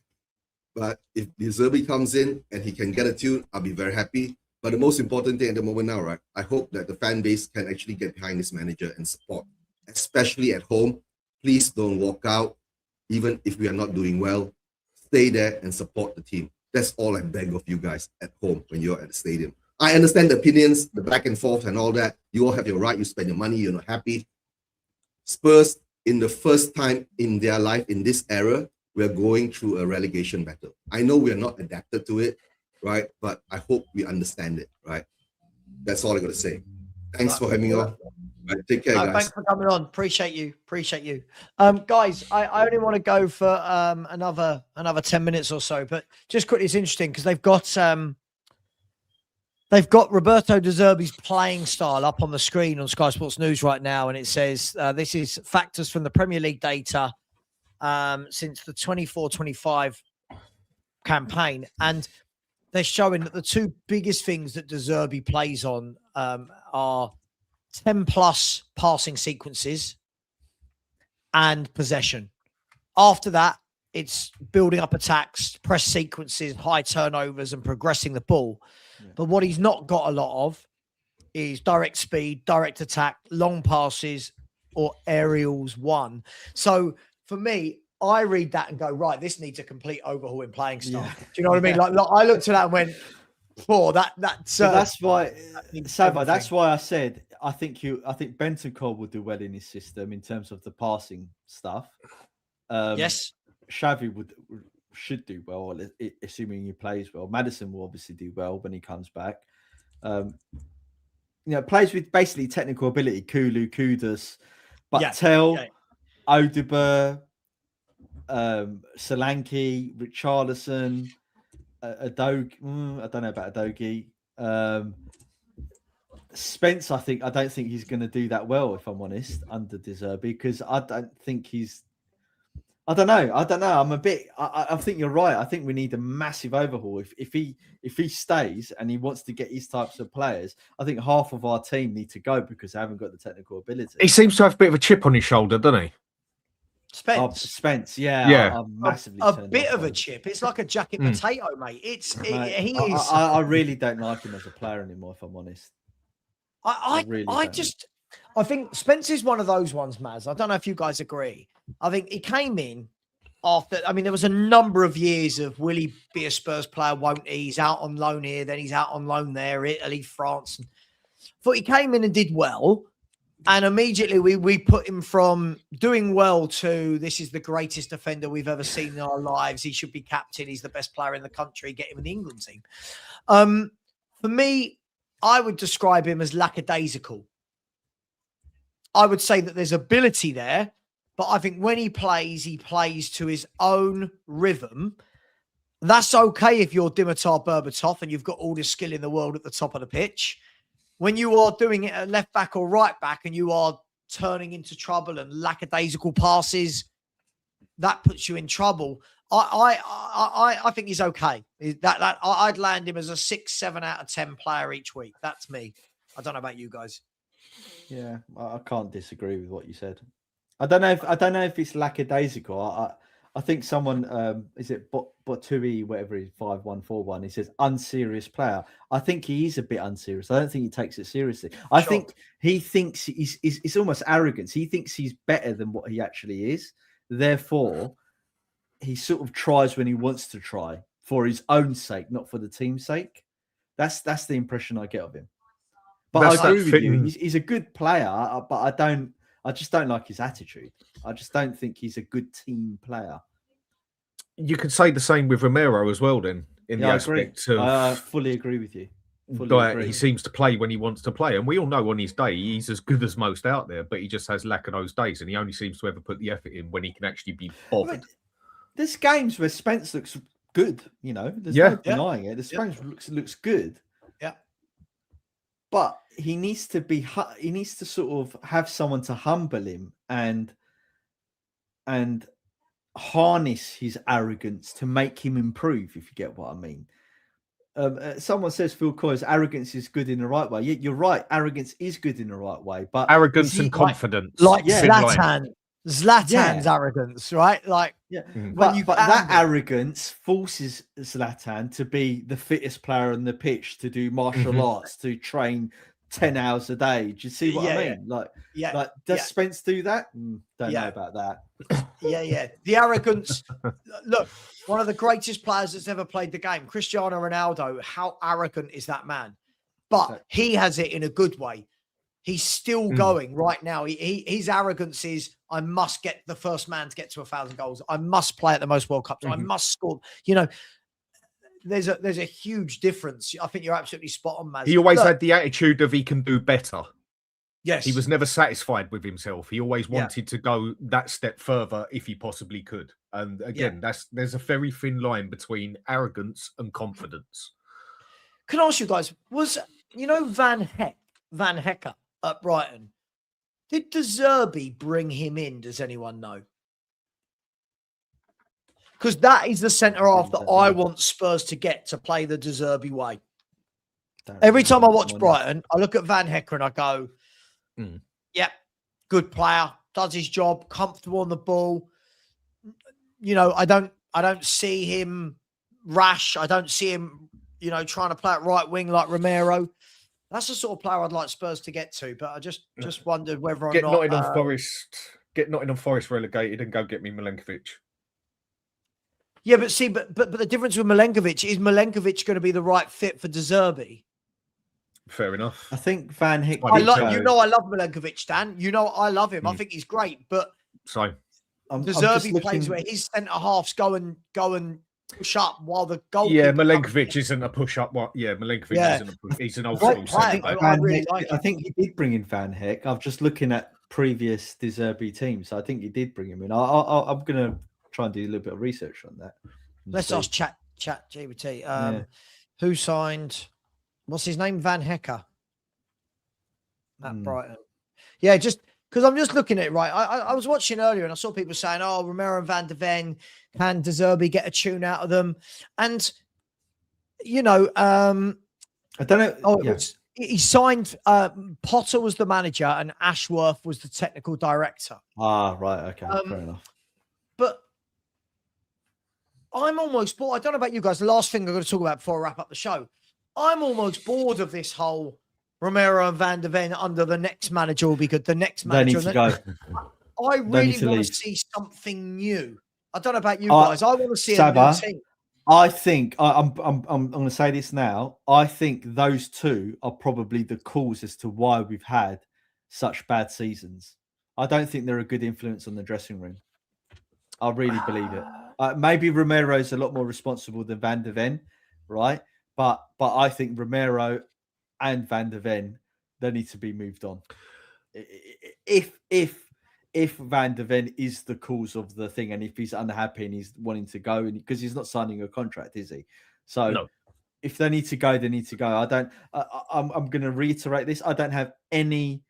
But if De Zerbi comes in and he can get a tune, I'll be very happy. But the most important thing at the moment now, right? I hope that the fan base can actually get behind this manager and support, especially at home. Please don't walk out, even if we are not doing well. Stay there and support the team. That's all I beg of you guys at home when you're at the stadium. I understand the opinions, the back and forth and all that. You all have your right. You spend your money. You're not happy. Spurs, in the first time in their life in this era, we're going through a relegation battle. I know we're not adapted to it, right? But I hope we understand it, right? That's all I got to say. Thanks for having me on. Right, take care, guys. Thanks for coming on. Appreciate you. Guys, I only want to go for another 10 minutes or so, but just quickly, it's interesting because they've got Roberto De Zerbi's playing style up on the screen on Sky Sports News right now, and it says this is factors from the Premier League data since the 24-25 campaign, and they're showing that the two biggest things that De Zerbi plays on are 10 plus passing sequences and possession. After that, it's building up attacks, press sequences, high turnovers, and progressing the ball. Yeah. But what he's not got a lot of is direct speed, direct attack, long passes, or aerials won. So for me, I read that and go, right, this needs a complete overhaul in playing style. Yeah. Do you know what I mean? Like I looked at that and went, "Oh, that's why, Sava. That's why I said I think Bentancur will do well in his system in terms of the passing stuff. Yes, Xavi should do well, assuming he plays well. Maddison will obviously do well when he comes back. Plays with basically technical ability. Kulu, Kudus, Tel, Odubert, Solanke, Richarlison, Adogi. I don't know about Adogi. Spence, I don't think he's going to do that well, if I'm honest, under De Zerbi, because I don't think he's. I don't know. I'm a bit. I think you're right. I think we need a massive overhaul. If he stays and he wants to get his types of players, I think half of our team need to go because they haven't got the technical ability. He seems to have a bit of a chip on his shoulder, doesn't he? Spence, yeah. I'm massively a bit of a chip. It's like a jacket potato, mate. He is. I really don't like him as a player anymore, if I'm honest. I think Spence is one of those ones, Maz. I don't know if you guys agree. I think he came in after, there was a number of years of will he be a Spurs player, won't he? He's out on loan here, then he's out on loan there, Italy, France. Thought he came in and did well. And immediately we put him from doing well to this is the greatest defender we've ever seen in our lives. He should be captain. He's the best player in the country. Get him in the England team. For me, I would describe him as lackadaisical. I would say that there's ability there, but I think when he plays to his own rhythm. That's okay if you're Dimitar Berbatov and you've got all the skill in the world at the top of the pitch. When you are doing it at left back or right back and you are turning into trouble and lackadaisical passes, that puts you in trouble. I think he's okay. I'd land him as a 6-7 out of 10 player each week. That's me. I don't know about you guys. Yeah, I can't disagree with what you said. I don't know if it's lackadaisical. I think someone is it Botui, whatever he's 5141. He says unserious player. I think he is a bit unserious. I don't think he takes it seriously. I think he thinks it's almost arrogance. He thinks he's better than what he actually is. Therefore, he sort of tries when he wants to try for his own sake, not for the team's sake. That's the impression I get of him. But I agree with you. He's a good player, but I just don't like his attitude. I just don't think he's a good team player. You could say the same with Romero as well, then, in the aspect of... I fully agree with you. He seems to play when he wants to play. And we all know on his day, he's as good as most out there, but he just has lack of those days. And he only seems to ever put the effort in when he can actually be bothered. There's games where Spence looks good, There's no denying it. The Spence looks good. Yeah. But he needs to sort of have someone to humble him and harness his arrogance to make him improve, if you get what I mean. Someone says, Phil Coys, arrogance is good in the right way. Yeah, you're right. Arrogance is good in the right way, but arrogance and confidence, like Zlatan's arrogance, right? Like, but that arrogance forces Zlatan to be the fittest player on the pitch, to do martial arts, to train 10 hours a day. Do you see what I mean? Like, does Spence do that? Don't know about that. The arrogance. Look, one of the greatest players that's ever played the game, Cristiano Ronaldo. How arrogant is that man? But he has it in a good way. He's still going right now. His arrogance is, I must get the first man to get to 1,000 goals. I must play at the most World Cups. I must score. There's a huge difference. I think you're absolutely spot on, Maz. He always had the attitude of he can do better. Yes. He was never satisfied with himself. He always wanted to go that step further if he possibly could. And again, there's a very thin line between arrogance and confidence. Can I ask you guys, was Van Hecker at Brighton? Did De Zerbi bring him in? Does anyone know? Because that is the centre half that I want Spurs to get to play the De Zerbi way. Every time I watch Brighton, I look at Van Hecker and I go, good player, does his job, comfortable on the ball. I don't see him rash. I don't see him, trying to play at right wing like Romero. That's the sort of player I'd like Spurs to get to. But I just wondered whether or not get Nottingham Forest relegated and go get me Milenkovic. Yeah, but see, but the difference with Milenkovic is Milenkovic going to be the right fit for De Zerbi. Fair enough. I think Van Hick. I love Milenkovic, Dan. I love him. I think he's great. But De Zerbi plays where his centre halves go and push up while the goal. Yeah, Milenkovic isn't a push up. Milenkovic isn't a push. He's an old school centre. I think he did bring in Van Hick. I'm just looking at previous De Zerbi teams. So I think he did bring him in. I'm gonna try and do a little bit of research on that. Let's ask chat GPT. Who signed? What's his name? Van Hecker. At Brighton. Yeah, just because I'm just looking at it, right? I was watching earlier and I saw people saying, Romero and Van de Ven, can De Zerbi get a tune out of them? And, I don't know. He signed, Potter was the manager and Ashworth was the technical director. Ah, right. Okay. Fair enough. But I'm almost bored. I don't know about you guys. The last thing I'm going to talk about before I wrap up the show. I'm almost bored of this whole Romero and Van de Ven under the next manager will be good. The next manager. They need to go. I really want to see something new. I don't know about you guys. I want to see a new team. I think I'm going to say this now. I think those two are probably the cause as to why we've had such bad seasons. I don't think they're a good influence on the dressing room. I really believe it. Maybe Romero's a lot more responsible than Van de Ven, right? But I think Romero and Van de Ven, they need to be moved on. If Van de Ven is the cause of the thing, and if he's unhappy and he's wanting to go, and because he's not signing a contract, is he? So if they need to go, they need to go. I'm going to reiterate this. I don't have any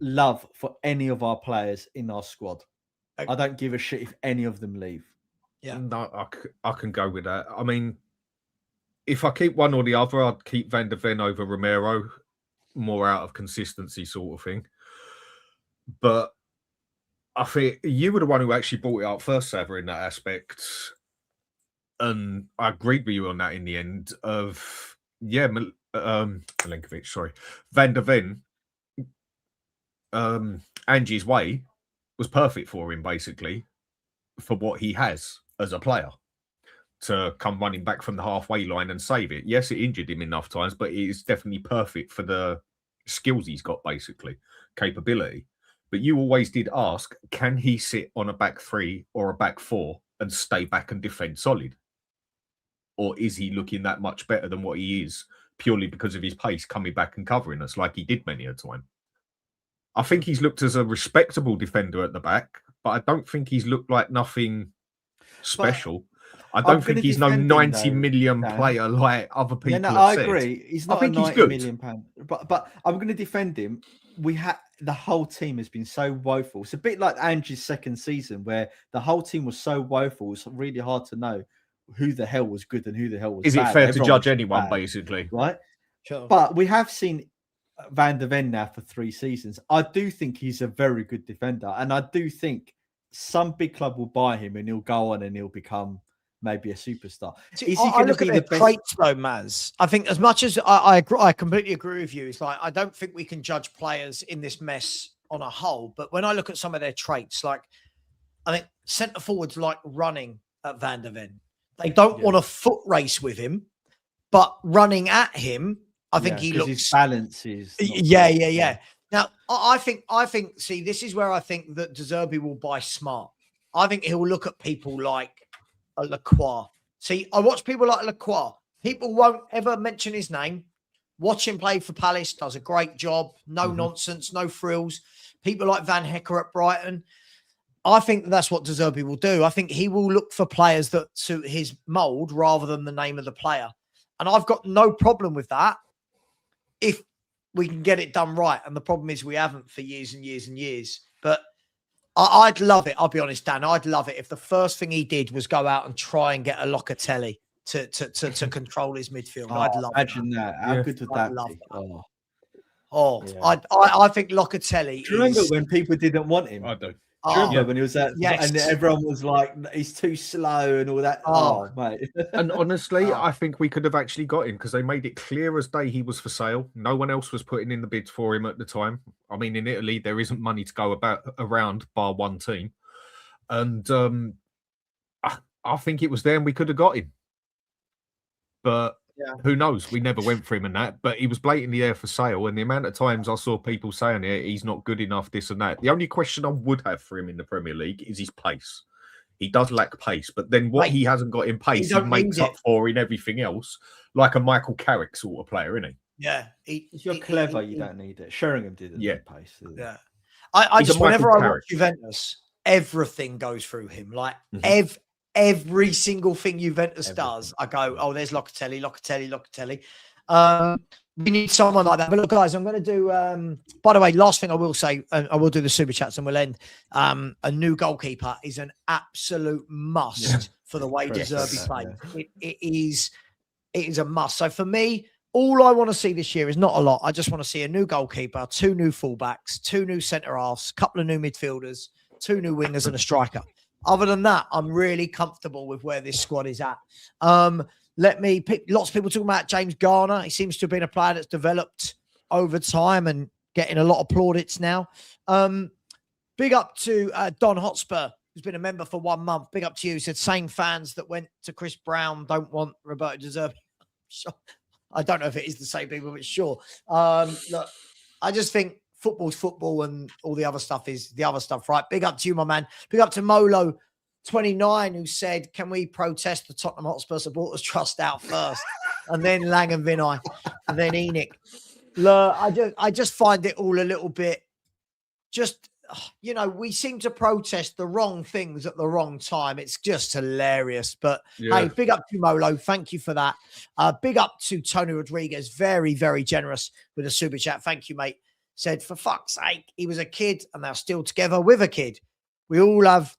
love for any of our players in our squad. I don't give a shit if any of them leave. Yeah, no, I can go with that. I mean, if I keep one or the other, I'd keep Van de Ven over Romero, more out of consistency sort of thing. But I think you were the one who actually brought it up first, Sava, in that aspect. And I agreed with you on that in the end of, Milenkovic, sorry. Van der Ven, Angie's way was perfect for him, basically, for what he has as a player. To come running back from the halfway line and save it. Yes, it injured him enough times, but it is definitely perfect for the skills he's got, basically, capability. But you always did ask, can he sit on a back three or a back four and stay back and defend solid? Or is he looking that much better than what he is purely because of his pace coming back and covering us like he did many a time? I think he's looked as a respectable defender at the back, but I don't think he's looked like nothing special. I don't think he's no 90 million player like other people. No, have I said. agree. He's not a 90 million pound, but I'm going to defend him. The whole team has been so woeful. It's a bit like Angie's second season, where the whole team was so woeful. It's really hard to know who the hell was good and who the hell was bad. Is it fair to judge was anyone, bad, basically? right? Sure. But we have seen Van der Ven now for 3 seasons. I do think he's a very good defender, and I do think some big club will buy him, and he'll go on and he'll become maybe a superstar. Is he going to be the best? Traits, though, Maz? I think as much as I completely agree with you. It's like I don't think we can judge players in this mess on a whole. But when I look at some of their traits, like I think centre forwards like running at Van der Ven. They don't want a foot race with him, but running at him, I think he looks his balance is. Yeah. Now I think. See, this is where I think that De Zerbi will buy smart. I think he'll look at people like Lacroix. See, I watch people like Lacroix. People won't ever mention his name. Watch him play for Palace. Does a great job. No nonsense, no frills. People like Van Hecker at Brighton. I think that's what De Zerbi will do. I think he will look for players that suit his mould rather than the name of the player. And I've got no problem with that if we can get it done right. And the problem is we haven't for years and years and years. But I'd love it. I'll be honest, Dan. I'd love it if the first thing he did was go out and try and get a Locatelli to control his midfield. I'd love imagine that. How good would that be? I think Locatelli. Do you remember when people didn't want him? I do. Do you remember when he was at, yes. and everyone was like, he's too slow and all that? Oh mate. And honestly, I think we could have actually got him because they made it clear as day he was for sale. No one else was putting in the bids for him at the time. I mean, in Italy, there isn't money to go around bar one team. And I think it was there and we could have got him. But who knows? We never went for him and that. But he was blatantly there for sale. And the amount of times I saw people saying he's not good enough, this and that. The only question I would have for him in the Premier League is his pace. He does lack pace. But then what he hasn't got in pace, he makes up for in everything else. Like a Michael Carrick sort of player, isn't he? Yeah. If you're clever, you don't need it. Sheringham didn't need pace. Yeah. I just, whenever I watch Juventus, everything goes through him. Like every single thing Juventus does, I go, oh, there's Locatelli. We need someone like that. But look, guys, I'm going to do, by the way, last thing I will say, and I will do the super chats and we'll end. A new goalkeeper is an absolute must for the way De Zerbi plays. It is a must. So for me, all I want to see this year is not a lot. I just want to see a new goalkeeper, 2 new fullbacks, 2 new centre halves, a couple of new midfielders, 2 new wingers and a striker. Other than that, I'm really comfortable with where this squad is at. Let me pick. Lots of people talking about James Garner. He seems to have been a player that's developed over time and getting a lot of plaudits now. Big up to Don Hotspur, who's been a member for 1 month. Big up to you. He said, same fans that went to Chris Brown don't want Roberto De Zerbi. Sure. I don't know if it is the same people, but sure. Look, I just think football's football and all the other stuff is the other stuff, right? Big up to you, my man. Big up to Molo29, who said, can we protest the Tottenham Hotspur Supporters Trust out first? And then Lang and Vinay, and then Enoch. Look, I just find it all a little bit just, you know, we seem to protest the wrong things at the wrong time. It's just hilarious. But hey, big up to Molo. Thank you for that. Big up to Tony Rodriguez. Very, very generous with a super chat. Thank you, mate. Said, for fuck's sake, he was a kid and they're still together with a kid. We have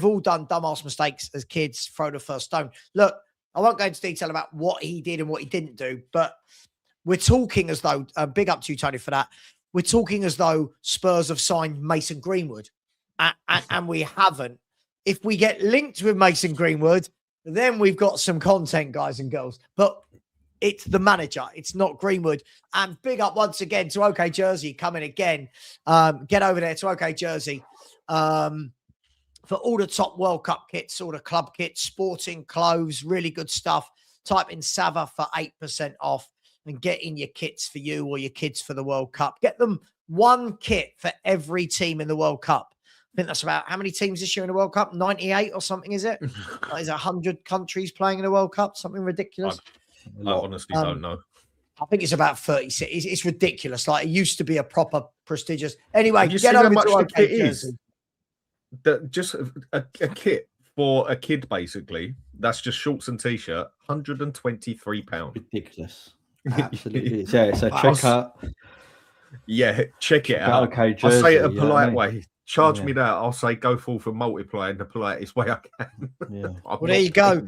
all done dumbass mistakes as kids, throw the first stone. Look, I won't go into detail about what he did and what he didn't do, but we're talking as though, big up to you, Tony, for that. We're talking as though Spurs have signed Mason Greenwood and we haven't. If we get linked with Mason Greenwood, then we've got some content, guys and girls. But it's the manager. It's not Greenwood. And big up once again to OK Jersey coming again. Get over there to OK Jersey for all the top World Cup kits, all the club kits, sporting clothes, really good stuff. Type in Sava for 8% off and get in your kits for you or your kids for the World Cup. Get them one kit for every team in the World Cup. I think that's about how many teams this year in the World Cup? 98 or something, is it? Is it 100 countries playing in the World Cup? Something ridiculous. I honestly don't know. I think it's about 36. It's ridiculous. Like, it used to be a proper prestigious. Anyway, You get see how over much to the OK kit is? Jersey. Just a kit for a kid, basically. That's just shorts and t-shirt, £123. Ridiculous. Absolutely. Yeah, so check out. Yeah, check it out. Okay, I'll say it a Jersey, you know what I polite mean? way. Charge me that. I'll say go forth and multiply in the politest way I can. Yeah. Well, there you go.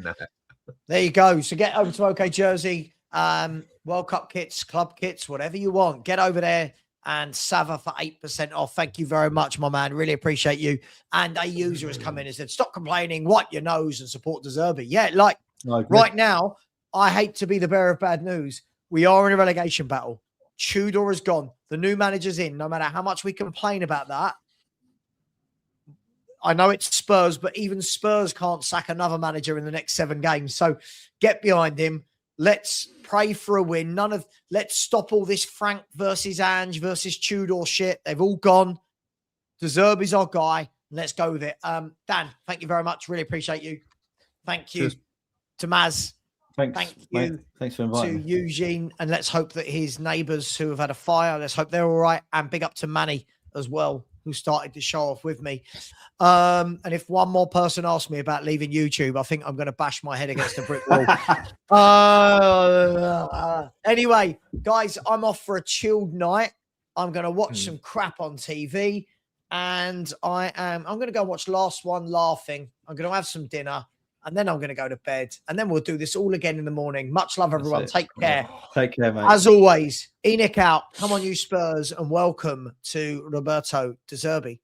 There you go. So get over to OK Jersey, World Cup kits, club kits, whatever you want. Get over there and Sava for 8% off. Thank you very much, my man. Really appreciate you. And a user has come in and said, stop complaining, wipe your nose and support De Zerbi. Yeah, like right now, I hate to be the bearer of bad news. We are in a relegation battle. Tudor is gone. The new manager's in. No matter how much we complain about that, I know it's Spurs, but even Spurs can't sack another manager in the next 7 games. So get behind him. Let's pray for a win. Let's stop all this Frank versus Ange versus Tudor shit. They've all gone. De Zerbi's our guy. Let's go with it. Dan, thank you very much. Really appreciate you. Thank you. Cheers. To Maz. Thanks. Thank you. Mate. Thanks for inviting me. Eugene. And let's hope that his neighbours who have had a fire, let's hope they're all right. And big up to Manny as well, who started the show off with me. And if one more person asks me about leaving YouTube, I think I'm going to bash my head against a brick wall. Anyway, guys, I'm off for a chilled night. I'm going to watch some crap on TV. And I'm going to go watch Last One Laughing. I'm going to have some dinner. And then I'm going to go to bed. And then we'll do this all again in the morning. Much love, everyone. Take care. Take care, mate. As always, Enoch out. Come on, you Spurs. And welcome to Roberto De Zerbi.